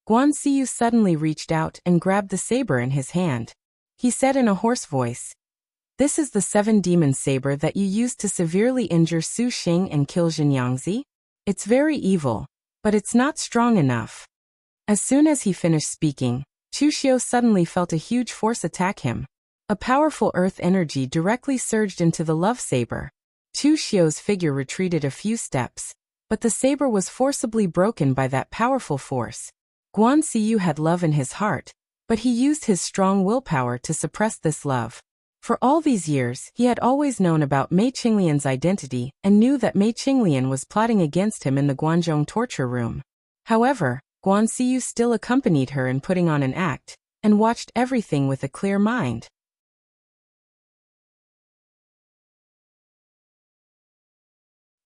Guan Xiu suddenly reached out and grabbed the saber in his hand. He said in a hoarse voice, "This is the 7-demon saber that you used to severely injure Su Xing and kill Jin Yangzi? It's very evil, but it's not strong enough." As soon as he finished speaking, Chu Xiu suddenly felt a huge force attack him. A powerful earth energy directly surged into the love saber. Chu Xiu's figure retreated a few steps, but the saber was forcibly broken by that powerful force. Guan Xiu had love in his heart, but he used his strong willpower to suppress this love. For all these years, he had always known about Mei Qinglian's identity and knew that Mei Qinglian was plotting against him in the Guanzhong torture room. However, Guan Xiu still accompanied her in putting on an act, and watched everything with a clear mind.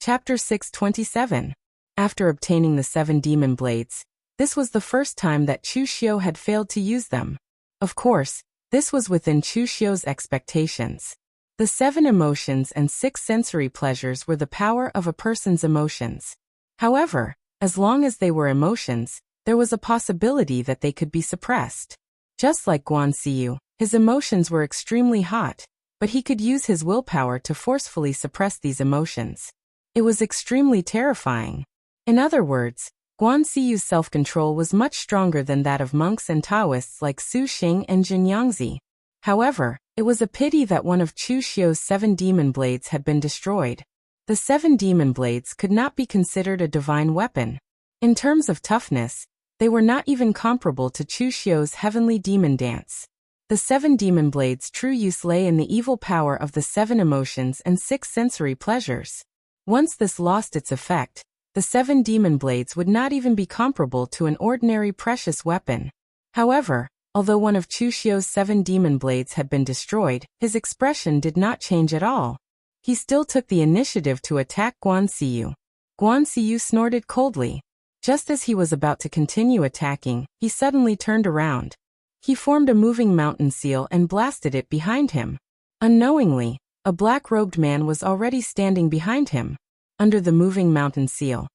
Chapter 627. After obtaining the 7 demon blades, this was the first time that Chu Xiu had failed to use them. Of course, this was within Chu Xiu's expectations. The 7 emotions and 6 sensory pleasures were the power of a person's emotions. However, as long as they were emotions, there was a possibility that they could be suppressed. Just like Guan Xiu, his emotions were extremely hot, but he could use his willpower to forcefully suppress these emotions. It was extremely terrifying. In other words, Guan Xiu's self-control was much stronger than that of monks and Taoists like Su Xing and Jin Yangzi. However, it was a pity that one of Chu Xiu's 7 demon blades had been destroyed. The 7 demon blades could not be considered a divine weapon. In terms of toughness, they were not even comparable to Chu Xiu's heavenly demon dance. The 7 demon blades' true use lay in the evil power of the 7 emotions and 6 sensory pleasures. Once this lost its effect, the 7 demon blades would not even be comparable to an ordinary precious weapon. However, although one of Chu Xiu's 7 demon blades had been destroyed, his expression did not change at all. He still took the initiative to attack Guan Xiu. Guan Xiu snorted coldly. Just as he was about to continue attacking, he suddenly turned around. He formed a moving mountain seal and blasted it behind him. Unknowingly, a black-robed man was already standing behind him. Under the moving mountain seal,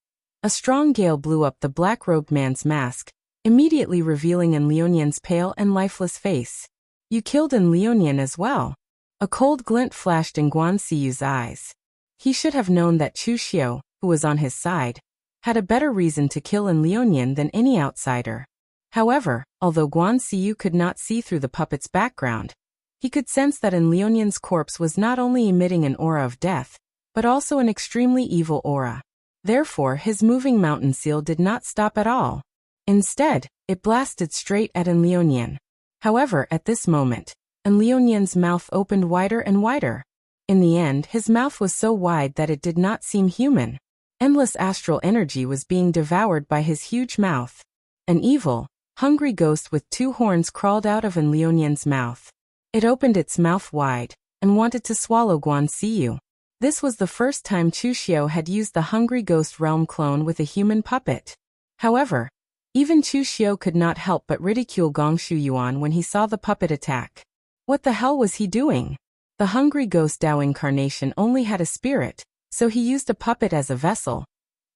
a strong gale blew up the black-robed man's mask, immediately revealing En Lionian's pale and lifeless face. "You killed En Lionian as well." A cold glint flashed in Guan Xiu's eyes. He should have known that Chu Xiu, who was on his side, had a better reason to kill En Lionian than any outsider. However, although Guan Xiu could not see through the puppet's background, he could sense that En Lionian's corpse was not only emitting an aura of death, but also an extremely evil aura. Therefore, his moving mountain seal did not stop at all. Instead, it blasted straight at Enlionian. However, at this moment, Enlionian's mouth opened wider and wider. In the end, his mouth was so wide that it did not seem human. Endless astral energy was being devoured by his huge mouth. An evil, hungry ghost with 2 horns crawled out of Enlionian's mouth. It opened its mouth wide and wanted to swallow Guan Xiyu. This was the first time Chu Xiu had used the hungry ghost realm clone with a human puppet. However, even Chu Xiu could not help but ridicule Gong Shu Yuan when he saw the puppet attack. What the hell was he doing? The hungry ghost Dao incarnation only had a spirit, so he used a puppet as a vessel,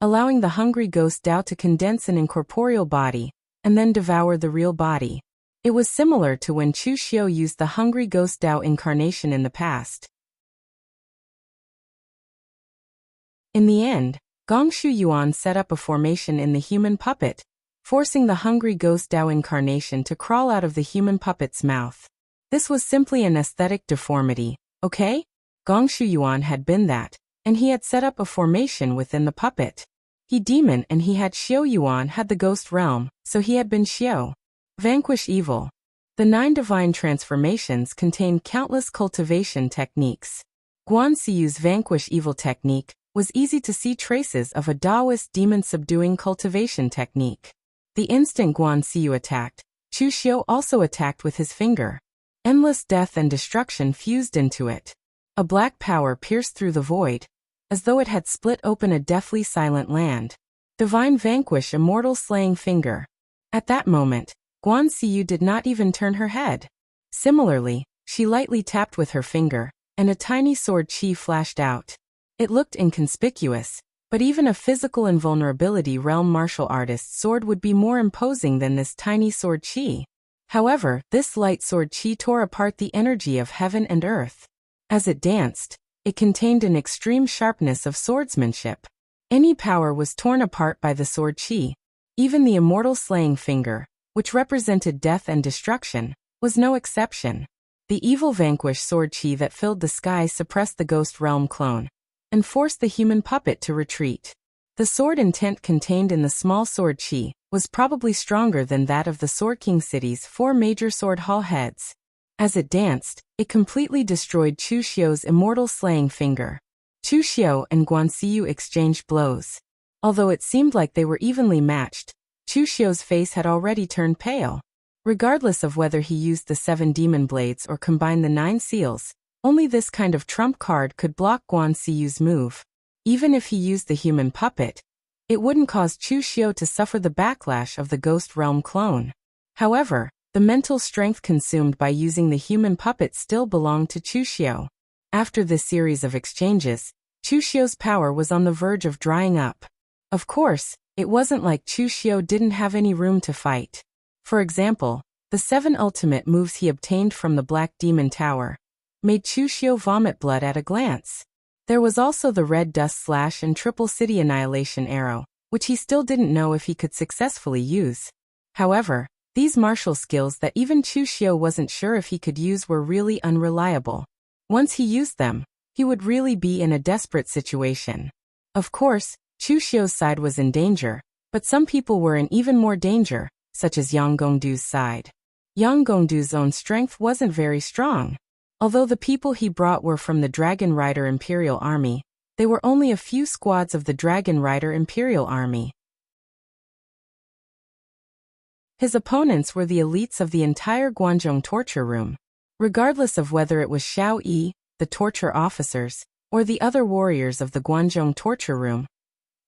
allowing the hungry ghost Dao to condense an incorporeal body and then devour the real body. It was similar to when Chu Xiu used the hungry ghost Dao incarnation in the past. In the end, Gong Shu Yuan set up a formation in the human puppet, forcing the hungry ghost Dao incarnation to crawl out of the human puppet's mouth. This was simply an aesthetic deformity, okay? Gong Shu Yuan had been that, and he had set up a formation within the puppet. He demon and he had Xiu Yuan had the ghost realm, so he had been Xiu. Vanquish evil. The 9 divine transformations contained countless cultivation techniques. Guan Xiyu's vanquish evil technique was easy to see traces of a Taoist demon-subduing cultivation technique. The instant Guan Xiyu attacked, Chu Xiu also attacked with his finger. Endless death and destruction fused into it. A black power pierced through the void, as though it had split open a deathly silent land. Divine vanquish immortal slaying finger. At that moment, Guan Xiyu did not even turn her head. Similarly, she lightly tapped with her finger, and a tiny sword chi flashed out. It looked inconspicuous, but even a physical invulnerability realm martial artist's sword would be more imposing than this tiny sword chi. However, this light sword chi tore apart the energy of heaven and earth. As it danced, it contained an extreme sharpness of swordsmanship. Any power was torn apart by the sword chi. Even the immortal slaying finger, which represented death and destruction, was no exception. The evil vanquish sword chi that filled the sky suppressed the ghost realm clone and forced the human puppet to retreat. The sword intent contained in the small sword chi was probably stronger than that of the Sword King City's 4 major sword hall heads. As it danced, it completely destroyed Chu Xiu's immortal slaying finger. Chu Xiu and Guan Xiyu exchanged blows. Although it seemed like they were evenly matched, Chu Xiu's face had already turned pale. Regardless of whether he used the 7 demon blades or combined the 9 seals, only this kind of trump card could block Guan Xiyu's move. Even if he used the human puppet, it wouldn't cause Chu Xiu to suffer the backlash of the Ghost Realm clone. However, the mental strength consumed by using the human puppet still belonged to Chu Xiu. After this series of exchanges, Chu Xiu's power was on the verge of drying up. Of course, it wasn't like Chu Xiu didn't have any room to fight. For example, the 7 ultimate moves he obtained from the Black Demon Tower made Chu Xiu vomit blood at a glance. There was also the Red Dust Slash and Triple City Annihilation Arrow, which he still didn't know if he could successfully use. However, these martial skills that even Chu Xiu wasn't sure if he could use were really unreliable. Once he used them, he would really be in a desperate situation. Of course, Chu Xiu's side was in danger, but some people were in even more danger, such as Yang Gongdu's side. Yang Gongdu's own strength wasn't very strong. Although the people he brought were from the Dragon Rider Imperial Army, they were only a few squads of the Dragon Rider Imperial Army. His opponents were the elites of the entire Guanzhong torture room. Regardless of whether it was Xiao Yi, the torture officers, or the other warriors of the Guanzhong torture room,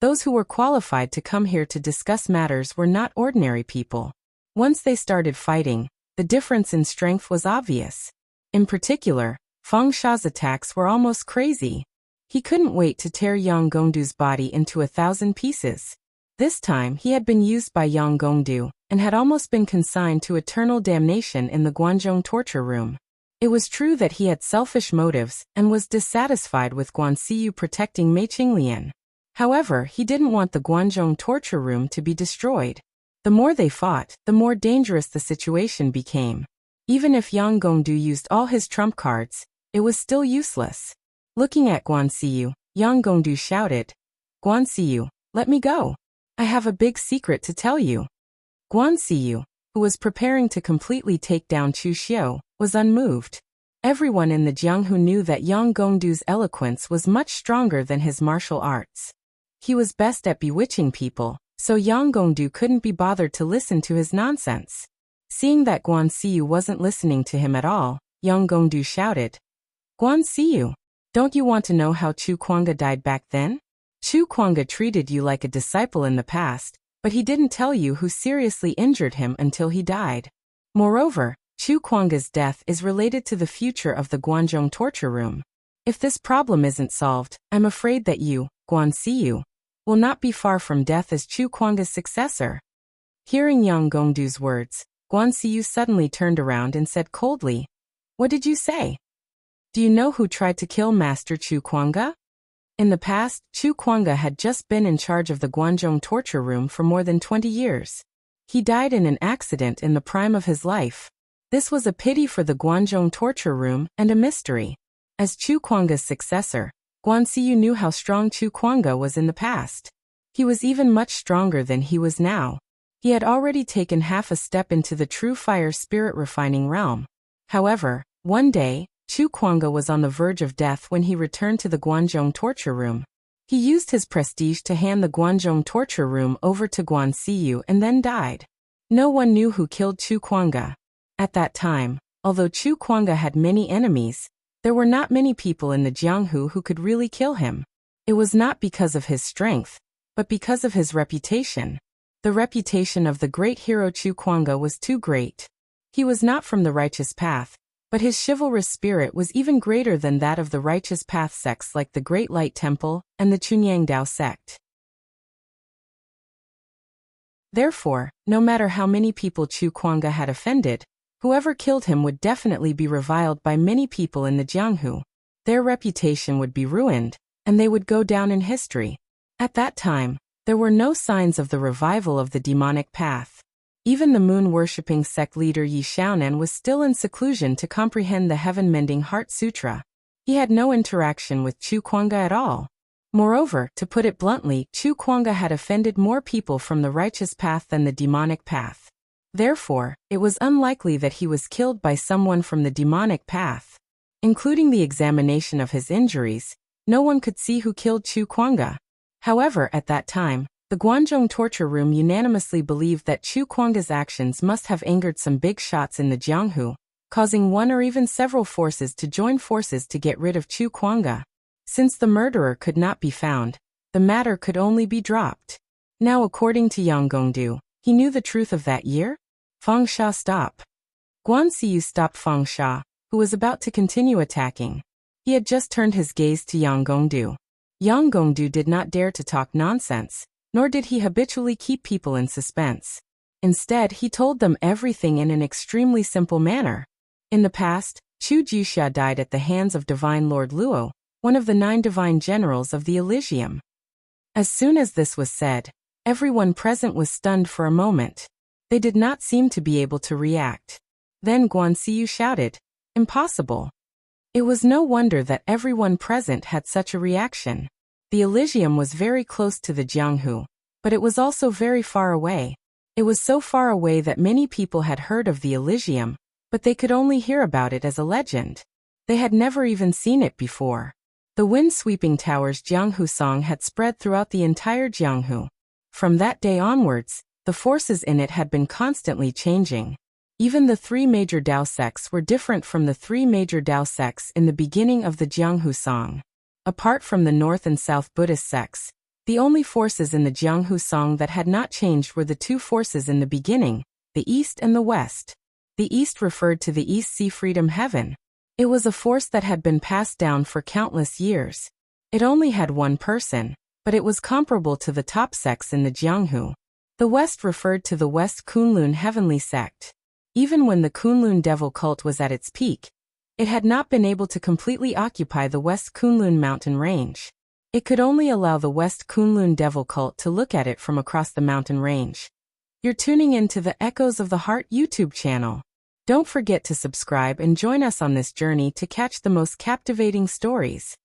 those who were qualified to come here to discuss matters were not ordinary people. Once they started fighting, the difference in strength was obvious. In particular, Fang Sha's attacks were almost crazy. He couldn't wait to tear Yang Gongdu's body into 1,000 pieces. This time he had been used by Yang Gongdu and had almost been consigned to eternal damnation in the Guanzhong torture room. It was true that he had selfish motives and was dissatisfied with Guan Xiyu protecting Mei Qinglian. However, he didn't want the Guanzhong torture room to be destroyed. The more they fought, the more dangerous the situation became. Even if Yang Gongdu used all his trump cards, it was still useless. Looking at Guan Xiyu, Yang Gongdu shouted, Guanxiyu, let me go. I have a big secret to tell you. Guanxiyu, who was preparing to completely take down Chu Xiu, was unmoved. Everyone in the Jianghu knew that Yang Gongdu's eloquence was much stronger than his martial arts. He was best at bewitching people, so Yang Gongdu couldn't be bothered to listen to his nonsense. Seeing that Guanxiyu wasn't listening to him at all, Yang Gongdu shouted, Guanxiyu, don't you want to know how Chu Kuanga died back then? Chu Kuanga treated you like a disciple in the past, but he didn't tell you who seriously injured him until he died. Moreover, Chu Kuanga's death is related to the future of the Guanzhong torture room. If this problem isn't solved, I'm afraid that you, Guanxiyu, will not be far from death as Chu Kuanga's successor. Hearing Yang Gongdu's words, Guanxiyu suddenly turned around and said coldly, What did you say? Do you know who tried to kill Master Chu Kuanga? In the past, Chu Kuanga had just been in charge of the Guanzhong torture room for more than 20 years. He died in an accident in the prime of his life. This was a pity for the Guanzhong torture room and a mystery. As Chu Kuanga's successor, Guanxiyu knew how strong Chu Kuanga was in the past. He was even much stronger than he was now. He had already taken half a step into the true fire spirit refining realm. However, one day, Chu Kuanga was on the verge of death when he returned to the Guanzhong torture room. He used his prestige to hand the Guanzhong torture room over to Guanxiyu and then died. No one knew who killed Chu Kuanga. At that time, although Chu Kuanga had many enemies, there were not many people in the Jianghu who could really kill him. It was not because of his strength, but because of his reputation. The reputation of the great hero Chu Kuanga was too great. He was not from the righteous path, but his chivalrous spirit was even greater than that of the righteous path sects like the Great Light Temple and the Chunyang Dao sect. Therefore, no matter how many people Chu Kuanga had offended, whoever killed him would definitely be reviled by many people in the Jianghu. Their reputation would be ruined, and they would go down in history. At that time, there were no signs of the revival of the demonic path. Even the moon-worshipping sect leader Yi Xiaonan was still in seclusion to comprehend the Heaven-Mending Heart Sutra. He had no interaction with Chu Kuanga at all. Moreover, to put it bluntly, Chu Kuanga had offended more people from the righteous path than the demonic path. Therefore, it was unlikely that he was killed by someone from the demonic path. Including the examination of his injuries, no one could see who killed Chu Kuanga. However, at that time, the Guanzhong torture room unanimously believed that Chu Kuanga's actions must have angered some big shots in the Jianghu, causing one or even several forces to join forces to get rid of Chu Kuanga. Since the murderer could not be found, the matter could only be dropped. Now, according to Yang Gongdu, he knew the truth of that year? Fang Sha, stop. Guanxiyu stopped Fang Sha, who was about to continue attacking. He had just turned his gaze to Yang Gongdu. Yang Gongdu did not dare to talk nonsense, nor did he habitually keep people in suspense. Instead, he told them everything in an extremely simple manner. In the past, Chu Jixia died at the hands of Divine Lord Luo, one of the 9 divine generals of the Elysium. As soon as this was said, everyone present was stunned for a moment. They did not seem to be able to react. Then Guanxiyu shouted, Impossible. It was no wonder that everyone present had such a reaction. The Elysium was very close to the Jianghu, but it was also very far away. It was so far away that many people had heard of the Elysium, but they could only hear about it as a legend. They had never even seen it before. The wind-sweeping towers Jianghu song had spread throughout the entire Jianghu. From that day onwards, the forces in it had been constantly changing. Even the 3 major Dao sects were different from the 3 major Dao sects in the beginning of the Jianghu song. Apart from the North and South Buddhist sects, the only forces in the Jianghu song that had not changed were the 2 forces in the beginning, the East and the West. The East referred to the East Sea Freedom Heaven. It was a force that had been passed down for countless years. It only had 1 person, but it was comparable to the top sects in the Jianghu. The West referred to the West Kunlun Heavenly Sect. Even when the Kunlun Devil cult was at its peak, it had not been able to completely occupy the West Kunlun mountain range. It could only allow the West Kunlun Devil cult to look at it from across the mountain range. You're tuning in to the Echoes of the Heart YouTube channel. Don't forget to subscribe and join us on this journey to catch the most captivating stories.